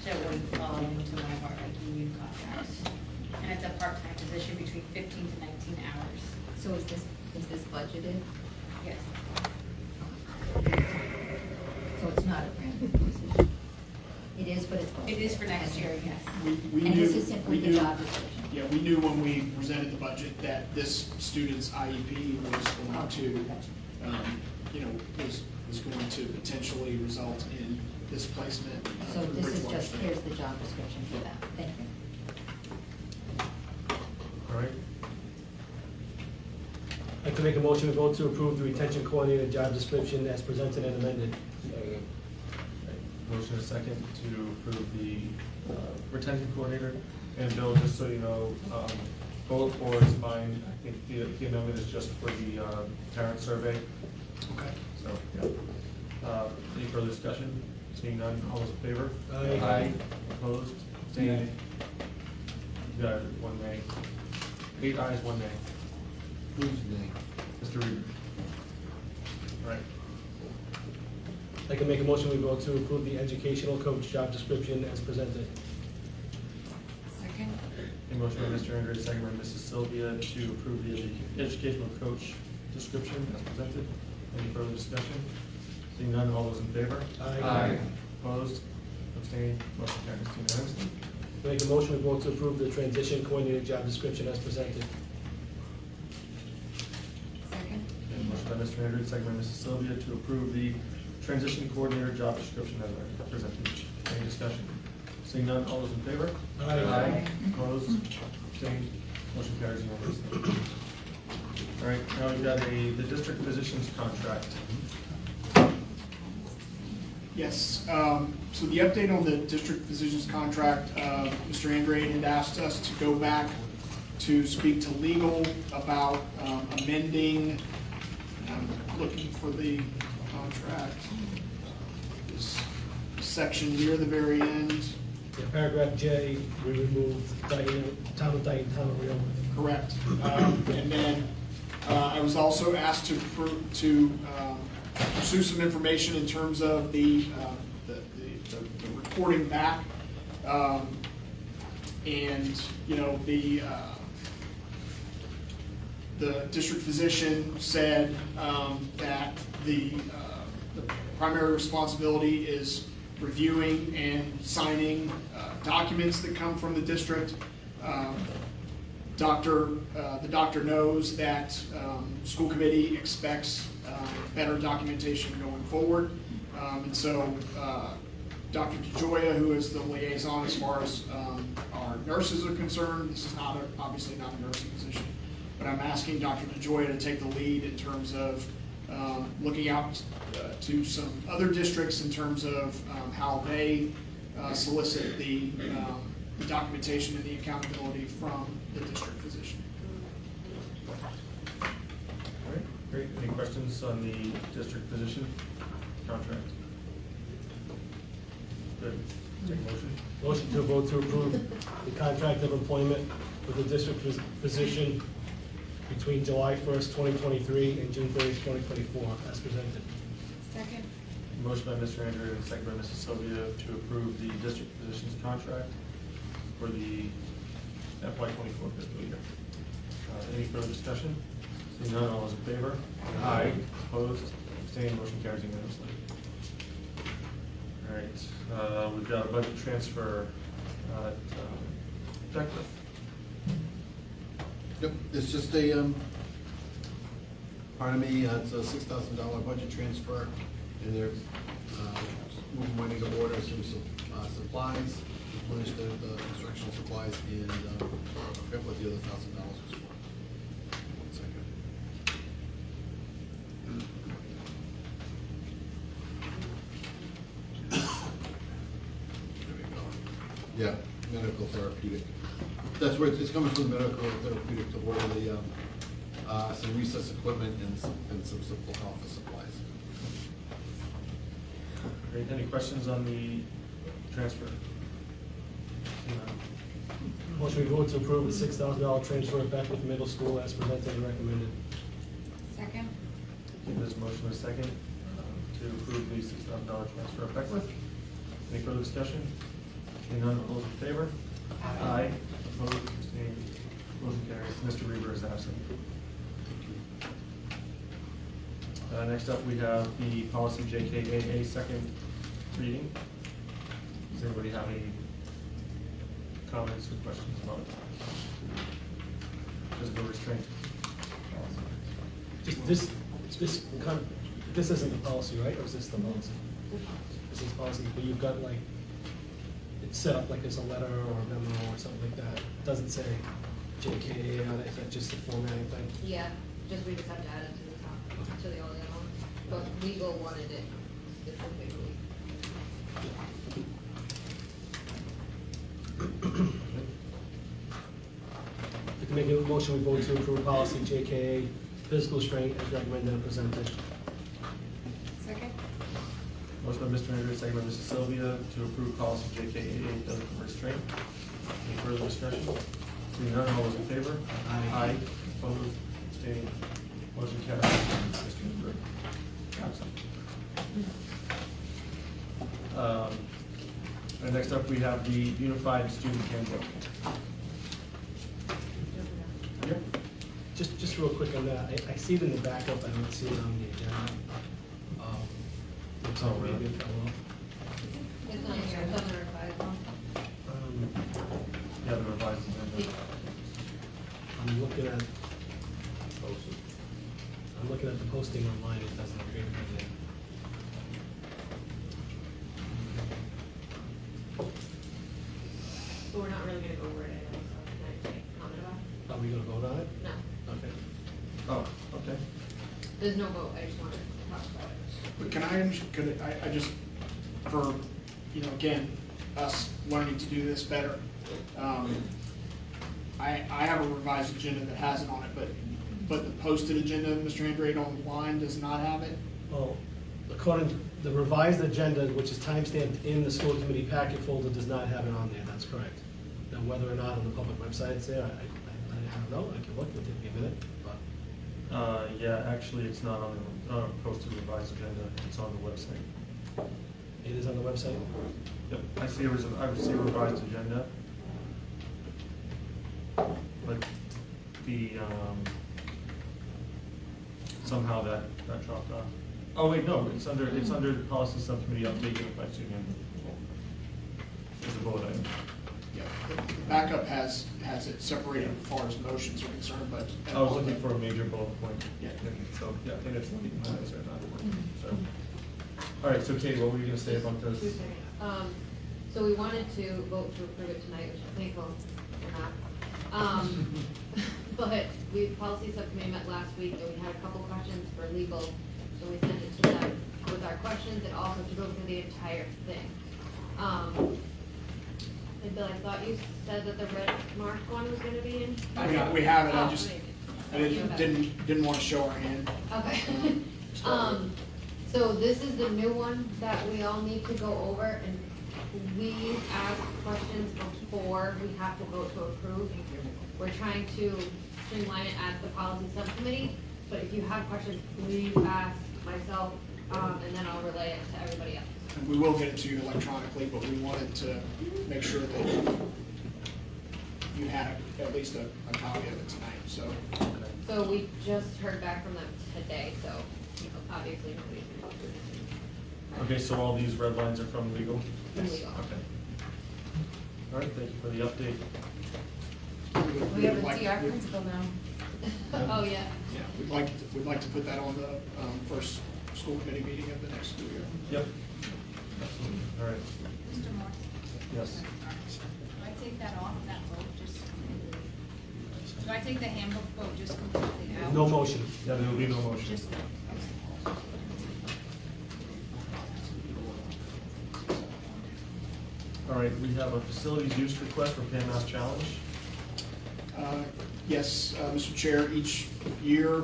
[SPEAKER 11] So it wouldn't fall into one of our union contracts. And it's a part-time position between 15 to 19 hours.
[SPEAKER 13] so is this budgeted?
[SPEAKER 11] Yes.
[SPEAKER 13] So it's not a brand new position? It is, but it's budgeted?
[SPEAKER 11] It is for next year, yes.
[SPEAKER 4] We
[SPEAKER 13] And
[SPEAKER 4] knew-
[SPEAKER 13] this is simply
[SPEAKER 4] we
[SPEAKER 13] the
[SPEAKER 4] knew-
[SPEAKER 13] job description?
[SPEAKER 4] Yeah, we knew when we presented the budget that this student's IEP was going to, was going to potentially result in displacement.
[SPEAKER 13] So
[SPEAKER 4] for
[SPEAKER 13] this is
[SPEAKER 4] Bridgewater
[SPEAKER 13] just,
[SPEAKER 4] State.
[SPEAKER 13] here's the job description for that, thank you.
[SPEAKER 1] All right.
[SPEAKER 2] I'd like to make a motion to vote to approve the retention coordinator job description as presented and amended.
[SPEAKER 1] Motion is second to approve the retention coordinator. And Bill, just so you know, bullet 4 is fine. I think the amendment is just for the parent survey.
[SPEAKER 4] Okay.
[SPEAKER 1] So, yeah. Any further discussion? Seeing none, all those in favor?
[SPEAKER 2] Aye.
[SPEAKER 1] Opposed? Abstained? You got it, 1 nay. 8 ayes, 1 nay.
[SPEAKER 9] Who's name?
[SPEAKER 1] Mr. Reader. All right.
[SPEAKER 2] I'd like to make a motion we vote to approve the educational coach job description as presented.
[SPEAKER 11] Second?
[SPEAKER 1] A motion by Mr. Andre, second by Mrs. Sylvia to approve the educational coach description as presented. Any further discussion? Seeing none, all those in favor?
[SPEAKER 2] Aye.
[SPEAKER 1] Opposed? Abstained? Motion carries unanimously.
[SPEAKER 2] Make a motion we vote to approve the transition coordinator job description as presented.
[SPEAKER 11] Second?
[SPEAKER 1] And motion by Mr. Andre, second by Mrs. Sylvia to approve the transition coordinator job description as presented. Any discussion? Seeing none, all those in favor?
[SPEAKER 2] Aye.
[SPEAKER 1] Opposed? Abstained? Motion carries unanimously. All right, now we've got the district physician's contract.
[SPEAKER 4] Yes, so the update on the district physician's contract, Mr. Andrade had asked us to go back to speak to legal about amending, I'm looking for the contract, this section near the very end.
[SPEAKER 2] Yeah, paragraph J, we removed Dighton, town of Dighton, town of Rehoboth.
[SPEAKER 4] Correct. And then I was also asked to pursue some information in terms of the reporting back. And, the district physician said that the primary responsibility is reviewing and signing documents that come from the district. The doctor knows that school committee expects better documentation going forward. And so Dr. DeGioia, who is the liaison as far as our nurses are concerned, this is obviously not a nursing position, but I'm asking Dr. DeJoya to take the lead in terms of looking out to some other districts in terms of how they solicit the documentation and the accountability from the district physician.
[SPEAKER 1] All right, great. Any questions on the district physician contract? Good. Take a motion.
[SPEAKER 2] Motion to vote to approve the contract of employment with the district physician between July 1st, 2023 and June 30th, 2024, as presented.
[SPEAKER 11] Second.
[SPEAKER 1] Motion by Mr. Andrew and second by Mrs. Sylvia to approve the district physician's contract for the FY24 fiscal year. Any further discussion? Seeing none, all those in favor? Aye. Opposed? Abstained? Motion carries unanimously. All right, we've got a budget transfer at Beckwith.
[SPEAKER 9] Yep, it's just a, pardon me, it's a $6,000 budget transfer, and they're moving money to order some supplies, replenish the instructional supplies, and I forget what the other $1,000 was for. One second. There we go. Yeah, medical therapeutic. That's where it's coming from, the medical therapeutic to order the, some recess equipment and some office supplies.
[SPEAKER 1] Great. Any questions on the transfer? Seeing none.
[SPEAKER 2] Motion we vote to approve the $6,000 transfer at Beckwith Middle School as presented and recommended.
[SPEAKER 11] Second.
[SPEAKER 1] There's a motion and a second to approve the $6,000 transfer at Beckwith. Any further discussion? Seeing none, all those in favor? Aye. Opposed, abstained, motion carries. Mr. Reber is absent. Next up, we have the policy JKAA second reading. Does anybody have any comments or questions about it? Physical restraint.
[SPEAKER 2] Just this isn't the policy, right? Or is this the policy? This is policy, but you've got like, it's set up like there's a letter or a memo or something like that. It doesn't say JKA on it, is that just a formatting thing?
[SPEAKER 20] Yeah, just we just have to add it to the top, to the only one, but legal wanted it specifically.
[SPEAKER 2] We can make a motion, we vote to approve policy JKA, physical restraint as recommended and presented.
[SPEAKER 11] Second.
[SPEAKER 1] Motion by Mr. Andrews, second by Mrs. Sylvia to approve policy JKAA, physical restraint. Any further discussion? Seeing none, all those in favor? Aye. Opposed, abstained, motion carries. Mr. Newberg, absent. And next up, we have the Unified Student Handbook. Yep.
[SPEAKER 2] Just real quick on that, I see it in the backup, I don't see it on the agenda.
[SPEAKER 1] Oh, really?
[SPEAKER 2] Maybe it fell off.
[SPEAKER 20] It's on here, it's on the revised one.
[SPEAKER 1] Yeah, the revised agenda.
[SPEAKER 2] I'm looking at the posting online, it doesn't appear to be there.
[SPEAKER 20] But we're not really gonna go over it anyway, so can I take comment about it?
[SPEAKER 2] Are we gonna vote on it?
[SPEAKER 20] No,
[SPEAKER 2] Okay.
[SPEAKER 1] Oh, okay.
[SPEAKER 20] there's no vote, I just wanted to talk about it.
[SPEAKER 4] But can I just, for, you know, again, us learning to do this better, I have a revised agenda that has it on it, but the posted agenda, Mr. Andrade, online does not have it?
[SPEAKER 2] Well, according to the revised agenda, which is timestamped in the school committee packet folder, does not have it on there, that's correct. Now, whether or not on the public website it's there, I don't know, I can look, it'll take me a minute, but.
[SPEAKER 1] Yeah, actually, it's not on the posted revised agenda, it's on the website.
[SPEAKER 2] It is on the website?
[SPEAKER 1] Yep, I see a revised agenda. But the, somehow that dropped off. Oh, wait, no, it's under the policy subcommittee update unified student handbook. It's a bullet item.
[SPEAKER 4] Yeah, the backup has it separated as far as motions are concerned, but.
[SPEAKER 1] I was looking for a major bullet point.
[SPEAKER 4] Yeah.
[SPEAKER 1] So, yeah, I think it's late in my eyes right now. So, all right, so Katie, what were you gonna say about this?
[SPEAKER 20] 2 seconds. So we wanted to vote to approve it tonight, which I think, well, we're not. But policy subcommittee met last week, and we had a couple questions for legal, so we sent it to them with our questions and also to go through the entire thing. And Bill, I thought you said that the red mark one was gonna be in?
[SPEAKER 4] We have it, I
[SPEAKER 20] Oh,
[SPEAKER 4] just,
[SPEAKER 20] amazing.
[SPEAKER 4] I didn't want to show our hand.
[SPEAKER 20] Okay. So this is the new one that we all need to go over, and please ask questions before we have to vote to approve. We're trying to streamline it at the policy subcommittee, but if you have questions, please ask myself, and then I'll relay it to everybody else.
[SPEAKER 4] And we will get it to you electronically, but we wanted to make sure that you had at least a copy of it tonight, so.
[SPEAKER 20] So we just heard back from them today, so obviously nobody's been talking to them.
[SPEAKER 1] Okay, so all these red lines are from legal?
[SPEAKER 20] From legal.
[SPEAKER 1] Okay. All right, thank you for the update.
[SPEAKER 11] We have a DR principal now.
[SPEAKER 20] Oh, yeah.
[SPEAKER 4] Yeah, we'd like to put that on the first school committee meeting of the next school year.
[SPEAKER 1] Yep. Absolutely. All right.
[SPEAKER 3] Mr. Morris?
[SPEAKER 1] Yes.
[SPEAKER 3] Do I take that off, that vote, just completely? Do I take the handbook vote just completely out?
[SPEAKER 2] No motion.
[SPEAKER 1] Yeah, there will be no motion.
[SPEAKER 3] Just no.
[SPEAKER 1] All right, we have a facilities use request for PAMAS Challenge.
[SPEAKER 4] Yes, Mr. Chair, each year,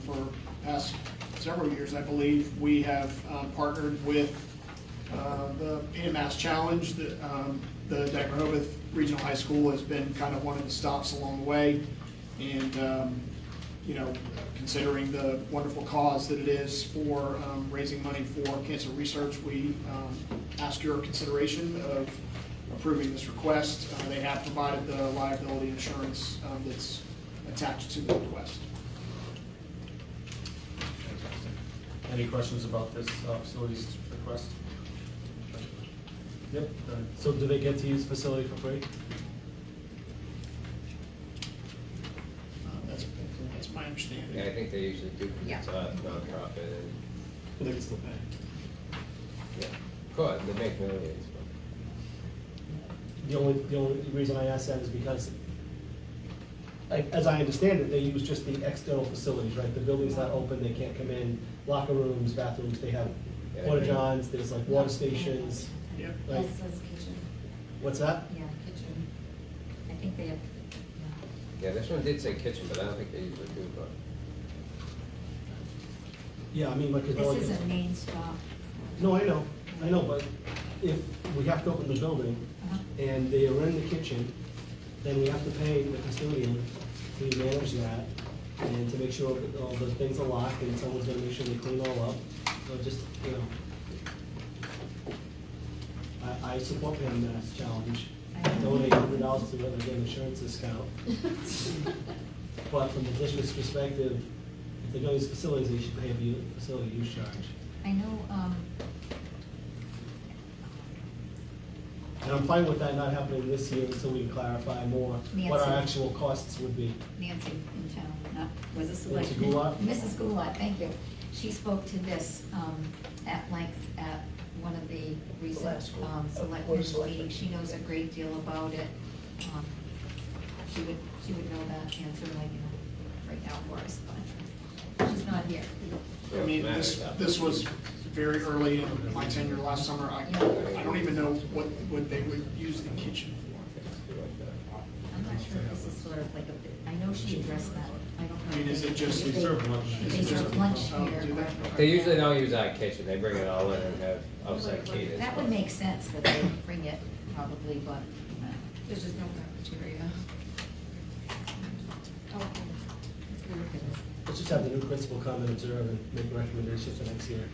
[SPEAKER 4] for past several years, I believe, we have partnered with the PMAS Challenge. The Dighton Rehoboth Regional High School has been kind of one of the stops along the way. And, you know, considering the wonderful cause that it is for raising money for cancer research, we ask your consideration of approving this request. They have provided the liability insurance that's attached to the request.
[SPEAKER 1] Fantastic. Any questions about this facilities request? Yep. Go ahead.
[SPEAKER 2] So do they get to use the facility for free?
[SPEAKER 4] That's my understanding.
[SPEAKER 10] Yeah, I think they usually do, because it's a nonprofit, and,
[SPEAKER 2] But they can still pay.
[SPEAKER 10] yeah, could, they make millions,
[SPEAKER 2] The only reason I ask that is because, as I understand it, they use just the external facilities, right? The building's not open, they can't come in, locker rooms, bathrooms, they have porta johns, there's like water stations.
[SPEAKER 4] Yep.
[SPEAKER 2] Like,
[SPEAKER 13] That says kitchen.
[SPEAKER 2] what's that?
[SPEAKER 13] Yeah, kitchen. I think they have,
[SPEAKER 10] yeah, this one did say kitchen, but I don't think they usually do, but.
[SPEAKER 2] Yeah, I mean, like.
[SPEAKER 13] this is a main stop.
[SPEAKER 2] No, I know, but if we have to open the building and they are in the kitchen, then we have to pay the custodian to manage that and to make sure that all the things are locked and someone's gonna make sure they clean all up. So just, you know. I support PAMAS Challenge. Donate $100 to it, and get an insurance discount. But from the district's perspective, if they're gonna use facilities, they should pay a facility use charge.
[SPEAKER 13] I know,
[SPEAKER 2] And I'm fine with that not happening this year until we clarify more what our
[SPEAKER 13] Nancy.
[SPEAKER 2] actual costs would be.
[SPEAKER 13] Nancy in town, was a
[SPEAKER 2] Nancy
[SPEAKER 13] selectman.
[SPEAKER 2] Goulart?
[SPEAKER 13] Mrs. Goulart, thank you. She spoke to this at length at one of the recent selectmen's meetings. She knows a great deal about it. She would know that answer right now for us, but she's not here.
[SPEAKER 4] I mean, this was very early in my tenure last summer. I don't even know what they would use the kitchen for.
[SPEAKER 13] I'm not sure if this is sort of like I know she addressed that. I don't know.
[SPEAKER 4] I mean, is it just?
[SPEAKER 1] They serve lunch.
[SPEAKER 13] They serve lunch here.
[SPEAKER 4] Do they?
[SPEAKER 10] They usually don't use our kitchen, they bring it all in and have outside caterers.
[SPEAKER 13] That would make sense that they bring it probably, but
[SPEAKER 11] There's just no cafeteria.
[SPEAKER 2] Let's just have the new principal come and observe and make recommendations for next year.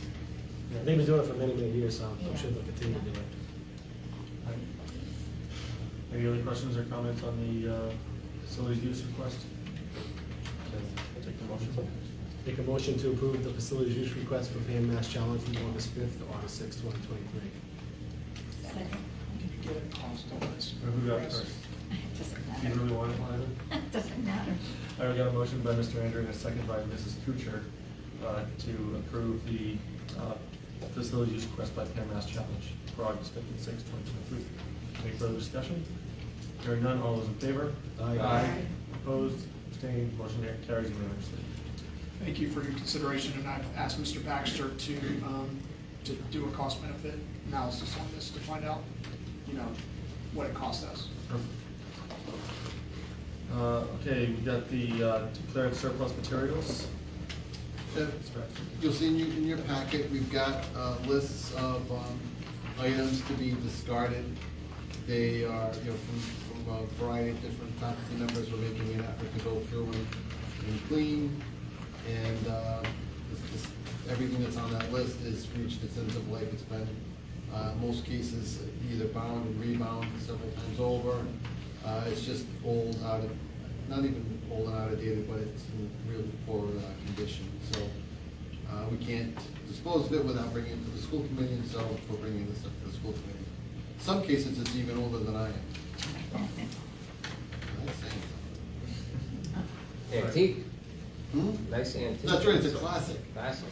[SPEAKER 2] Yeah, they've been doing it for many, many years, so I'm sure they'll continue to do it.
[SPEAKER 1] Any other questions or comments on the facilities use request? I'll take the motion.
[SPEAKER 2] Make a motion to approve the facilities use request for PAMAS Challenge from August 5th to August 6th, 2023.
[SPEAKER 13] second.
[SPEAKER 4] Can you get a cost on this?
[SPEAKER 1] Who got first?
[SPEAKER 13] It doesn't
[SPEAKER 1] You
[SPEAKER 13] matter.
[SPEAKER 1] really want it, Liza?
[SPEAKER 13] It doesn't matter.
[SPEAKER 1] All right, we got a motion by Mr. Andrew and a second by Mrs. Kuchar to approve the facility use request by PAMAS Challenge for August 5th and 6th, 2023. Any further discussion? Hearing none, all those in favor?
[SPEAKER 2] Aye.
[SPEAKER 1] Opposed, Abstained, motion carries unanimously.
[SPEAKER 4] Thank you for your consideration, and I've asked Mr. Baxter to do a cost benefit analysis on this to find out, what it cost us.
[SPEAKER 1] Okay, we got the declared surplus materials.
[SPEAKER 9] You'll see in your packet, we've got lists of items to be discarded. They are, from a variety of different faculty members. We're making an effort to go through and clean, and everything that's on that list has reached its end of life. It's been, most cases, either bound and rebound several times over. It's just old, not even old and out of date, but it's in really poor condition. So we can't dispose of it without bringing it to the school committee, and so we're bringing this up to the school committee. In some cases, it's even older than I am. That's saying
[SPEAKER 10] Antique.
[SPEAKER 9] something.
[SPEAKER 10] Nice antique.
[SPEAKER 9] That's right, it's a classic.
[SPEAKER 10] Classic.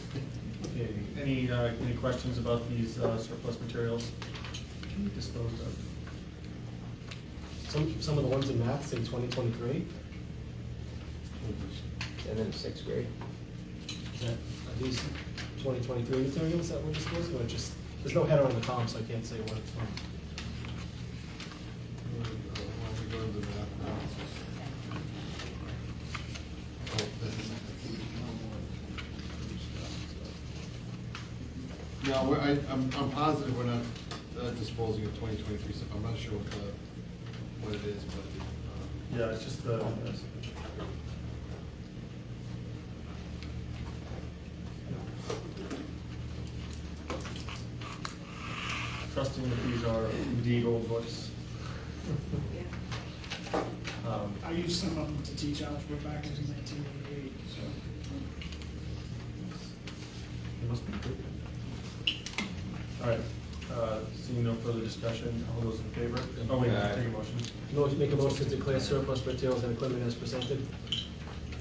[SPEAKER 1] Okay, any questions about these surplus materials can be disposed of?
[SPEAKER 2] Some of the ones in maths in 2023,
[SPEAKER 10] And then 6th grade.
[SPEAKER 2] are these 2023 materials that we're disposing, or just, there's no header on the column, so I can't say what it's from.
[SPEAKER 9] We go to the math analysis. Oh, this is- No, I'm positive we're not disposing of 2023 stuff. I'm not sure what it is, but.
[SPEAKER 1] Yeah, it's just the. Trusting that these are indeed old books.
[SPEAKER 4] I used some of them to teach algebra back in 1988, so.
[SPEAKER 1] It must be good. All right, seeing no further discussion, all those in favor? Oh, wait, take a motion.
[SPEAKER 2] Make a motion to declare surplus materials and equipment as presented.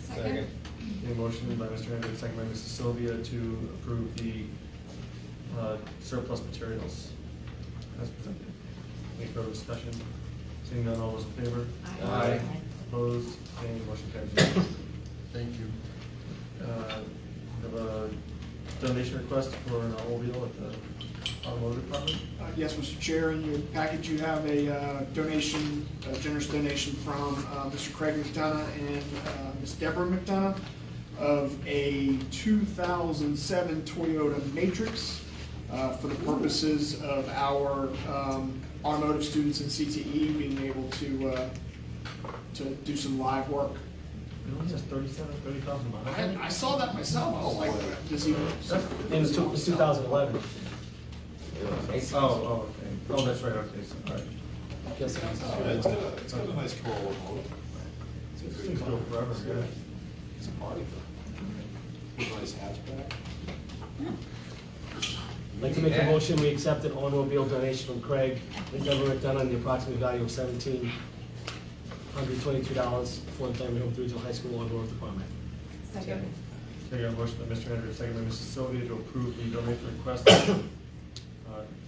[SPEAKER 10] Second.
[SPEAKER 1] A motion by Mr. Hendrick, second by Mrs. Sylvia to approve the surplus materials as presented. Any further discussion? Seeing none, all those in favor?
[SPEAKER 10] Aye.
[SPEAKER 1] Opposed, abstained, motion carries.
[SPEAKER 9] Thank you.
[SPEAKER 1] We have a donation request for an automobile at the automotive department.
[SPEAKER 4] Yes, Mr. Chair, in your package you have a donation, a generous donation from Mr. Craig McDonough and Ms. Deborah McDonough of a 2007 Toyota Matrix for the purposes of our automotive students in CTE being able to do some live work.
[SPEAKER 1] It only has 30,000 miles.
[SPEAKER 4] I saw that myself. I was like, does he?
[SPEAKER 2] And it's 2011.
[SPEAKER 1] Oh, okay. Oh, that's right, okay, so, all right.
[SPEAKER 2] Guess
[SPEAKER 18] It's got a nice Corolla motor.
[SPEAKER 1] These things go forever, yeah.
[SPEAKER 18] It's a party car. Nice hatchback.
[SPEAKER 2] I'd like to make a motion, we accept an automobile donation from Craig and Deborah McDonough in the approximate value of $1,722 for the Dighton Rehoboth Regional High School Automotive Department.
[SPEAKER 11] Second.
[SPEAKER 1] Okay, a motion by Mr. Hendrick, second by Mrs. Sylvia to approve the donation request,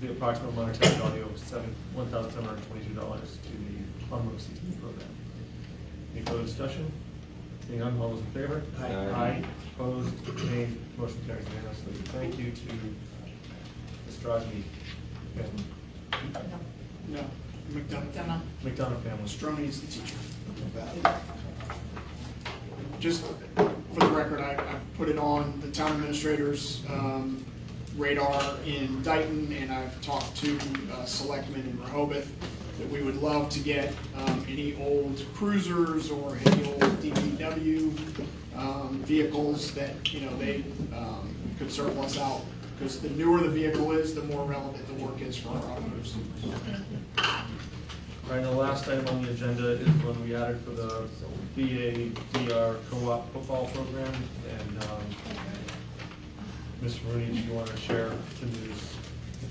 [SPEAKER 1] the approximate monetary value of $1,722 to the automotive CTE program. Any further discussion? Seeing none, all those in favor?
[SPEAKER 2] Aye.
[SPEAKER 1] Aye. Opposed, abstained, motion carries unanimously. Thank you to Ms. Drosny family.
[SPEAKER 4] No, McDonough.
[SPEAKER 1] McDonough family.
[SPEAKER 4] Stroni is the teacher. Just for the record, I put it on the town administrator's radar in Dighton, and I've talked to selectmen in Rehoboth that we would love to get any old cruisers or any old DPW vehicles that, they could surplus out. Because the newer the vehicle is, the more relevant the work is for our automotive students.
[SPEAKER 1] All right, and the last item on the agenda is one we added for the BA-DR co-op football program. And Ms. Rooney, do you want to share the news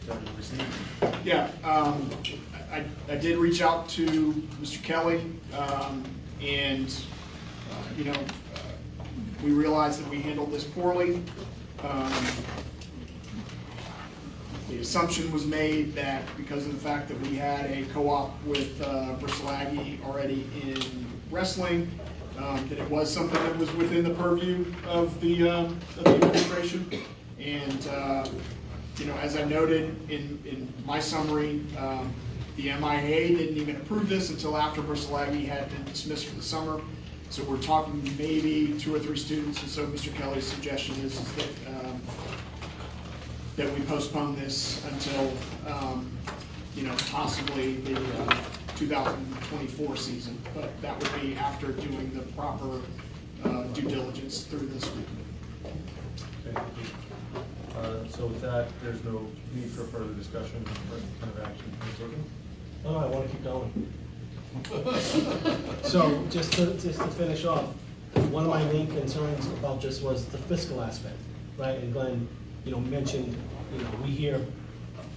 [SPEAKER 1] that you received?
[SPEAKER 4] Yeah, I did reach out to Mr. Kelly, and, we realized that we handled this poorly. The assumption was made that because of the fact that we had a co-op with Bristol Aggie already in wrestling, that it was something that was within the purview of the administration. And, as I noted in my summary, the MIA didn't even approve this until after Bristol Aggie had been dismissed for the summer. So we're talking maybe 2 or 3 students. And so Mr. Kelly's suggestion is that we postpone this until, possibly the 2024 season. But that would be after doing the proper due diligence through this week.
[SPEAKER 1] Okay, thank you. So with that, there's no need for further discussion or any kind of action. Ms. Wilkins?
[SPEAKER 2] Oh, I want to keep going. So just to finish off, one of my main concerns about this was the fiscal aspect, right? And Glenn, mentioned, we hear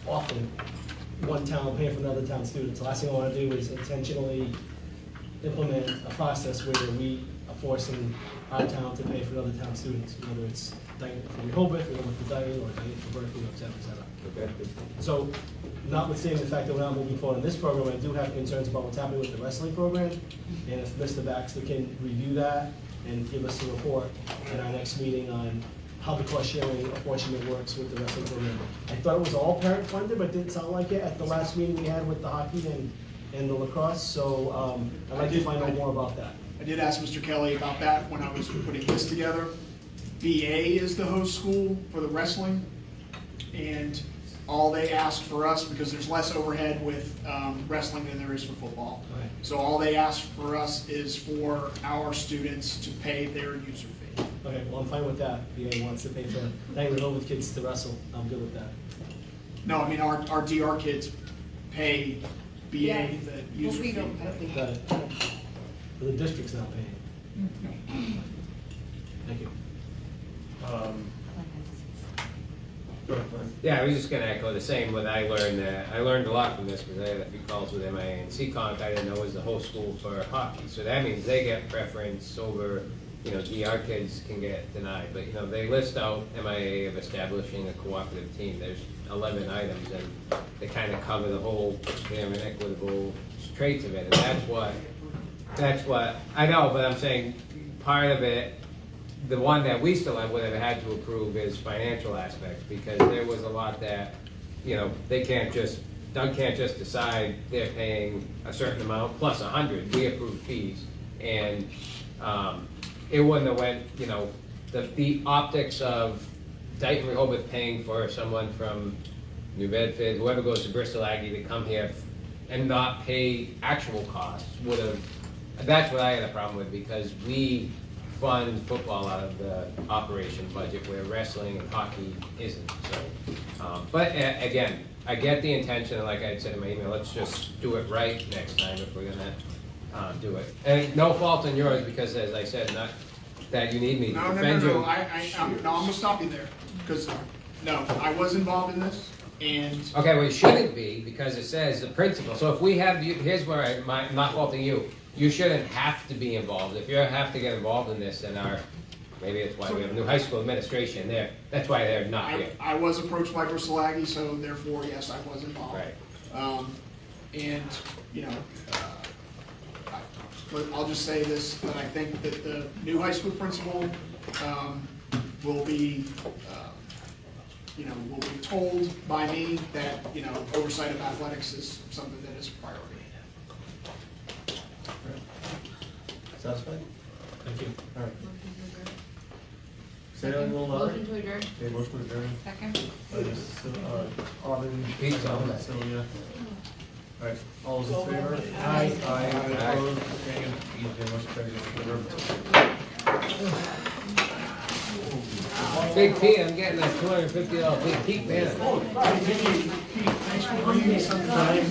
[SPEAKER 2] often one town paying for another town's students. The last thing I want to do is intentionally implement a process where we are forcing our town to pay for another town's students, whether it's Dighton for Rehoboth, or for Dighton, or Dighton for Berkeley, et cetera, et cetera.
[SPEAKER 10] Okay.
[SPEAKER 2] So, notwithstanding the fact that we're not moving forward in this program, I do have concerns about what's happening with the wrestling program. And if Mr. Baxter can review that and give us a report at our next meeting on how the cost sharing apportionment works with the wrestling program. I thought it was all parent funded, but it didn't sound like it at the last meeting we had with the hockey and the lacrosse. So I'd like to find out more about that.
[SPEAKER 4] I did ask Mr. Kelly about that when I was putting this together. VA is the host school for the wrestling, and all they asked for us, because there's less overhead with wrestling than there is for football.
[SPEAKER 2] Right.
[SPEAKER 4] So all they asked for us is for our students to pay their user fee.
[SPEAKER 2] Okay, well, I'm fine with that. VA wants to pay for Dighton Rehoboth kids to wrestle. I'm good with that.
[SPEAKER 4] No, I mean, our DR kids pay BA
[SPEAKER 11] Yeah.
[SPEAKER 4] the user fee.
[SPEAKER 2] Got it. The district's not paying. Thank you.
[SPEAKER 1] Go ahead, Glenn.
[SPEAKER 10] Yeah, I was just gonna echo the same when I learned a lot from this because I had a few calls with MIA and CConk. I didn't know was the whole school for hockey. So that means they get preference over, DR kids can get denied. But, they list out MIA of establishing a cooperative team. There's 11 items and they kind of cover the whole damn inequitable traits of it. And that's what, I know, but I'm saying part of it, the one that we still would have had to approve is financial aspects, because there was a lot that, Doug can't just decide they're paying a certain amount plus 100. We approved fees, and it wouldn't have went, the optics of Dighton Rehoboth paying for someone from New Bedford, whoever goes to Bristol Aggie to come here and not pay actual costs would have, that's what I had a problem with, because we fund football out of the operation budget where wrestling and hockey isn't. So, but again, I get the intention, and like I said in my email, let's just do it right next time if we're gonna do it. And no fault in yours, because as I said, not that you need me to defend you.
[SPEAKER 4] No, I'm gonna stop you there, because, no, I was involved in this, and.
[SPEAKER 10] Okay, well, you shouldn't be, because it says the principal. So if we have, here's where I'm not faulting you. You shouldn't have to be involved. If you have to get involved in this, then maybe that's why we have a new high school administration there. That's why they're not here.
[SPEAKER 4] I was approached by Bristol Aggie, so therefore, yes, I was involved.
[SPEAKER 10] Right.
[SPEAKER 4] I'll just say this, that I think that the new high school principal will be told by me that, oversight of athletics is something that is a priority.
[SPEAKER 1] Satisfied?
[SPEAKER 2] Thank you.
[SPEAKER 1] All right. Say that a little louder.
[SPEAKER 15] Motion to adjourn.
[SPEAKER 1] Okay, motion to adjourn.
[SPEAKER 11] Second.
[SPEAKER 1] Alvin,
[SPEAKER 10] Pete's on that.
[SPEAKER 1] Sylvia. All right, all those in favor?
[SPEAKER 2] Aye.
[SPEAKER 1] Aye.
[SPEAKER 10] Aye.
[SPEAKER 1] Opposed? Okay, motion carries.
[SPEAKER 10] Big Pete, I'm getting that $250 Big Pete banner.
[SPEAKER 4] Thanks for bringing me some time.